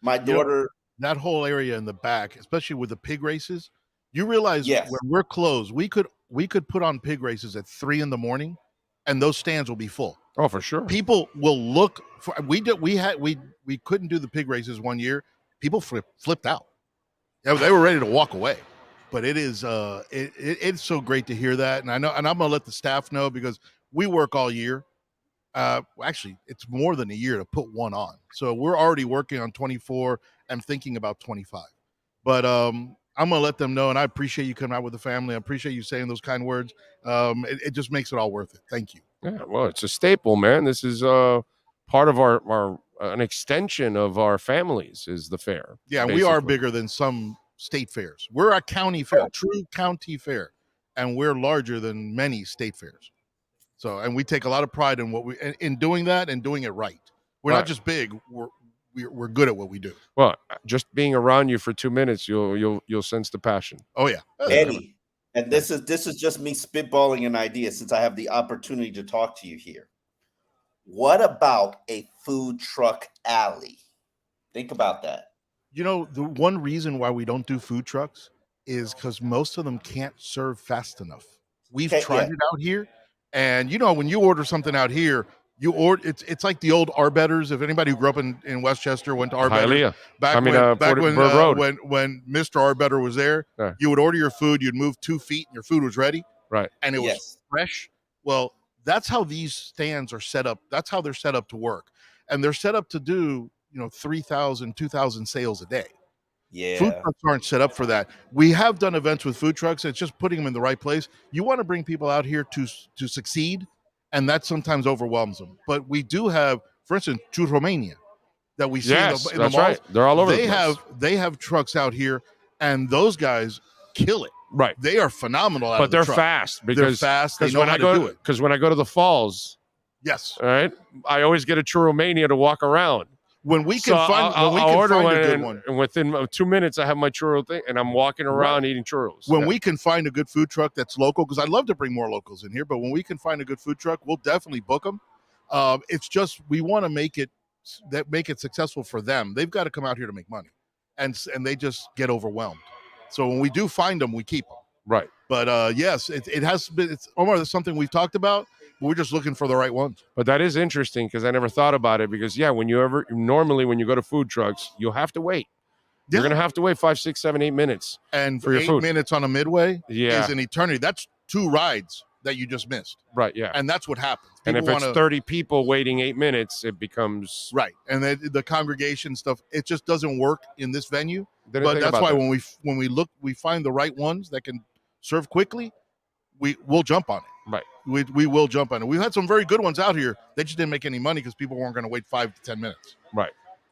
My daughter that whole area in the back, especially with the pig races, you realize Yes. when we're closed, we could put on pig races at 3 a.m, and those stands will be full. Oh, for sure. People will look for. We couldn't do the pig races one year. People flipped out. Yeah, they were ready to walk away. But it is it's so great to hear that, and I know, and I'm gonna let the staff know because we work all year. Actually, it's more than a year to put one on, so we're already working on 24 and thinking about 25. But I'm gonna let them know, and I appreciate you coming out with the family. I appreciate you saying those kind words. It just makes it all worth it. Thank you. Yeah, well, it's a staple, man. This is part of our an extension of our families is the fair. Yeah, and we are basically. bigger than some state fairs. We're a county fair, true county fair, and we're larger than many state fairs. So, and we take a lot of pride in what in doing that and doing it right. We're Right. not just big; we're good at what we do. Well, just being around you for 2 minutes, you'll sense the passion. Oh yeah, Eddie, and this is just me spitballing an idea since I have the opportunity to talk to you here. What about a food truck alley? Think about that. You know, the one reason why we don't do food trucks is because most of them can't serve fast enough. We've tried it out here, and you know, when you order something out here, you order it's like the old Arbetters. If anybody who grew up in Westchester went to Arbetters, back when Bird Road. when Mr. Arbetter was there, Yeah. you would order your food, you'd move 2 feet, and your food was ready, Right. and it was fresh. Well, that's how these stands are set up. That's how they're set up to work, and they're set up to do 3,000, 2,000 sales a day. Yeah. Food trucks aren't set up for that. We have done events with food trucks. It's just putting them in the right place. You want to bring people out here to succeed, and that sometimes overwhelms them. But we do have, for instance, Churromania that we see Yes, in the that's malls. right. They're all over the place. They have trucks out here, and those guys kill it. Right. They are phenomenal. But they're fast because they're fast. They know when how I to go do it. because when I go to the falls, Yes. all right, I always get a Churromania to walk around. When we can find I'll order a good and- one. and within 2 minutes, I have my churro thing, and I'm walking around eating churros. When Yeah. we can find a good food truck that's local, because I'd love to bring more locals in here, but when we can find a good food truck, we'll definitely book them. It's just we want to make it successful for them. They've got to come out here to make money, and they just get overwhelmed. So when we do find them, we keep them. Right. But yes, it has been. It's Omar. That's something we've talked about. But we're just looking for the right ones. But that is interesting because I never thought about it because normally when you go to food trucks, you'll have to wait. You're gonna have to wait 5, 6, 7, 8 minutes, And for your 8 food. minutes on a midway Yeah. is an eternity. That's 2 rides that you just missed. Right. Yeah. And that's what happens. And if People it's wanna- 30 people waiting 8 minutes, it becomes right, and the congregation stuff, it just doesn't work in this venue. Didn't But think that's about why that. when we look, we find the right ones that can serve quickly. We'll jump on it. Right. We will jump on it. We've had some very good ones out here. They just didn't make any money because people weren't going to wait 5 to 10 minutes. Right.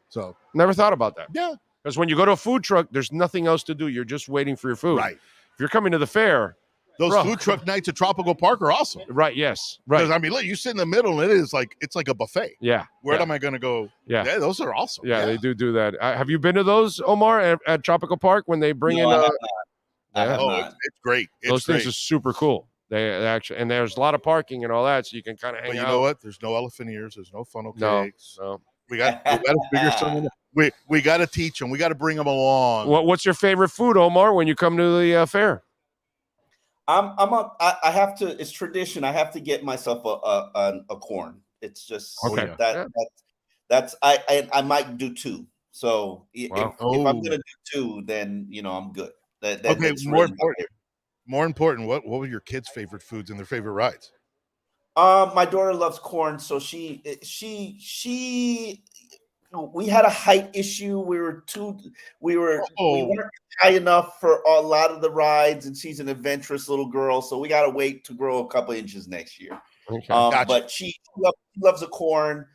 So Never thought about that. yeah, Because when you go to a food truck, there's nothing else to do. You're just waiting for your food. right. If you're coming to the fair, Those Bro. food truck nights at Tropical Park are awesome. right? Yes. Because Right. I mean, look, you sit in the middle and it's like a buffet. Yeah. Where yeah. am I going to go? Yeah. Those are awesome. Yeah, they do that. Have you been to those, Omar, at Tropical Park when they bring No, in? I have I have Oh, not. it's great. It's Those great. things are super cool. They actually, and there's a lot of parking and all that, so you can kind of hang But you out. know what? There's no elephant ears. There's no funnel No, cakes. no. We got to figure something out. We got to teach them. We got to bring them along. What's your favorite food, Omar, when you come to the fair? I have to. It's tradition. I have to get myself a corn. It's just Okay. that's I might do 2. So if Wow. I'm Oh. gonna do 2, then I'm good. That, Okay, that's more really my important. favorite. More important, what were your kids' favorite foods and their favorite rides? My daughter loves corn, so she we had a height issue. We weren't high enough for a lot of the rides, and she's an adventurous little girl, so we got to wait to grow a couple inches next year. Okay. Gotcha. But she loves the corn.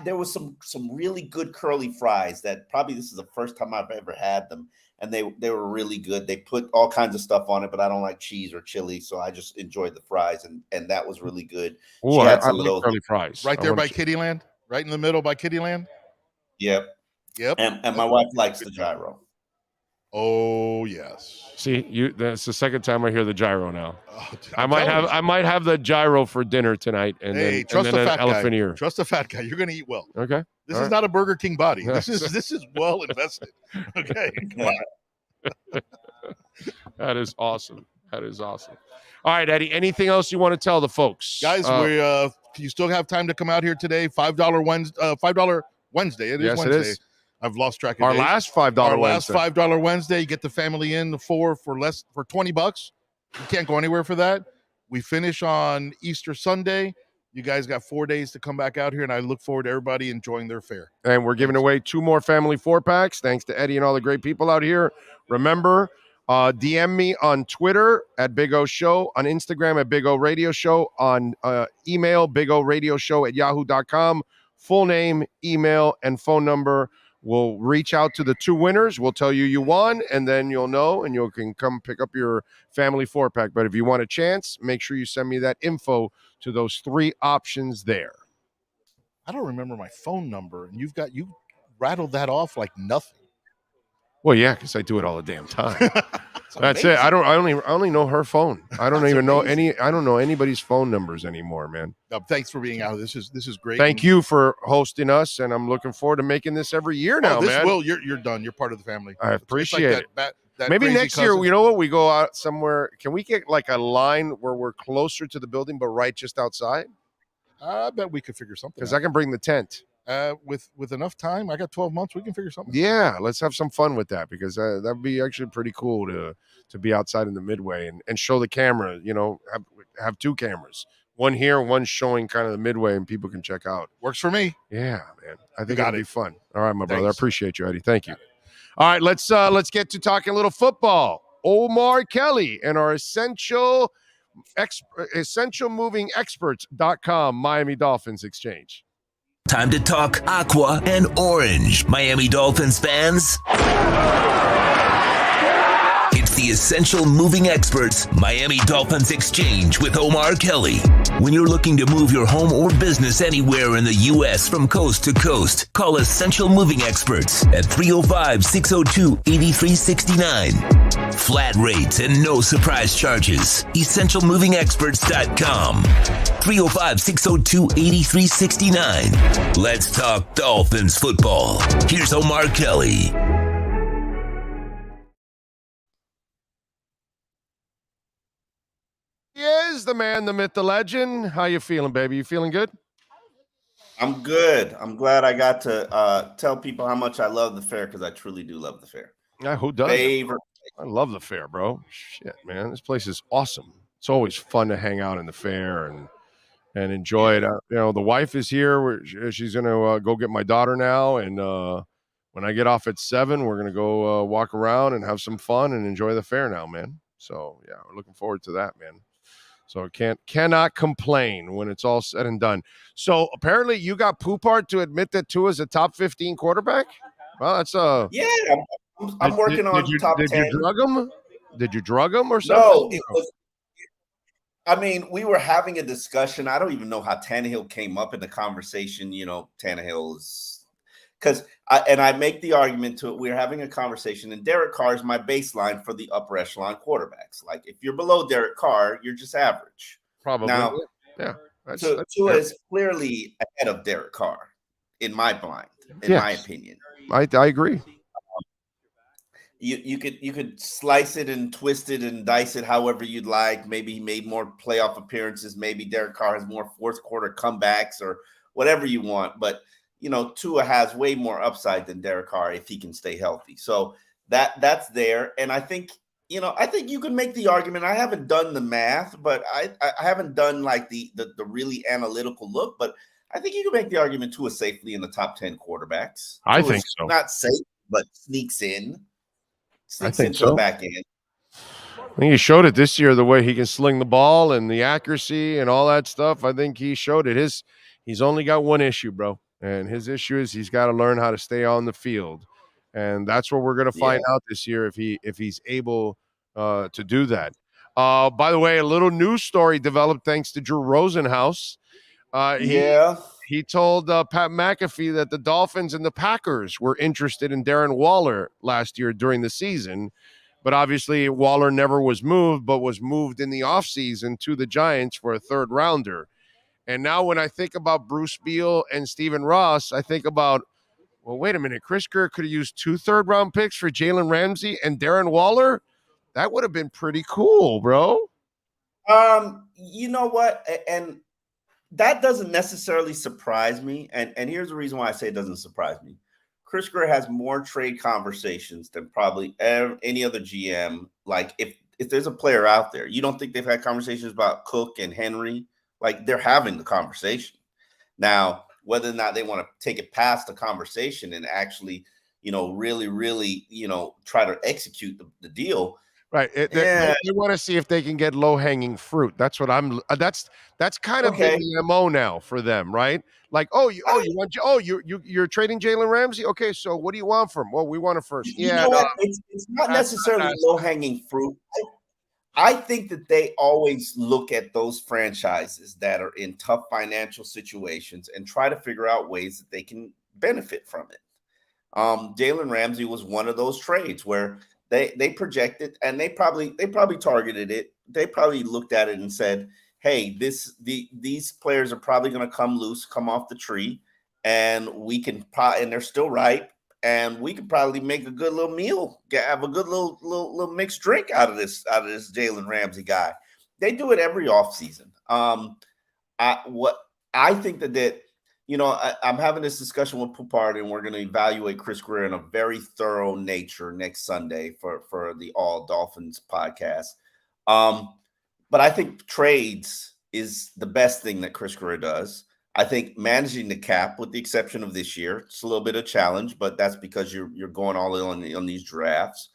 There was some really good curly fries that probably this is the first time I've ever had them, and they were really good. They put all kinds of stuff on it, but I don't like cheese or chili, so I just enjoyed the fries, and that was really good. Ooh, She I had some of love those. curly fries. Right I there wanna by see- Kittyland? Right in the middle by Kittyland? Yep. Yep. And my wife likes the gyro. Oh, yes. See, that's the second time I hear the gyro now. Oh, dude, I I'm might telling have you. the gyro for dinner tonight, and Hey, then, trust and then the an fat elephant guy. ear. Trust the fat guy. You're going to eat well. Okay. This All is right. not a Burger King body. This is well invested. Okay, come on. That is awesome. That is awesome. All right, Eddie. Anything else you want to tell the folks, Guys? You still have time to come out here today. $5 Wednesday. It is Yes, it Wednesday. is. I've lost track of Our days. last $5 Our last Wednesday. $5 Wednesday. You get the family in the for $20. You can't go anywhere for that. We finish on Easter Sunday. You guys got 4 days to come back out here, and I look forward to everybody enjoying their fare. And we're giving away 2 more family 4-packs. Thanks to Eddie and all the great people out here. Remember, DM me on Twitter at Big O Show, on Instagram at Big O Radio Show, on email bigoradioshow@yahoo.com. Full name, email, and phone number. We'll reach out to the 2 winners. We'll tell you won, and then you'll know, and you can come pick up your family 4-pack. But if you want a chance, make sure you send me that info to those 3 options there. I don't remember my phone number, and you rattled that off like nothing. Well, yeah, because I do it all the damn time. That's it. I only know her phone. I don't even know I don't know anybody's phone numbers anymore, man. Thanks for being out. This is great. Thank you for hosting us, and I'm looking forward to making this every year now, man. You're done. You're part of the family. I appreciate it. That Maybe crazy next year, cousin. you know what? We go out somewhere. Can we get like a line where we're closer to the building, but right just outside? I bet we could figure something. Because I can bring the tent. With enough time, I got 12 months. We can figure something. Yeah, let's have some fun with that, because that'd be actually pretty cool to be outside in the midway and show the camera. You know, have 2 cameras, one here, one showing kind of the midway, and people can check out. Works for me. Yeah, man. I think got it'd be it. fun. All right, my brother. I Thanks. appreciate you, Eddie. Thank you. All right, let's get to talking a little football. Omar Kelly and our essential moving experts.com Miami Dolphins exchange. Time to talk aqua and orange, Miami Dolphins fans. It's the Essential Moving Experts Miami Dolphins Exchange with Omar Kelly. When you're looking to move your home or business anywhere in the U.S. from coast to coast, call Essential Moving Experts at 305-602-8369. Flat rates and no surprise charges. EssentialMovingExperts.com. 305-602-8369. Let's talk Dolphins football. Here's Omar Kelly. He is the man, the myth, the legend. How you feeling, baby? You feeling good? I'm good. I'm glad I got to tell people how much I love the fair, because I truly do love the fair. Yeah, who does? Favorite. I love the fair, bro. Shit, man. This place is awesome. It's always fun to hang out in the fair and enjoy it. You know, the wife is here. She's going to go get my daughter now. And when I get off at 7, we're going to go walk around and have some fun and enjoy the fair now, man. So, yeah, we're looking forward to that, man. So cannot complain when it's all said and done. So apparently you got Poupart to admit that Tua's a top 15 quarterback. Well, that's Yeah, I'm working on top 10. Did you drug him? Did you drug him or something? No, it was. I mean, we were having a discussion. I don't even know how Tannehill came up in the conversation. You know, Tannehill is because I make the argument to it. We're having a conversation, and Derek Carr is my baseline for the upper echelon quarterbacks. Like, if you're below Derek Carr, you're just average. Probably. Now, yeah. Tua is clearly ahead of Derek Carr in my my opinion. I agree. You could slice it and twist it and dice it however you'd like. Maybe he made more playoff appearances. Maybe Derek Carr has more fourth quarter comebacks or whatever you want. But you know, Tua has way more upside than Derek Carr if he can stay healthy. So that's there. And I think you can make the argument. I haven't done the math, but I haven't done like the really analytical look. But I think you can make the argument Tua safely in the top 10 quarterbacks. I think so. Not safe, but sneaks in. I think into so. the back end. I think he showed it this year, the way he can sling the ball and the accuracy and all that stuff. I think he showed it. He's only got one issue, bro. And his issue is he's got to learn how to stay on the field. And that's what we're going to find out this year if he's able to do that. By the way, a little news story developed thanks to Drew Rosenhaus. He told Pat McAfee that the Dolphins and the Packers were interested in Darren Waller last year during the season. But obviously Waller never was moved, but was moved in the offseason to the Giants for a 3rd rounder. And now when I think about Bruce Beal and Stephen Ross, I think about, well, wait a minute. Chris Grier could have used 2 third-round picks for Jalen Ramsey and Darren Waller. That would have been pretty cool, bro. You know what? And that doesn't necessarily surprise me. And here's the reason why I say it doesn't surprise me. Chris Grier has more trade conversations than probably any other GM. Like if there's a player out there, you don't think they've had conversations about Cook and Henry? Like they're having the conversation. Now, whether or not they want to take it past the conversation and actually, really, really, try to execute the deal. Right. They want to see if they can get low-hanging fruit. That's what that's kind of been the MO now for them, right? Like, you're trading Jalen Ramsey? Okay, so what do you want from him? Well, we want a first. Yeah, it's not necessarily low-hanging fruit. I think that they always look at those franchises that are in tough financial situations and try to figure out ways that they can benefit from it. Jalen Ramsey was one of those trades where they projected and they probably targeted it. They probably looked at it and said, hey, these players are probably going to come loose, come off the tree, and we can and they're still ripe. And we could probably make a good little meal, have a good little mixed drink out of this Jalen Ramsey guy. They do it every offseason. I think that I'm having this discussion with Poupard, and we're going to evaluate Chris Grier in a very thorough nature next Sunday for the All Dolphins podcast. But I think trades is the best thing that Chris Grier does. I think managing the cap, with the exception of this year, it's a little bit of a challenge, but that's because you're going all in on these drafts.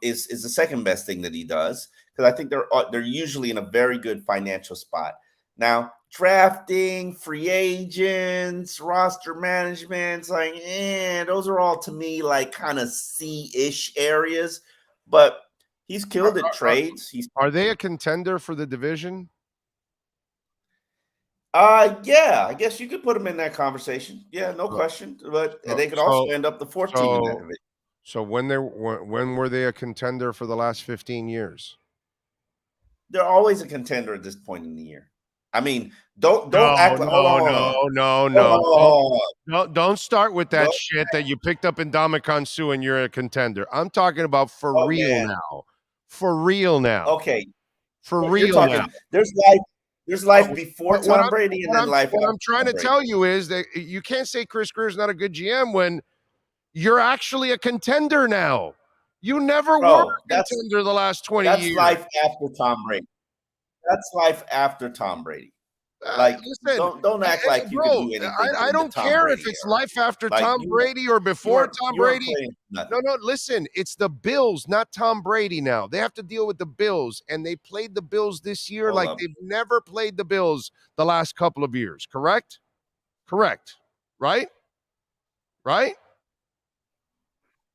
Is the second best thing that he does, because I think they're usually in a very good financial spot. Now, drafting, free agents, roster management, those are all to me like kind of C-ish areas. But he's killed at trades. Are they a contender for the division? Yeah, I guess you could put them in that conversation. Yeah, no question. But they could also end up the 14 in that division. So when were they a contender for the last 15 years? They're always a contender at this point in the year. I mean, don't act like don't start with that shit that you picked up in Ndamukong Suh and you're a contender. I'm talking about for real now. For real now. Okay. For real now. There's life before Tom Brady and then life. What I'm trying to tell you is that you can't say Chris Grier is not a good GM when you're actually a contender now. You never were a contender the last 20 years. That's life after Tom Brady. That's life after Tom Brady. Listen, don't act like you can do anything. I don't care if it's life after Tom Brady or before Tom Brady. No, listen, it's the Bills, not Tom Brady now. They have to deal with the Bills, and they played the Bills this year like they've never played the Bills the last couple of years. Correct? Correct. Right? Right?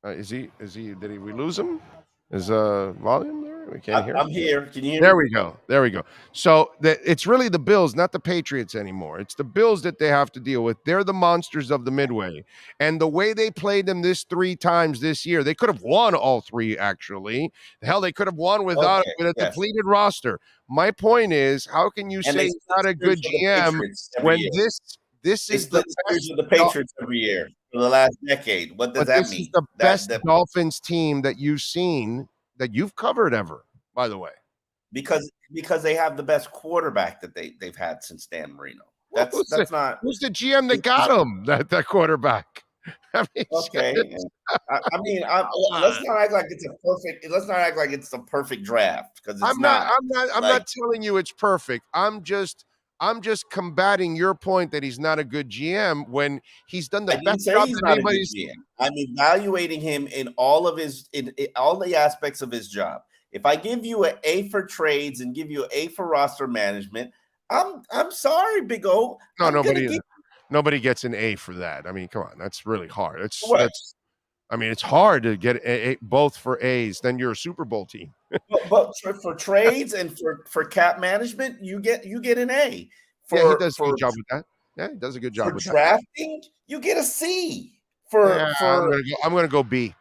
Did we lose him? Is volume there? We can't hear. I'm here. Can you hear me? There we go. So it's really the Bills, not the Patriots anymore. It's the Bills that they have to deal with. They're the monsters of the Midway. And the way they played them 3 times this year, they could have won all 3, actually. Hell, they could have won with a depleted roster. My point is, how can you say he's not a good GM when this is the best of the Patriots every year for the last decade? What does that mean? This is the best Dolphins team that you've seen, that you've covered ever, by the way. Because they have the best quarterback that they've had since Dan Marino. Who's the GM that got him, that quarterback? I mean, okay. Let's not act like it's a perfect. Let's not act like it's the perfect draft, because I'm not telling you it's perfect. I'm just combating your point that he's not a good GM when he's done the best job that anybody's. I'm evaluating him in all of in all the aspects of his job. If I give you an A for trades and give you an A for roster management, I'm sorry, Big O. No, nobody gets an A for that. I mean, come on, that's really hard. It's hard to get both for A's. Then you're a Super Bowl team. but for trades and for cap management, you get an A. He does a good job with that. Yeah, he does a good job with drafting, you get a C. I'm going to go B.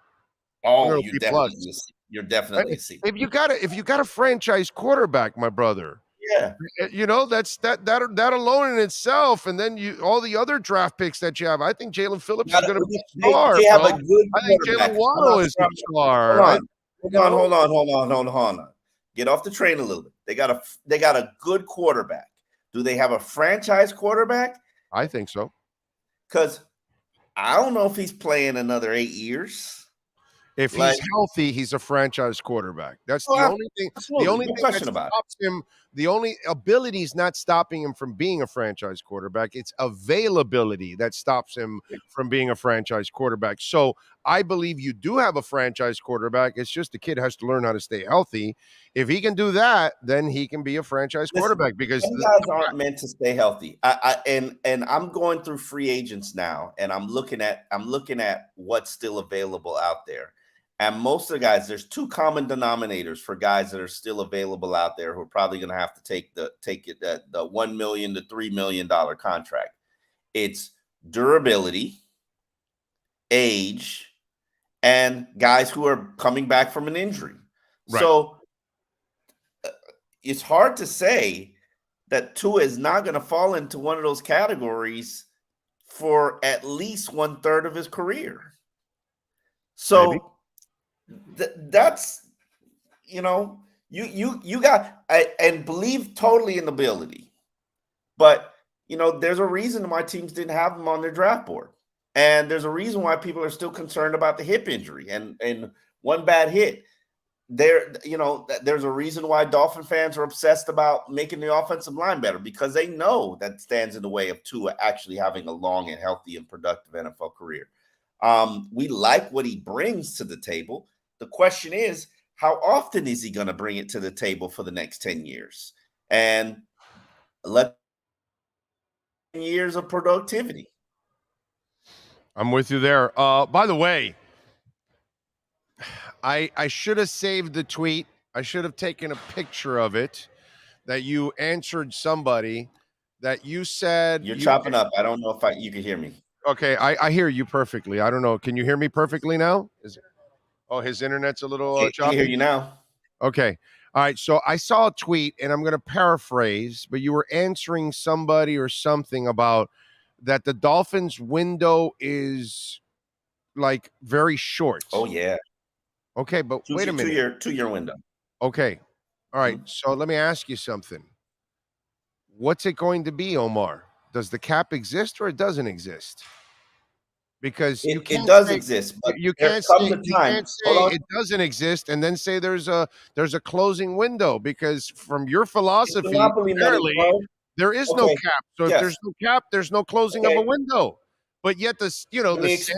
Oh, you're definitely a C. If you got a franchise quarterback, my brother, Yeah. You know, that alone in itself, and then all the other draft picks that you have. I think Jalen Phillips is going to be a star. They have bro. a good I think quarterback. Jalen Waddle is a star. Hold on. Get off the train a little bit. They got a good quarterback. Do they have a franchise quarterback? I think so. Because I don't know if he's playing another 8 years. If he's healthy, he's a franchise quarterback. That's the only thing. The only thing that stops him, the only ability is not stopping him from being a franchise quarterback. It's availability that stops him from being a franchise quarterback. So I believe you do have a franchise quarterback. It's just the kid has to learn how to stay healthy. If he can do that, then he can be a franchise quarterback because some guys aren't meant to stay healthy. And I'm going through free agents now, and I'm looking at what's still available out there. And most of the guys, there's two common denominators for guys that are still available out there who are probably going to have to take the $1 million to $3 million contract. It's durability, age, and guys who are coming back from an injury. Right. So it's hard to say that Tua is not going to fall into one of those categories for at least 1/3 of his career. So. Maybe. That's, you got, and believe totally in the ability, but there's a reason why teams didn't have him on their draft board, and there's a reason why people are still concerned about the hip injury and one bad hit. There's a reason why Dolphin fans are obsessed about making the offensive line better, because they know that stands in the way of Tua actually having a long and healthy and productive NFL career. We like what he brings to the table. The question is, how often is he going to bring it to the table for the next 10 years? And let years of productivity. I'm with you there. By the way, I should have saved the tweet. I should have taken a picture of it that you answered somebody that you said. You're chopping up. I don't know if you can hear me. Okay, I hear you perfectly. I don't know. Can you hear me perfectly now? Oh, his internet's a little choppy. I can hear you now. Okay. All right. So I saw a tweet, and I'm going to paraphrase, but you were answering somebody or something about that the Dolphins' window is like very short. Oh, yeah. Okay, but wait a minute. 2 year window. Okay. All right. So let me ask you something. What's it going to be, Omar? Does the cap exist or it doesn't exist? Because it does exist, but you can't say it doesn't exist and then say there's a closing window, because from your philosophy, apparently, there is no cap. So if there's no cap, there's no closing of a window. But yet the Saints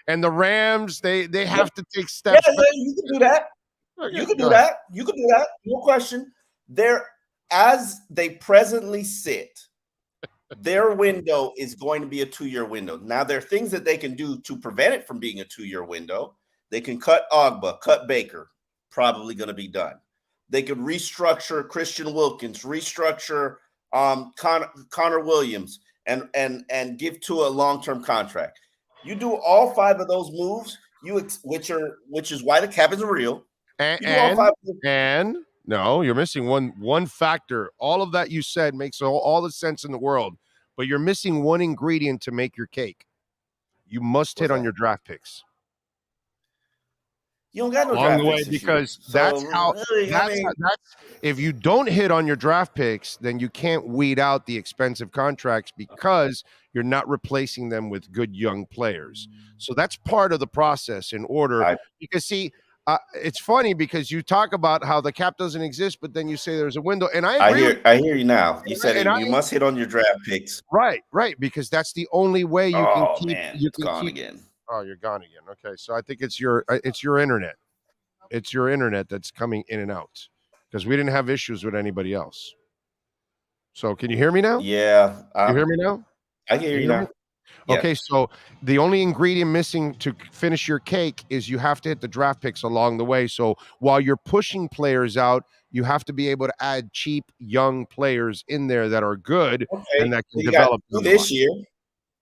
and the Rams, they have to take steps. Yeah, you can do that. You can do that. You can do that. No question. As they presently sit, their window is going to be a 2-year window. Now, there are things that they can do to prevent it from being a 2-year window. They can cut Ogba, cut Baker, probably going to be done. They could restructure Christian Wilkins, restructure Connor Williams, and give Tua a long-term contract. You do all 5 of those moves, which is why the cap is real. And no, you're missing one factor. All of that you said makes all the sense in the world, but you're missing one ingredient to make your cake. You must hit on your draft picks. You don't got no along draft the way picks because that's if you don't hit on your draft picks, then you can't weed out the expensive contracts because you're not replacing them with good young players. So that's part of the process in order. Because see. It's funny because you talk about how the cap doesn't exist, but then you say there's a window, and I hear you now. You said you must hit on your draft picks, right? Because that's the only way you can keep. Man, you can gone keep, again. Oh, you're gone again. Okay, so I think it's your internet. It's your internet that's coming in and out because we didn't have issues with anybody else. So can you hear me now? Yeah, you hear me now? I can hear you now. Yeah. Okay, so the only ingredient missing to finish your cake is you have to hit the draft picks along the way. So while you're pushing players out, you have to be able to add cheap young players in there that are good and that can develop this year.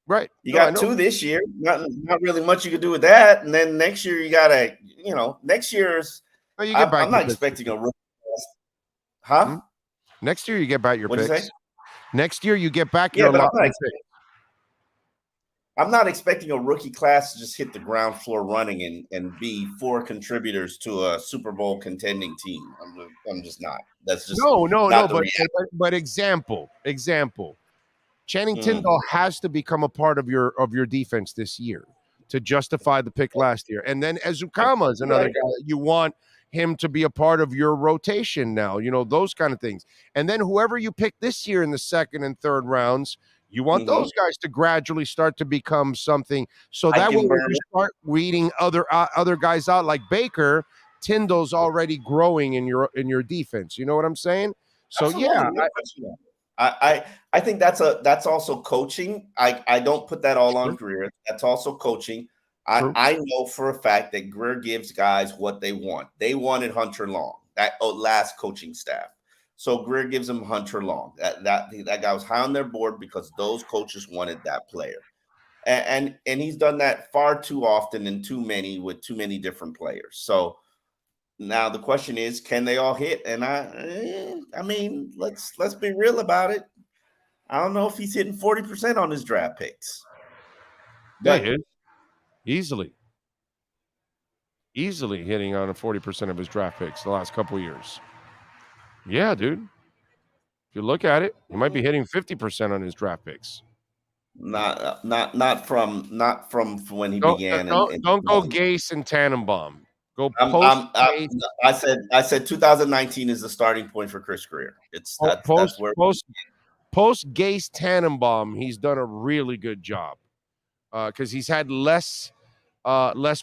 Right. You got 2 this year. Not really much you can do with that. And then next year you gotta, next year's I'm not expecting a rookie. Huh? Next year you get back your What'd you picks. say? Next year you get back Yeah, your but lottery picks. I'm not expecting a rookie class to just hit the ground floor running and be 4 contributors to a Super Bowl contending team. I'm just not. That's just No. not the But reality. but example. Channing Mm. Tindall has to become a part of your defense this year to justify the pick last year. And then Ezukama is another guy that you want him to be a part of your rotation now, those kind of things. And then whoever you pick this year in the second and third rounds, you want those guys to gradually start to become something. So that way when you start weeding other guys out like Baker, Tindall's already growing in your defense. You know what I'm saying? So Absolutely. I think that's also coaching. I don't put that all on Greer. That's also coaching. I know for a fact that Greer gives guys what they want. They wanted Hunter Long, that last coaching staff. So Greer gives them Hunter Long. That guy was high on their board because those coaches wanted that player. And he's done that far too often and too many with too many different players. So now the question is, can they all hit? And I mean, let's be real about it. I don't know if he's hitting 40% on his draft picks. But easily hitting on 40% of his draft picks the last couple of years. Yeah, dude. If you look at it, he might be hitting 50% on his draft picks. Not from when he began. Don't go Gase and Tannenbaum. Go post. I said 2019 is the starting point for Chris Greer. That's where post Gase Tannenbaum, he's done a really good job because he's had less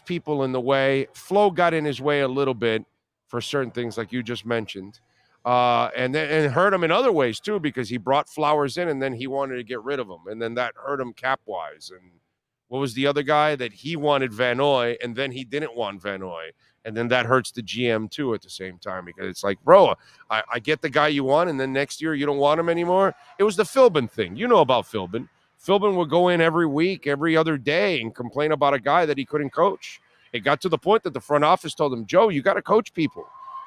people in the way. Flo got in his way a little bit for certain things, like you just mentioned. And hurt him in other ways too, because he brought Flowers in and then he wanted to get rid of him, and then that hurt him cap wise. And what was the other guy that he wanted? Van Noy, and then he didn't want Van Noy, and then that hurts the GM too at the same time, because it's like, bro, I get the guy you want, and then next year you don't want him anymore. It was the Philbin thing. You know about Philbin. Philbin would go in every week, every other day, and complain about a guy that he couldn't coach. It got to the point that the front office told him, Joe, you got to coach people.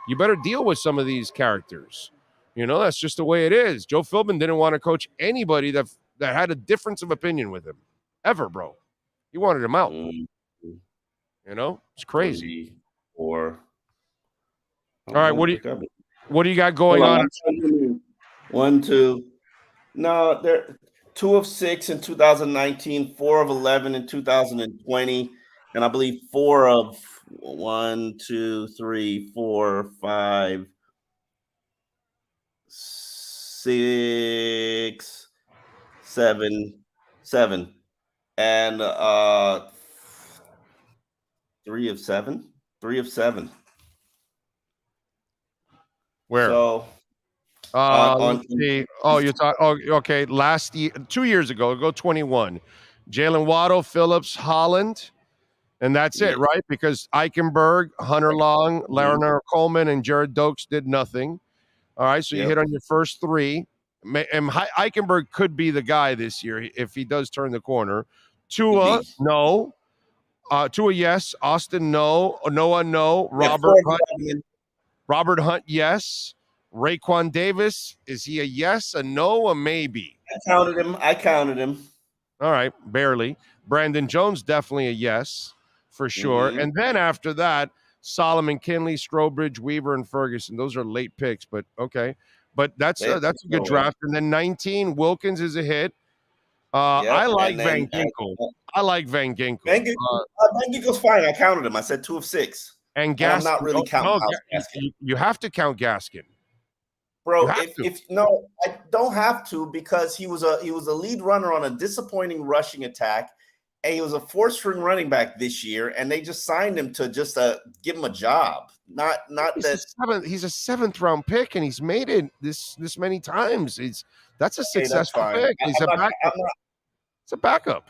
You better deal with some of these characters. That's just the way it is. Joe Philbin didn't want to coach anybody that had a difference of opinion with him, ever, bro. He wanted him out. It's crazy. All right, what do you got going on? 1, 2. No, they're 2 of 6 in 2019, 4 of 11 in 2020, and I believe 4 of 1, 2, 3, 4, 5, 6, 7, and 3 of 7. 3 of 7. Where? So let's see. Oh, you're talking. Oh, okay. Last year, 2 years ago, go 21. Jalen Waddle, Phillips, Holland, and that's it, right? Because Eichenberg, Hunter Long, Lerner Coleman, and Jared Dokes did nothing. All right, so you hit on your first 3. And Eichenberg could be the guy this year if he does turn the corner. Tua, no. Tua, yes. Austin, no. Noah, no. Robert Hunt, yes. Raekwon Davis, is he a yes, a no, a maybe? I counted him. All right, barely. Brandon Jones, definitely a yes, for sure. And then after that, Solomon, Kinley, Strobridge, Weaver, and Ferguson. Those are late picks, but okay. But that's a good draft. And then 19, Wilkins is a hit. I like Van Ginkel. Van Ginkel's fine. I counted him. I said 2 of 6. And Gaskin. I'm not really counting Gaskin. You have to count Gaskin. Bro, I don't have to, because he was a lead runner on a disappointing rushing attack, and he was a 4th-string running back this year, and they just signed him to just give him a job. He's a 7th round pick, and he's made it this many times. That's a successful pick. He's a backup. It's a backup.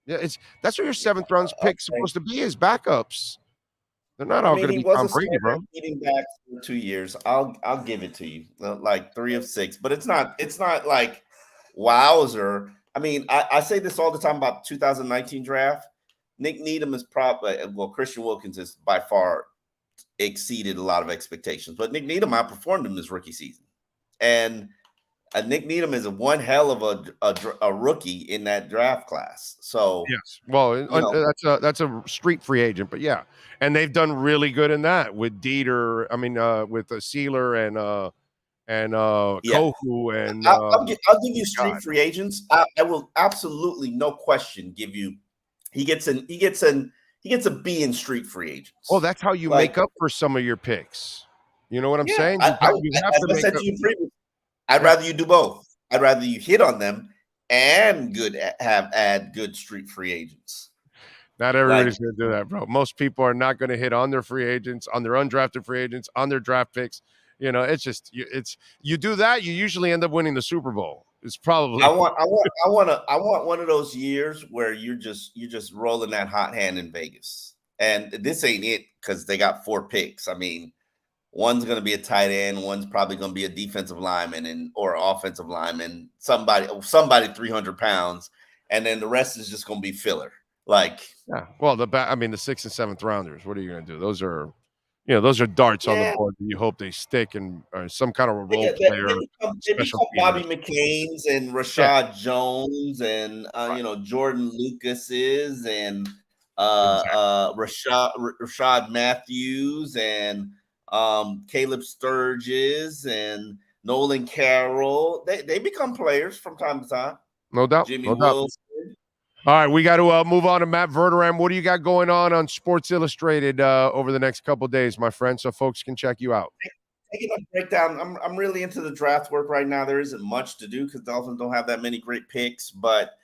Yeah, that's what your 7th round pick's supposed to be, is backups. They're not all going to be Tom Brady, bro. Leading back for 2 years. I'll give it to you, like 3 of 6, but it's not like wowzer. I mean, I say this all the time about 2019 draft. Nick Needham is Christian Wilkins is by far exceeded a lot of expectations, but Nick Needham outperformed him this rookie season. And Nick Needham is one hell of a rookie in that draft class. So yes, well, that's a street free agent, but yeah, and they've done really good in that with Dieter. I mean, with Sealer and Kohu and I'll give you street free agents. I will absolutely, no question, give you. He gets a B in street free agents. Well, that's how you make up for some of your picks. You know what I'm saying? I'd rather you do both. I'd rather you hit on them and add good street free agents. Not everybody's going to do that, bro. Most people are not going to hit on their free agents, on their undrafted free agents, on their draft picks. You know, it's just you do that, you usually end up winning the Super Bowl. It's probably I want one of those years where you're just rolling that hot hand in Vegas. And this ain't it because they got 4 picks. I mean, one's going to be a tight end, one's probably going to be a defensive lineman or offensive lineman, somebody 300 pounds, and then the rest is just going to be filler. Yeah. Well, the 6th and 7th rounders. What are you going to do? Those are darts on the board that you hope they stick and some kind of a role player. They become Bobby McCain's and Rashad Jones and Jordan Lucas's and Rashad Matthews and Caleb Sturgis and Nolan Carroll. They become players from time to time. No doubt. Jimmy no doubt. Wilson. All right, we got to move on to Matt Verderame. What do you got going on Sports Illustrated over the next couple of days, my friend, so folks can check you out? Taking a breakdown. I'm really into the draft work right now. There isn't much to do because Dolphins don't have that many great picks, but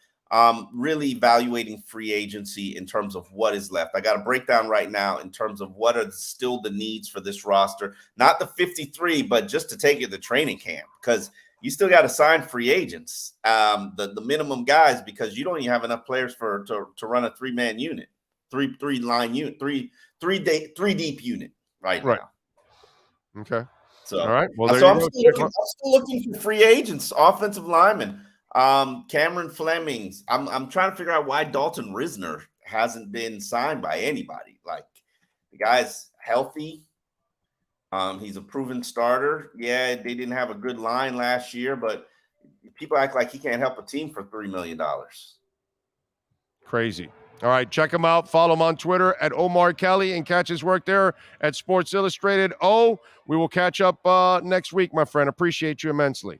really evaluating free agency in terms of what is left. I got a breakdown right now in terms of what are still the needs for this roster. Not the 53, but just to take it to training camp because you still got to sign free agents, the minimum guys, because you don't even have enough players to run a 3-man unit, three line unit, three deep unit right now. Okay. So all right. Well, I'm still looking for free agents, offensive linemen. Cameron Flemings. I'm trying to figure out why Dalton Risner hasn't been signed by anybody. Like the guy's healthy. He's a proven starter. Yeah, they didn't have a good line last year, but people act like he can't help a team for $3 million. Crazy. All right, check him out. Follow him on Twitter at Omar Kelly and catch his work there at Sports Illustrated. We will catch up next week, my friend. Appreciate you immensely.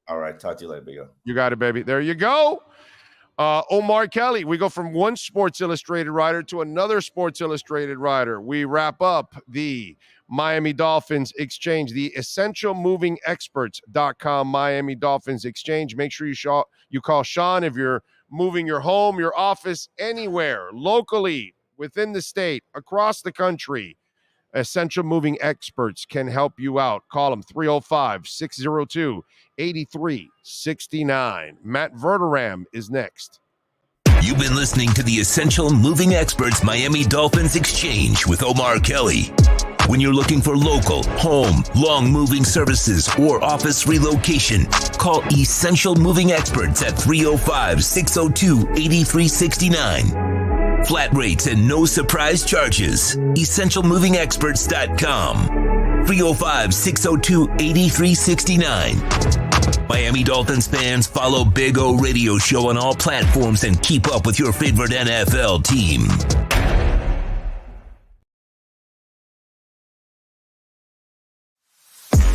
All right, talk to you later, Big O. You got it, baby. There you go. Omar Kelly. We go from one Sports Illustrated writer to another Sports Illustrated writer. We wrap up the Miami Dolphins Exchange, the essentialmovingexperts.com Miami Dolphins Exchange. Make sure you call Sean if you're moving your home, your office, anywhere, locally, within the state, across the country. Essential Moving Experts can help you out. Call them 305-602-8369. Matt Verderame is next. You've been listening to the Essential Moving Experts Miami Dolphins Exchange with Omar Kelly. When you're looking for local, home, long moving services, or office relocation, call Essential Moving Experts at 305-602-8369. Flat rates and no surprise charges. EssentialMovingExperts.com. 305-602-8369. Miami Dolphins fans, follow Big O Radio Show on all platforms and keep up with your favorite NFL team.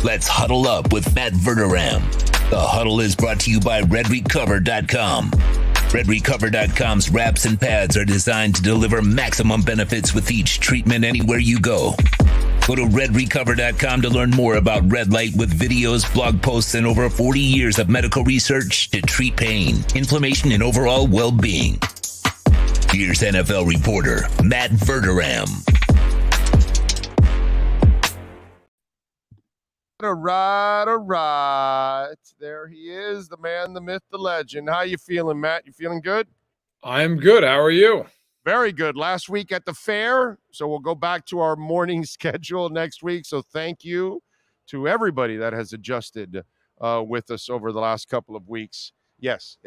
Let's huddle up with Matt Verderame. The huddle is brought to you by RedRecover.com. RedRecover.com's wraps and pads are designed to deliver maximum benefits with each treatment anywhere you go. Go to RedRecover.com to learn more about Red Light with videos, blog posts, and over 40 years of medical research to treat pain, inflammation, and overall well-being. Here's NFL reporter Matt Verderame. All right. There he is, the man, the myth, the legend. How you feeling, Matt? You feeling good? I'm good. How are you? Very good. Last week at the fair, so we'll go back to our morning schedule next week. So thank you to everybody that has adjusted with us over the last couple of weeks. Yes.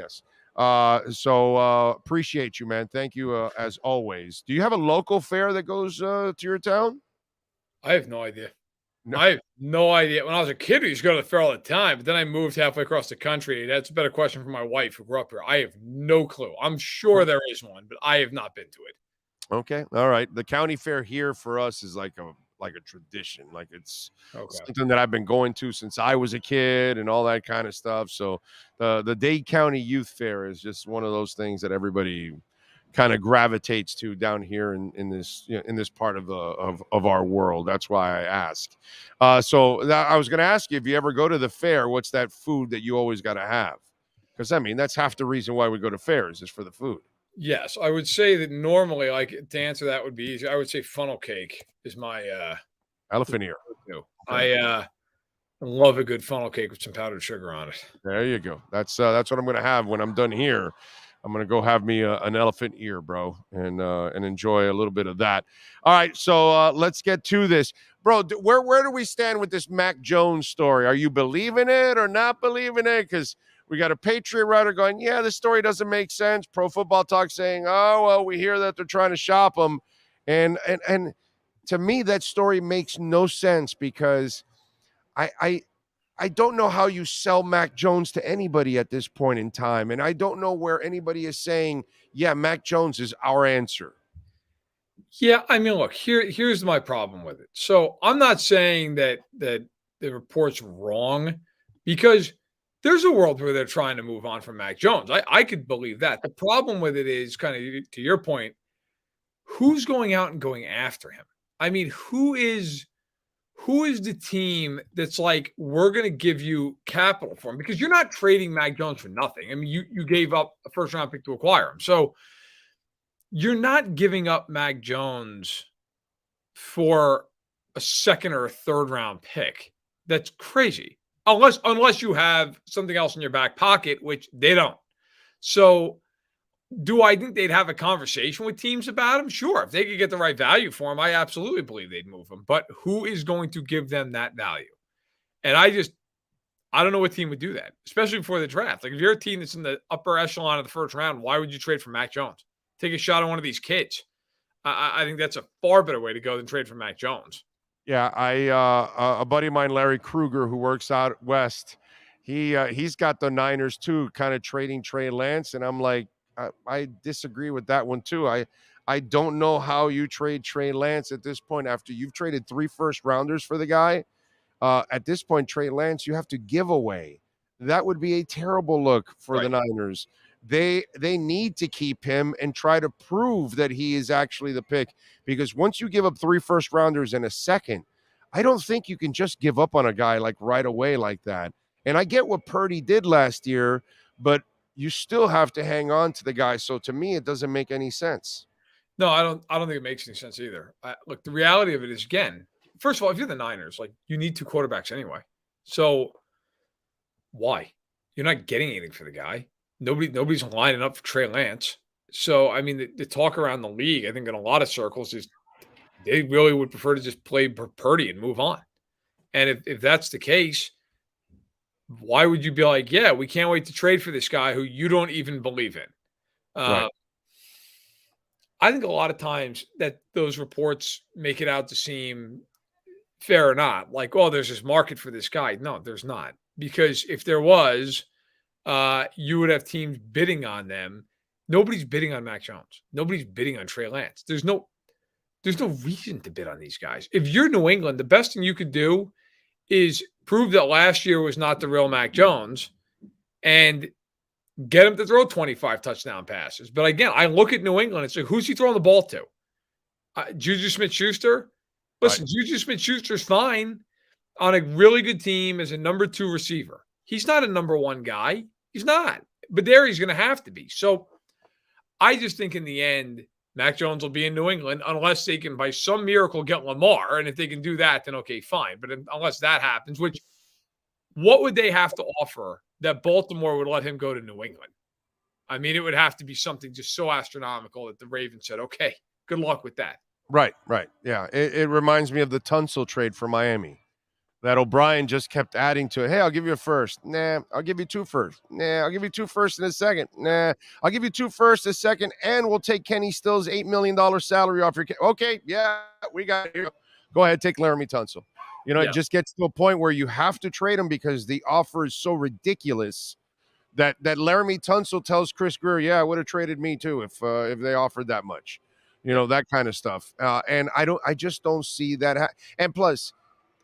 So appreciate you, man. Thank you as always. Do you have a local fair that goes to your town? I have no idea. I have no idea. When I was a kid, we used to go to the fair all the time, but then I moved halfway across the country. That's a better question for my wife who grew up here. I have no clue. I'm sure there is one, but I have not been to it. Okay. All right. The county fair here for us is like a tradition. Like it's something that I've been going to since I was a kid and all that kind of stuff. So the Dade County Youth Fair is just one of those things that everybody kind of gravitates to down here in this part of our world. That's why I ask. I was going to ask you, if you ever go to the fair, what's that food that you always got to have? Because I mean, that's half the reason why we go to fairs is for the food. Yes, I would say that normally, like, to answer that would be easy. I would say funnel cake is my elephant ear. I love a good funnel cake with some powdered sugar on it. There you go. That's what I'm going to have when I'm done here. I'm going to go have me an elephant ear, bro, and enjoy a little bit of that. All right, so let's get to this. Bro, where do we stand with this Mac Jones story? Are you believing it or not believing it? Because we got a Patriot writer going, yeah, this story doesn't make sense. Pro Football Talk saying, oh, well, we hear that they're trying to shop him. And to me, that story makes no sense because I don't know how you sell Mac Jones to anybody at this point in time. And I don't know where anybody is saying, yeah, Mac Jones is our answer. Yeah, I mean, look, here's my problem with it. So I'm not saying that the report's wrong because there's a world where they're trying to move on from Mac Jones. I could believe that. The problem with it is kind of to your point, who's going out and going after him? I mean, who is the team that's like, we're going to give you capital for him? Because you're not trading Mac Jones for nothing. I mean, you gave up a first-round pick to acquire him. So you're not giving up Mac Jones for a second or a third-round pick. That's crazy. Unless you have something else in your back pocket, which they don't. So do I think they'd have a conversation with teams about him? Sure. If they could get the right value for him, I absolutely believe they'd move him. But who is going to give them that value? And I don't know what team would do that, especially before the draft. Like if you're a team that's in the upper echelon of the first round, why would you trade for Mac Jones? Take a shot on one of these kids. I think that's a far better way to go than trade for Mac Jones. Yeah, a buddy of mine, Larry Kruger, who works out west, he's got the Niners too, kind of trading Trey Lance, and I'm like, I disagree with that one too. I don't know how you trade Trey Lance at this point after you've traded 3 first-rounders for the guy. At this point, Trey Lance, you have to give away. That would be a terrible look for the Niners. They need to keep him and try to prove that he is actually the pick, because once you give up 3 first-rounders in a second, I don't think you can just give up on a guy like right away like that. And I get what Purdy did last year, but you still have to hang on to the guy. So to me, it doesn't make any sense. No, I don't think it makes any sense either. Look, the reality of it is, again, first of all, if you're the Niners, like, you need 2 quarterbacks anyway. So why? You're not getting anything for the guy. Nobody's lining up for Trey Lance. So, I mean, the talk around the league, I think in a lot of circles, is they really would prefer to just play Purdy and move on. And if that's the case, why would you be like, yeah, we can't wait to trade for this guy who you don't even believe in? Right. I think a lot of times that those reports make it out to seem fair or not. Like, oh, there's this market for this guy. No, there's not. Because if there was, you would have teams bidding on them. Nobody's bidding on Mac Jones. Nobody's bidding on Trey Lance. There's no reason to bid on these guys. If you're New England, the best thing you could do is prove that last year was not the real Mac Jones and get him to throw 25 touchdown passes. But again, I look at New England and say, who's he throwing the ball to? Juju Smith-Schuster? Listen, right. Juju Smith-Schuster's fine on a really good team as a number 2 receiver. He's not a number 1 guy. He's not. But there he's going to have to be. So I just think in the end, Mac Jones will be in New England unless they can, by some miracle, get Lamar. And if they can do that, then okay, fine. But unless that happens, what would they have to offer that Baltimore would let him go to New England? I mean, it would have to be something just so astronomical that the Ravens said, okay, good luck with that. Right. Yeah, it reminds me of the Tunsil trade for Miami. That O'Brien just kept adding to it. Hey, I'll give you a first. Nah, I'll give you 2 firsts. Nah, I'll give you 2 firsts and a second. Nah, I'll give you 2 firsts, a second, and we'll take Kenny Stills' $8 million salary off your. Okay, yeah, we got it. Go ahead, take Laramie Tunsil. You know, Yeah. it just gets to a point where you have to trade him because the offer is so ridiculous that Laramie Tunsil tells Chris Greer, "Yeah, I would have traded me too if they offered that much." You know, that kind of stuff. And I just don't see that. And plus,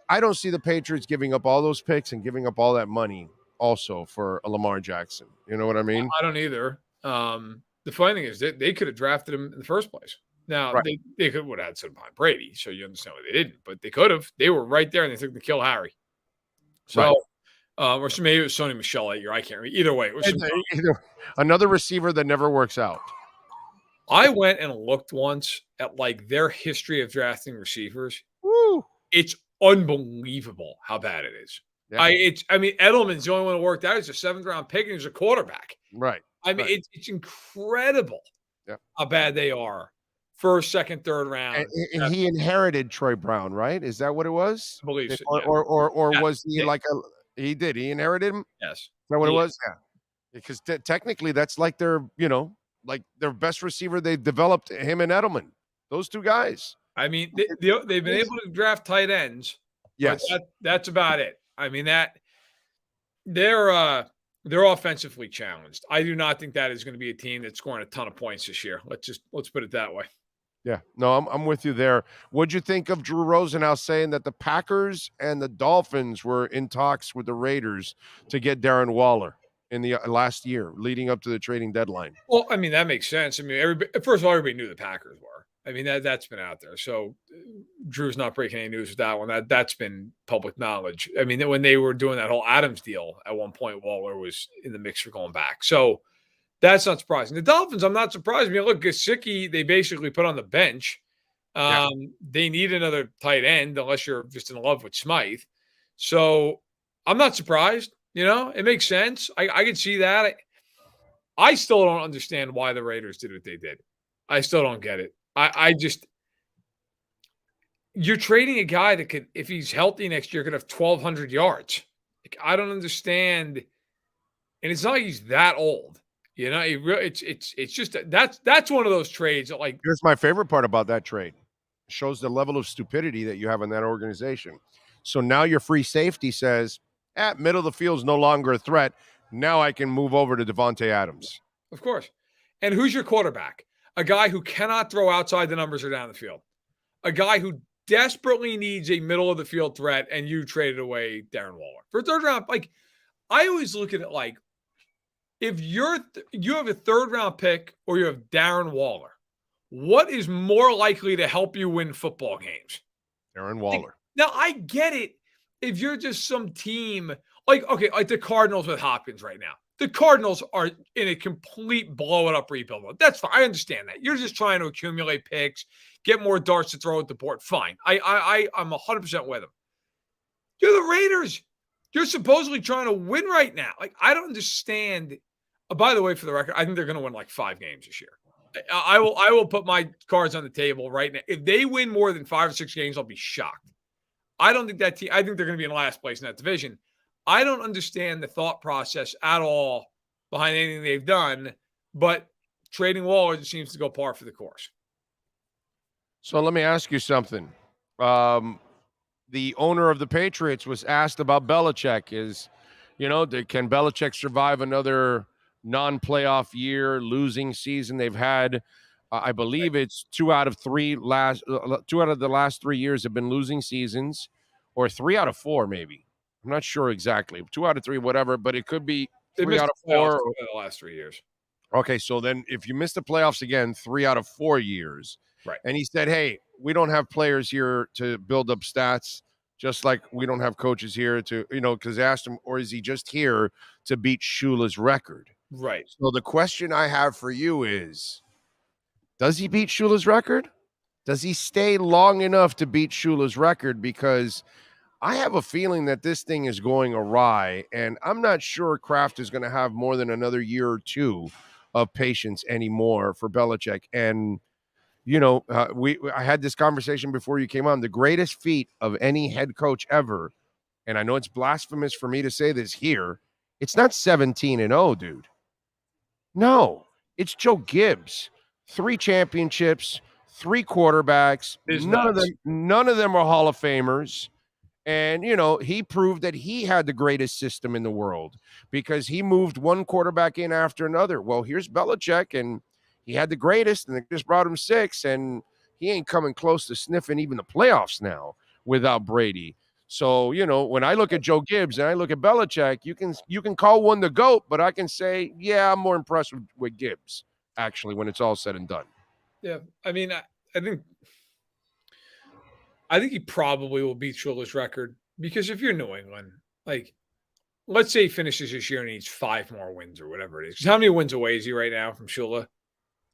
I don't see the Patriots giving up all those picks and giving up all that money also for a Lamar Jackson. You know what I mean? I don't either. The funny thing is they could have drafted him in the first place. Now Right. they could would have had some behind Brady, so you understand why they didn't, but they could have. They were right there and they took the kill Harry. So Right. or so maybe it was Sony Michel that year. I can't remember. Either way, it was Another receiver that never works out. I went and looked once at like their history of drafting receivers. Woo. It's unbelievable how bad it is. Yeah. I mean, Edelman's the only one that worked out. He's a 7th-round pick and he's a quarterback. Right. I mean, Right. it's incredible Yeah. how bad they are. First, second, third round. And he inherited Troy Brown, right? Is that what it was? I believe so, Or yeah. or Yeah, was he yeah. like he did? He inherited him? Is Yes. that what it Yeah. was? Yeah. Because technically that's like their, like their best receiver they've developed, him and Edelman. Those two guys. I mean, they've been able to draft tight ends. but Yes. that's about it. I mean, they're offensively challenged. I do not think that is going to be a team that's scoring a ton of points this year. Let's put it that way. Yeah. No, I'm with you there. What'd you think of Drew Rosenhaus saying that the Packers and the Dolphins were in talks with the Raiders to get Darren Waller in the last year leading up to the trading deadline? Well, I mean, that makes sense. I mean, first of all, everybody knew the Packers were. I mean, that's been out there. So Drew's not breaking any news with that one. That's been public knowledge. I mean, when they were doing that whole Adams deal at one point, Waller was in the mix for going back. So that's not surprising. The Dolphins, I'm not surprised. I mean, look, Gesicki, they basically put on the bench. They need another tight end unless you're just in love with Smythe. So I'm not surprised. You know, it makes sense. I can see that. I still don't understand why the Raiders did what they did. I still don't get it. You're trading a guy that could, if he's healthy next year, could have 1,200 yards. Like, I don't understand. And it's not like he's that old. You know, it's just that's one of those trades that, like, Here's my favorite part about that trade. It shows the level of stupidity that you have in that organization. So now your free safety says, middle of the field is no longer a threat. Now I can move over to Devontae Adams. of course. And who's your quarterback? A guy who cannot throw outside the numbers or down the field. A guy who desperately needs a middle of the field threat, and you traded away Darren Waller for a 3rd round. Like, I always look at it like, if you have a 3rd round pick or you have Darren Waller, what is more likely to help you win football games? Darren Waller. Like, now, I get it. If you're just some team like the Cardinals with Hopkins right now, the Cardinals are in a complete blow it up rebuild mode. That's fine. I understand that. You're just trying to accumulate picks, get more darts to throw at the board. Fine. I'm 100% with them. You're the Raiders. You're supposedly trying to win right now. Like, I don't understand. By the way, for the record, I think they're going to win like 5 games this year. I will put my cards on the table right now. If they win more than 5 or 6 games, I'll be shocked. I don't think that team. I think they're going to be in last place in that division. I don't understand the thought process at all behind anything they've done, but trading Waller just seems to go par for the course. So let me ask you something. The owner of the Patriots was asked about Belichick. Can Belichick survive another non-playoff year, losing season? They've had, I believe it's 2 out of the last 3 years have been losing seasons, or 3 out of 4 maybe. I'm not sure exactly. 2 out of 3, whatever, but it could be 3 out of 4. The last 3 years. Okay, so then if you miss the playoffs again, 3 out of 4 years. Right. And he said, hey, we don't have players here to build up stats, just like we don't have coaches here to, because they asked him, or is he just here to beat Shula's record? Right. So the question I have for you is, does he beat Shula's record? Does he stay long enough to beat Shula's record? Because I have a feeling that this thing is going awry, and I'm not sure Kraft is going to have more than another year or 2 of patience anymore for Belichick. And, I had this conversation before you came on. The greatest feat of any head coach ever, and I know it's blasphemous for me to say this here, it's not 17-0, dude. No, it's Joe Gibbs. 3 championships, 3 quarterbacks. None of them are Hall of Famers. And, he proved that he had the greatest system in the world because he moved one quarterback in after another. Well, here's Belichick, and he had the greatest, and they just brought him 6, and he ain't coming close to sniffing even the playoffs now without Brady. So, when I look at Joe Gibbs and I look at Belichick, you can call one the GOAT, but I can say, yeah, I'm more impressed with Gibbs, actually, when it's all said and done. Yeah, I mean, I think he probably will beat Shula's record because if you're New England, like, let's say he finishes this year and needs 5 more wins or whatever it is. How many wins away is he right now from Shula?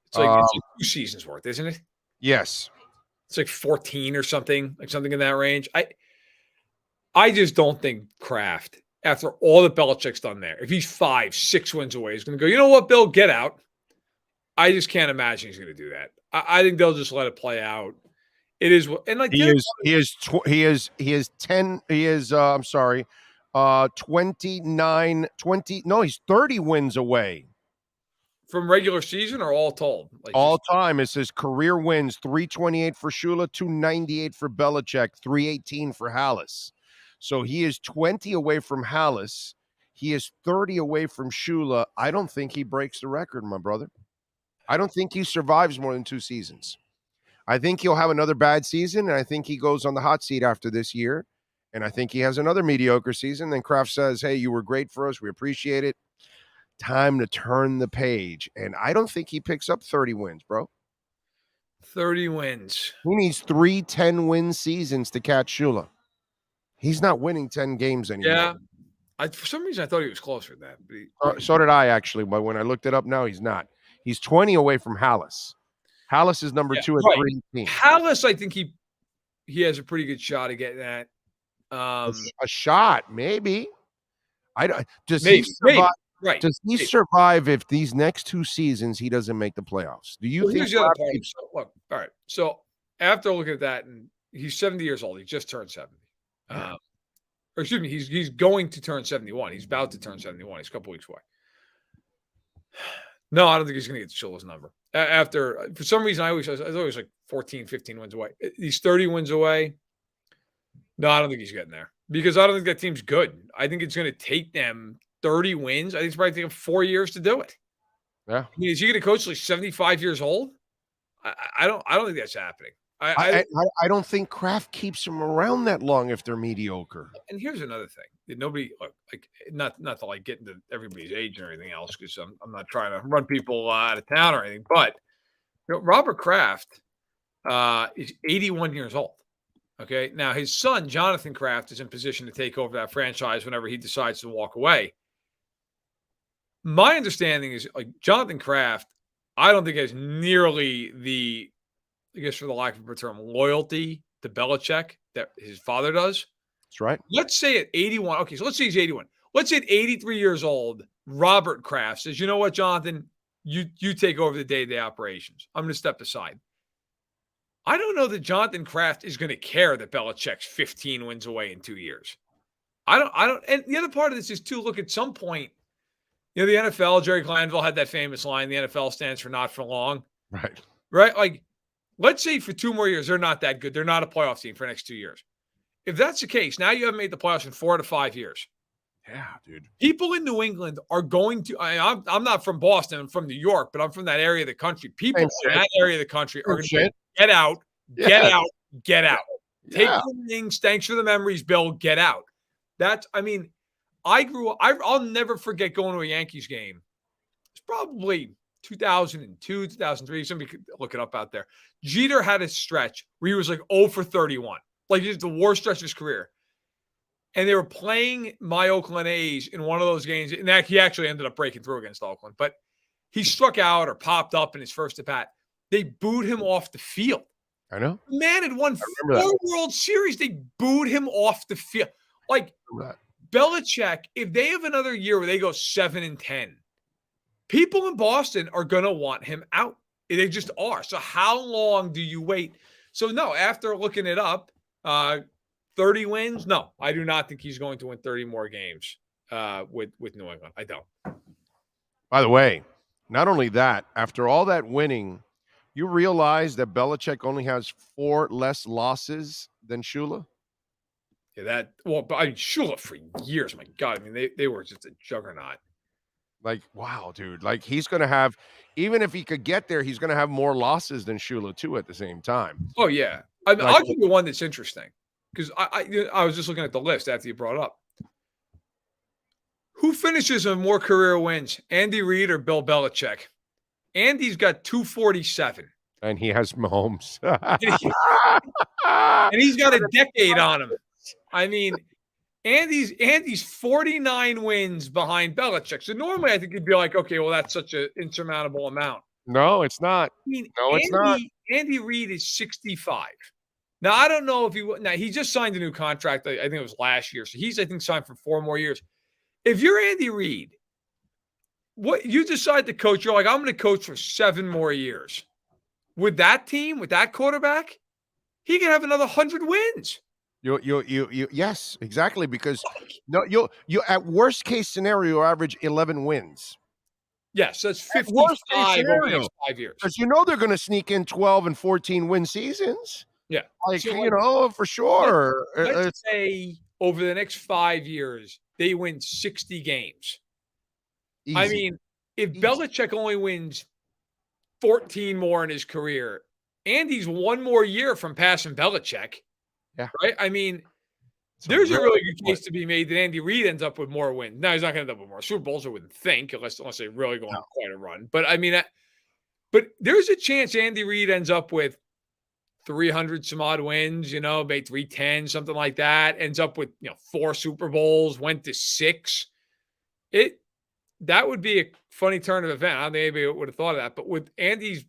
It's like 2 seasons worth, isn't it? Yes. It's like 14 or something, like something in that range. I just don't think Kraft, after all that Belichick's done there, if he's 5, 6 wins away, he's going to go, you know what, Bill, get out. I just can't imagine he's going to do that. I think they'll just let it play out. It is, and like he is 29, 20. No, he's 30 wins away from regular season or all told. Like all time, it says career wins: 328 for Shula, 298 for Belichick, 318 for Halas. So he is 20 away from Halas. He is 30 away from Shula. I don't think he breaks the record, my brother. I don't think he survives more than 2 seasons. I think he'll have another bad season, and I think he goes on the hot seat after this year, and I think he has another mediocre season. Then Kraft says, hey, you were great for us. We appreciate it. Time to turn the page. And I don't think he picks up 30 wins, bro. 30 wins. He needs 3 10-win seasons to catch Shula. He's not winning 10 games anymore. Yeah. For some reason, I thought he was closer to that. But so did I, actually. But when I looked it up now, he's not. He's 20 away from Halas. Halas is number 2 at 318. Halas, I think he has a pretty good shot of getting that. A shot, maybe. Does maybe, he survive? Right. Does he survive if these next 2 seasons he doesn't make the playoffs? Do you think? Here's the other part. So, look, all right. So after looking at that, and he's 70 years old. He just turned 70. Or excuse me, he's going to turn 71. He's about to turn 71. He's a couple weeks away. No, I don't think he's going to get Shula's number. After, for some reason, I was always like 14, 15 wins away. He's 30 wins away. No, I don't think he's getting there because I don't think that team's good. I think it's going to take them 30 wins. I think it's probably taking 4 years to do it. Yeah. I mean, is he going to coach like 75 years old? I don't think that's happening. I don't think Kraft keeps them around that long if they're mediocre. And here's another thing that nobody like not to like get into everybody's age and everything else because I'm not trying to run people out of town or anything, but Robert Kraft is 81 years old. Okay, now his son Jonathan Kraft is in position to take over that franchise whenever he decides to walk away. My understanding is like Jonathan Kraft, I don't think has nearly the, I guess for the lack of a better term, loyalty to Belichick that his father does. That's right. Let's say at 81. Okay, so let's say he's 81. Let's say at 83 years old, Robert Kraft says, you know what, Jonathan, you take over the day-to-day operations. I'm going to step aside. I don't know that Jonathan Kraft is going to care that Belichick's 15 wins away in 2 years. I don't. And the other part of this is too, look, at some point, the NFL, Jerry Glanville had that famous line, the NFL stands for not for long. Right. Right? Like, let's say for 2 more years, they're not that good. They're not a playoff team for the next 2 years. If that's the case, now you haven't made the playoffs in 4 to 5 years. Yeah, dude. People in New England are going to, I'm not from Boston, I'm from New York, but I'm from that area of the country. People in that area of the country are going to get out, get out, get out. Take the rings. Thanks for the memories, Bill. Get out. I grew up, I'll never forget going to a Yankees game. It's probably 2002, 2003. Somebody could look it up out there. Jeter had a stretch where he was like 0 for 31. Like, it's the worst stretch of his career. And they were playing my Oakland A's in one of those games. And he actually ended up breaking through against Oakland. But he struck out or popped up in his first at-bat. They booed him off the field. I know. The man had won 4 World Series. They booed him off the field. Like, Belichick, if they have another year where they go 7-10, people in Boston are going to want him out. They just are. So how long do you wait? So, no, after looking it up, 30 wins? No, I do not think he's going to win 30 more games with New England. I don't. By the way, not only that, after all that winning, you realize that Belichick only has 4 less losses than Shula? Yeah, but I mean, Shula for years, my God. I mean, they were just a juggernaut. Like, wow, dude. Like, he's going to have, even if he could get there, he's going to have more losses than Shula, too, at the same time. Oh, yeah. I mean, Like- I'll give you one that's interesting because I was just looking at the list after you brought it up. Who finishes with more career wins, Andy Reid or Bill Belichick? Andy's got 247. And he has Mahomes. And he's got a decade on him. I mean, Andy's 49 wins behind Belichick. So normally I think you'd be like, okay, well, that's such an insurmountable amount. No, it's not. I mean, No, it's not. Andy Reid is 65. Now, I don't know if he just signed a new contract. I think it was last year. So he's, I think, signed for 4 more years. If you're Andy Reid, what you decide to coach, you're like, I'm going to coach for 7 more years. With that team, with that quarterback, he can have another 100 wins. Yes, exactly. Because no, you at worst case scenario, you average 11 wins. Yes, that's At worst case 55 over the scenario. next 5 years. Because you know they're going to sneak in 12 and 14 win seasons. Yeah. Like, So, you know, for sure. Let's say over the next 5 years, they win 60 games. I Easy. mean, if Belichick only wins 14 more in his career, Andy's 1 more year from passing Belichick. Yeah. Right? I mean, It's there's a really good good case to be made that Andy Reid ends up with more wins. No, he's not going to end up with more Super Bowls, I wouldn't think, unless they really go on quite a run. But I mean, but there's a chance Andy Reid ends up with 300 some odd wins, maybe 310, something like that. Ends up with 4 Super Bowls, went to 6. That would be a funny turn of event. I don't think anybody would have thought of that. But with Andy's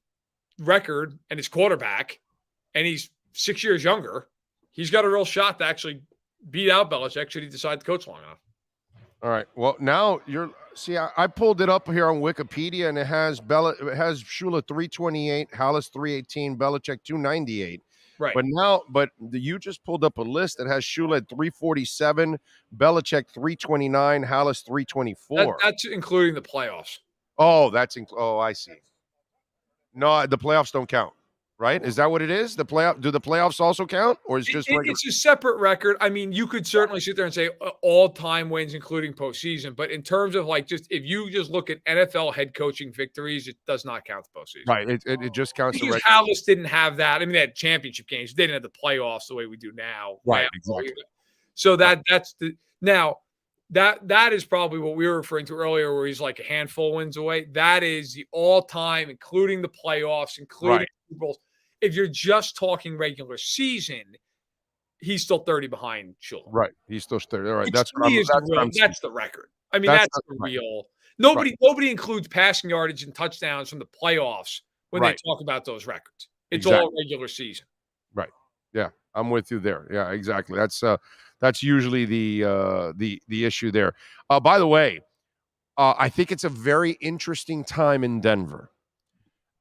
record and his quarterback, and he's 6 years younger, he's got a real shot to actually beat out Belichick should he decide to coach long enough. All right. Well, now I pulled it up here on Wikipedia, and it has Shula 328, Hallis 318, Belichick 298. Right. But you just pulled up a list that has Shula at 347, Belichick 329, Hallis 324. That's including the playoffs. Oh, I see. No, the playoffs don't count, right? Is that what it is? Do the playoffs also count, or is just regular? It's a separate record. I mean, you could certainly sit there and say all-time wins, including postseason. But in terms of if you just look at NFL head coaching victories, it does not count the postseason. Right. It just counts the because regular. Hallis didn't have that. I mean, they had championship games. They didn't have the playoffs the way we do now. Right. Exactly. So that's that is probably what we were referring to earlier, where he's like a handful of wins away. That is the all-time, including the playoffs, including Super Bowls. If you're just talking regular season, he's still 30 behind Shula. Right. He's still 30. All right. Which That's to me is that's the record. I mean, that's the right. real. Nobody includes passing yardage and touchdowns from the playoffs when they talk about those records. It's all regular season. Right. Yeah, I'm with you there. Yeah, exactly. That's usually the issue there. By the way, I think it's a very interesting time in Denver.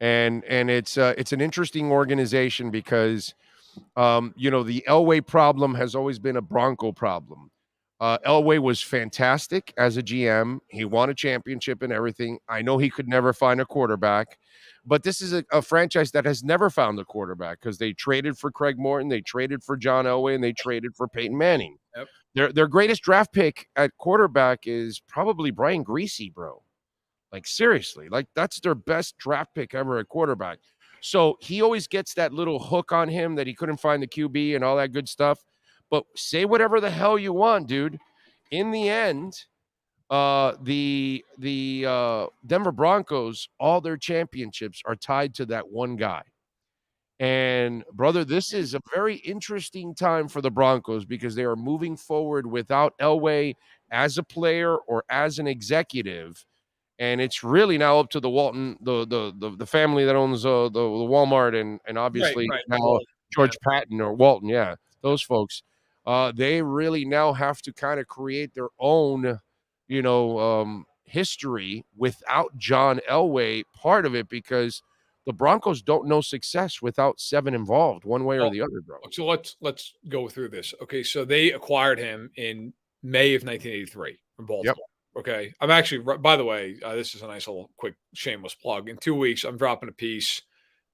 And it's an interesting organization because the Elway problem has always been a Bronco problem. Elway was fantastic as a GM. He won a championship and everything. I know he could never find a quarterback, but this is a franchise that has never found a quarterback because they traded for Craig Morton, they traded for John Elway, and they traded for Peyton Manning. Yep. Their greatest draft pick at quarterback is probably Brian Greasy, bro. Like, seriously, that's their best draft pick ever at quarterback. So he always gets that little hook on him that he couldn't find the QB and all that good stuff. But say whatever the hell you want, dude. In the end, the Denver Broncos, all their championships are tied to that one guy. And, brother, this is a very interesting time for the Broncos because they are moving forward without Elway as a player or as an executive. And it's really now up to the Walton, the family that owns the Walmart and obviously now George Patton or Walton, those folks. They really now have to kind of create their own, history without John Elway part of it because the Broncos don't know success without 7 involved one way or the other, bro. So let's go through this. Okay, so they acquired him in May of 1983 from Baltimore. Yep. Okay, I'm actually, by the way, this is a nice little quick shameless plug. In 2 weeks, I'm dropping a piece,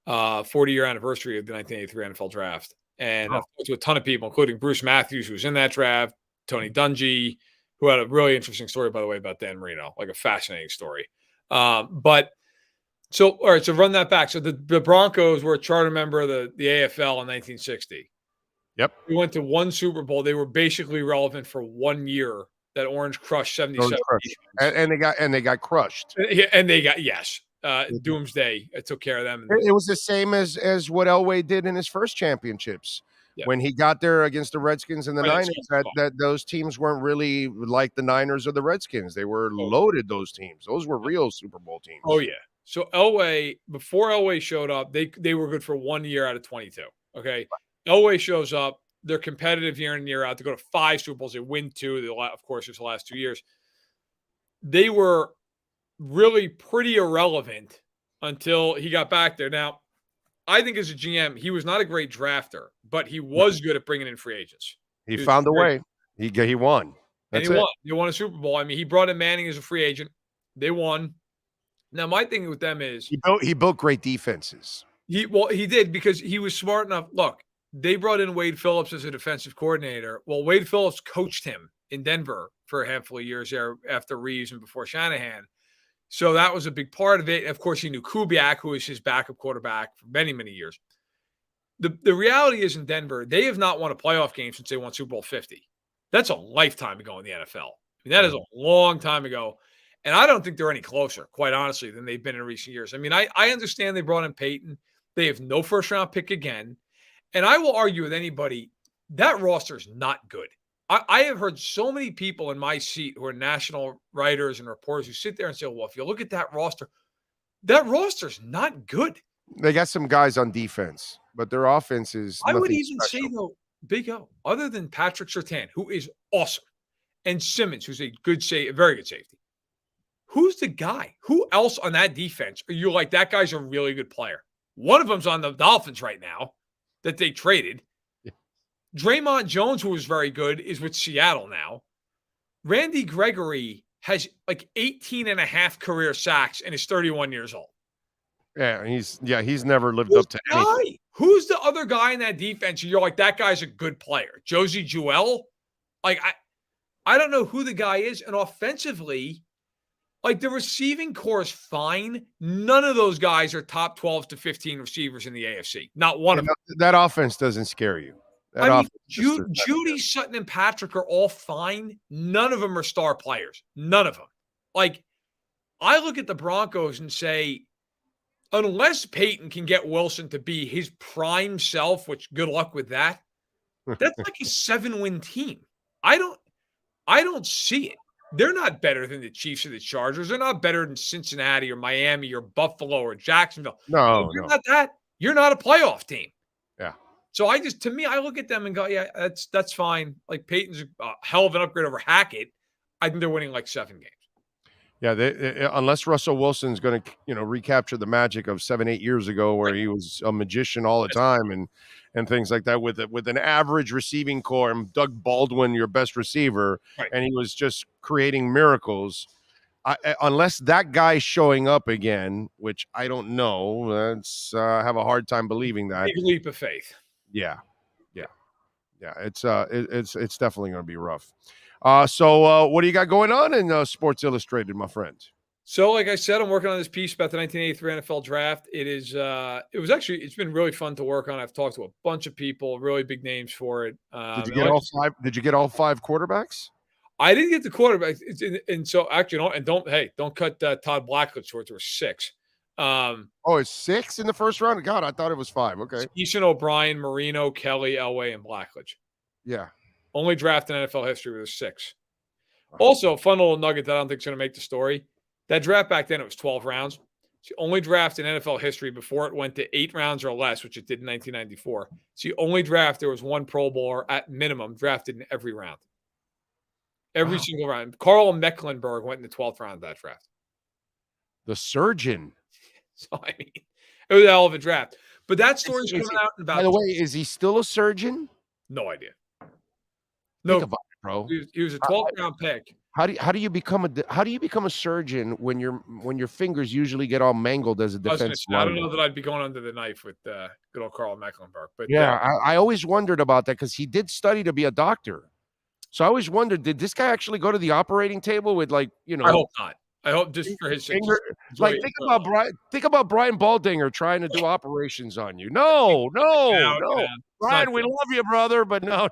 40-year anniversary of the 1983 NFL draft. And I've talked to a ton of people, including Bruce Matthews, who was in that draft, Tony Dungy, who had a really interesting story, by the way, about Dan Marino, like a fascinating story. But so, all right, so run that back. So the Broncos were a charter member of the AFL in 1960. Yep. We went to one Super Bowl. They were basically relevant for 1 year. That Orange crushed 77. And they got crushed. And they got, Doomsday took care of them. It was the same as what Elway did in his first championships. Yeah. When he got there against the Redskins and the Niners, that those teams weren't really like the Niners or the Redskins. They were loaded, those teams. Those were real Super Bowl teams. Oh, yeah. So Elway, before Elway showed up, they were good for 1 year out of 22. Okay. Elway shows up. They're competitive year in and year out. They go to 5 Super Bowls. They win 2. Of course, it's the last 2 years. They were really pretty irrelevant until he got back there. Now, I think as a GM, he was not a great drafter, but he was good at bringing in free agents. He found a way. He won. That's won. He won a Super Bowl. I mean, he brought in Manning as a free agent. They won. Now, my thing with them is he built great defenses. He did because he was smart enough. Look, they brought in Wade Phillips as a defensive coordinator. Well, Wade Phillips coached him in Denver for a handful of years there after Reeves and before Shanahan. So that was a big part of it. Of course, he knew Kubiak, who was his backup quarterback for many, many years. The reality is in Denver, they have not won a playoff game since they won Super Bowl 50. That's a lifetime ago in the NFL. I mean, that is a long time ago. And I don't think they're any closer, quite honestly, than they've been in recent years. I mean, I understand they brought in Peyton. They have no first-round pick again. And I will argue with anybody, that roster is not good. I have heard so many people in my seat who are national writers and reporters who sit there and say, well, if you look at that roster's not good. They got some guys on defense, but their offense is I would even say, though, Big O, other than Patrick Surtain, who is awesome, and Simmons, who's a very good safety, who's the guy? Who else on that defense are you like, that guy's a really good player? One of them's on the Dolphins right now that they traded. Draymond Jones, who was very good, is with Seattle now. Randy Gregory has like 18 and a half career sacks and is 31 years old. Yeah, he's never lived up to anything. Who's the other guy in that defense? You're like, that guy's a good player. Josie Jewell? Like, I don't know who the guy is. And offensively, like the receiving core is fine. None of those guys are top 12 to 15 receivers in the AFC. Not one of them. That offense doesn't scare you. Judy, Sutton, and Patrick are all fine. None of them are star players. None of them. Like, I look at the Broncos and say, unless Peyton can get Wilson to be his prime self, which good luck with that, that's like a 7-win team. I don't see it. They're not better than the Chiefs or the Chargers. They're not better than Cincinnati or Miami or Buffalo or Jacksonville. No, you're not that. You're not a playoff team. Yeah. So I look at them and go, yeah, that's fine. Like Peyton's a hell of an upgrade over Hackett. I think they're winning like 7 games. Yeah, unless Russell Wilson's going to, recapture the magic of 7-8 years ago, where he was a magician all the time and things like that with an average receiving core and Doug Baldwin, your best receiver, and he was just creating miracles. Unless that guy's showing up again, which I don't know, I have a hard time believing that. Big leap of faith. Yeah. It's definitely going to be rough. So what do you got going on in Sports Illustrated, my friend? So, like I said, I'm working on this piece about the 1983 NFL Draft. It's been really fun to work on. I've talked to a bunch of people, really big names for it. Did you get all 5 quarterbacks? I didn't get the quarterbacks, and so actually, don't cut Todd Blackledge short. There were 6. It's 6 in the first round. God, I thought it was 5. Okay. Eason, O'Brien, Marino, Kelly, Elway, and Blackledge. Yeah. Only draft in NFL history was 6. Also, fun little nugget that I don't think is going to make the story. That draft back then, it was 12 rounds. It's the only draft in NFL history before it went to 8 rounds or less, which it did in 1994. It's the only draft there was one Pro Bowler at minimum drafted in every round. Every single round. Carl Mecklenburg went in the 12th round of that draft. The surgeon. So, I mean, it was a hell of a draft. But that story's coming out in about... By the way, is he still a surgeon? No idea. No, bro. He was a 12th round pick. How do you become a surgeon when your fingers usually get all mangled as a defense? I don't know that I'd be going under the knife with good old Carl Mecklenburg, but yeah, I always wondered about that because he did study to be a doctor. So I always wondered, did this guy actually go to the operating table with I hope not. I hope just for his finger. Like think about Brian Baldinger trying to do operations on you. No. Brian, we love you, brother, but no.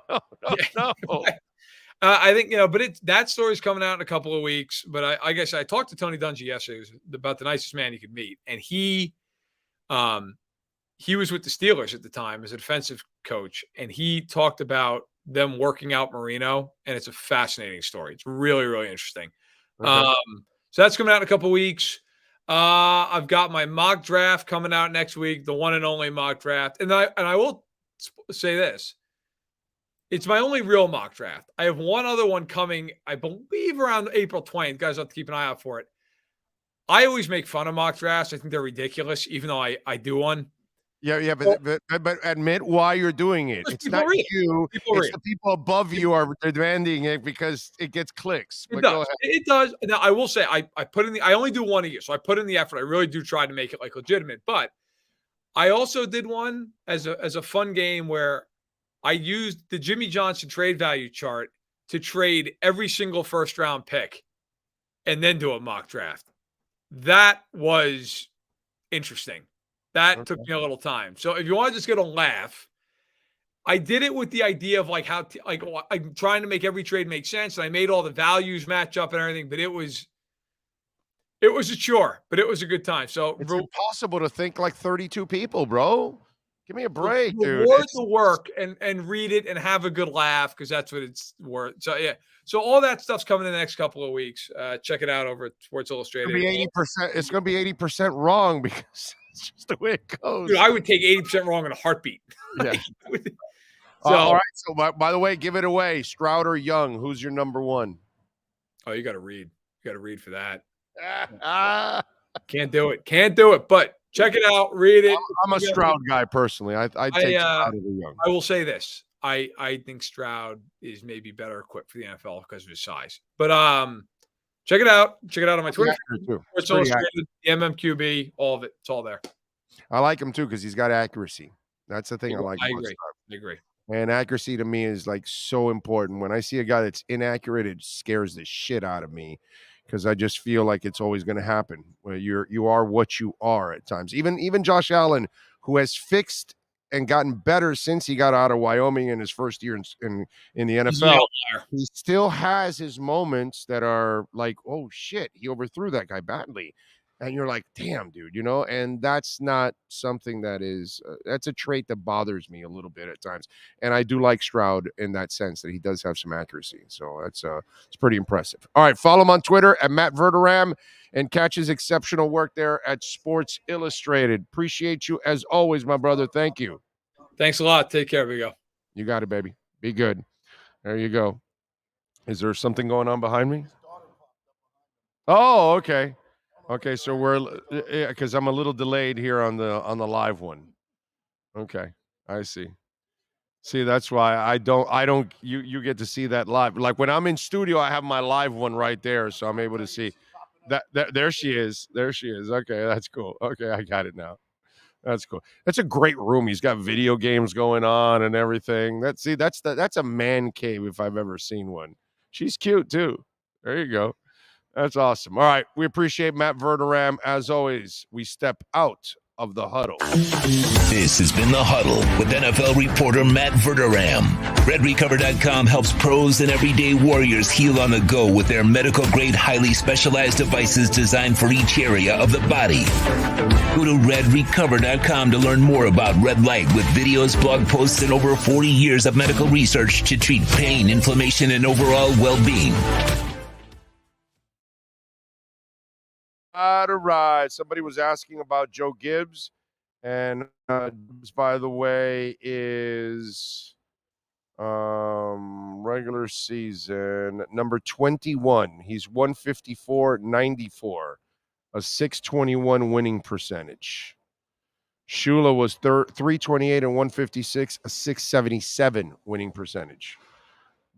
I think, but that story's coming out in a couple of weeks. But I guess I talked to Tony Dungy yesterday about the nicest man you could meet. And he was with the Steelers at the time as a defensive coach. And he talked about them working out Marino. And it's a fascinating story. It's really, really interesting. Okay. So that's coming out in a couple of weeks. I've got my mock draft coming out next week, the one and only mock draft. And I will say this. It's my only real mock draft. I have one other one coming, I believe, around April 20th. Guys have to keep an eye out for it. I always make fun of mock drafts. I think they're ridiculous, even though I do one. Yeah, but admit why you're doing it. It's not you. It's the people above you are demanding it because it gets clicks. It does. Now, I will say I only do one a year, so I put in the effort. I really do try to make it like legitimate. But I also did one as a fun game where I used the Jimmy Johnson trade value chart to trade every single first round pick and then do a mock draft. That was interesting. That took me a little time. So if you want to just get a laugh, I did it with the idea of like I'm trying to make every trade make sense. And I made all the values match up and everything, but it was a chore, but it was a good time. So it's impossible to think like 32 people, bro. Give me a break, dude. Reward the work and read it and have a good laugh because that's what it's worth. So yeah, so all that stuff's coming in the next couple of weeks. Check it out over at Sports Illustrated. It's going to be 80% wrong because it's just the way it goes. Dude, I would take 80% wrong in a heartbeat. Yeah. All right. So by the way, give it away. Stroud or Young, who's your number one? Oh, you got to read. You got to read for that. Can't do it. But check it out. Read it. I'm a Stroud guy personally. I take Stroud over Young. I will say this. I think Stroud is maybe better equipped for the NFL because of his size. But check it out. Check it out on my Twitter. Sports Illustrated, the MMQB, all of it. It's all there. I like him too because he's got accuracy. That's the thing I like. I agree. And accuracy to me is like so important. When I see a guy that's inaccurate, it scares the shit out of me because I just feel like it's always going to happen. Where you are what you are at times. Even Josh Allen, who has fixed and gotten better since he got out of Wyoming in his first year in the NFL, he still has his moments that are like, oh shit, he overthrew that guy badly. And you're like, damn, dude, and that's not something that is, that's a trait that bothers me a little bit at times. And I do like Stroud in that sense that he does have some accuracy. So it's pretty impressive. All right. Follow him on Twitter at Matt Verderam and catch his exceptional work there at Sports Illustrated. Appreciate you as always, my brother. Thank you. Thanks a lot. Take care, Bigo. You got it, baby. Be good. There you go. Is there something going on behind me? Oh, okay. Okay, so because I'm a little delayed here on the live one. Okay, I see. See, that's why I don't. You get to see that live. Like when I'm in studio, I have my live one right there, so I'm able to see that. There she is. There she is. Okay, that's cool. Okay, I got it now. That's cool. That's a great room. He's got video games going on and everything. That's a man cave if I've ever seen one. She's cute too. There you go. That's awesome. All right. We appreciate Matt Verderam. As always, we step out of the huddle. This has been The Huddle with NFL reporter Matt Verderam. RedRecover.com helps pros and everyday warriors heal on the go with their medical-grade, highly specialized devices designed for each area of the body. Go to RedRecover.com to learn more about Red Light with videos, blog posts, and over 40 years of medical research to treat pain, inflammation, and overall well-being. All right. Somebody was asking about Joe Gibbs, and by the way, is regular season number 21. He's 154.94, a 621 winning percentage. Shula was 328 and 156, a 677 winning percentage.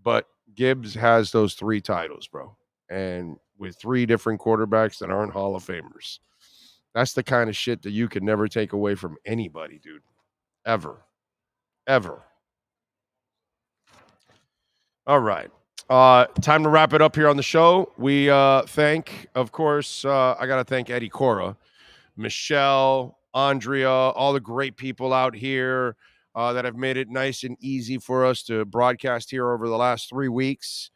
But Gibbs has those 3 titles, bro. And with 3 different quarterbacks that aren't Hall of Famers. That's the kind of shit that you can never take away from anybody, dude. Ever. Ever. All right. Time to wrap it up here on the show. We thank, of course, I got to thank Eddie Cora, Michelle, Andrea, all the great people out here that have made it nice and easy for us to broadcast here over the last 3 weeks.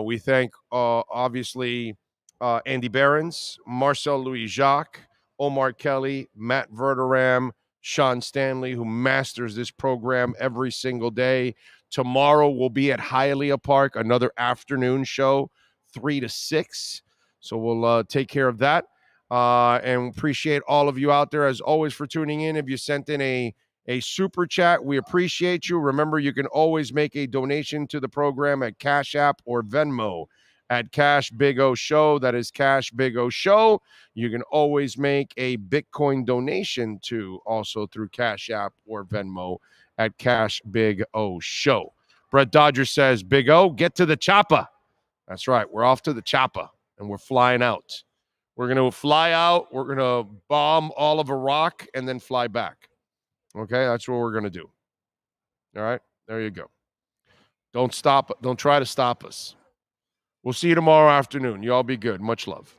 We thank, obviously, Andy Behrens, Marcel Louis-Jacques, Omar Kelly, Matt Verderam, Sean Stanley, who masters this program every single day. Tomorrow we'll be at Hialeah Park, another afternoon show, 3 to 6. So we'll take care of that. And appreciate all of you out there, as always, for tuning in. If you sent in a super chat, we appreciate you. Remember, you can always make a donation to the program at Cash App or Venmo at Cash Big O Show. That is Cash Big O Show. You can always make a Bitcoin donation to also through Cash App or Venmo at Cash Big O Show. Brett Dodger says, Big O, get to the chopper. That's right. We're off to the chopper and we're flying out. We're going to fly out. We're going to bomb all of Iraq and then fly back. Okay, that's what we're going to do. All right, there you go. Don't stop. Don't try to stop us. We'll see you tomorrow afternoon. You all be good. Much love.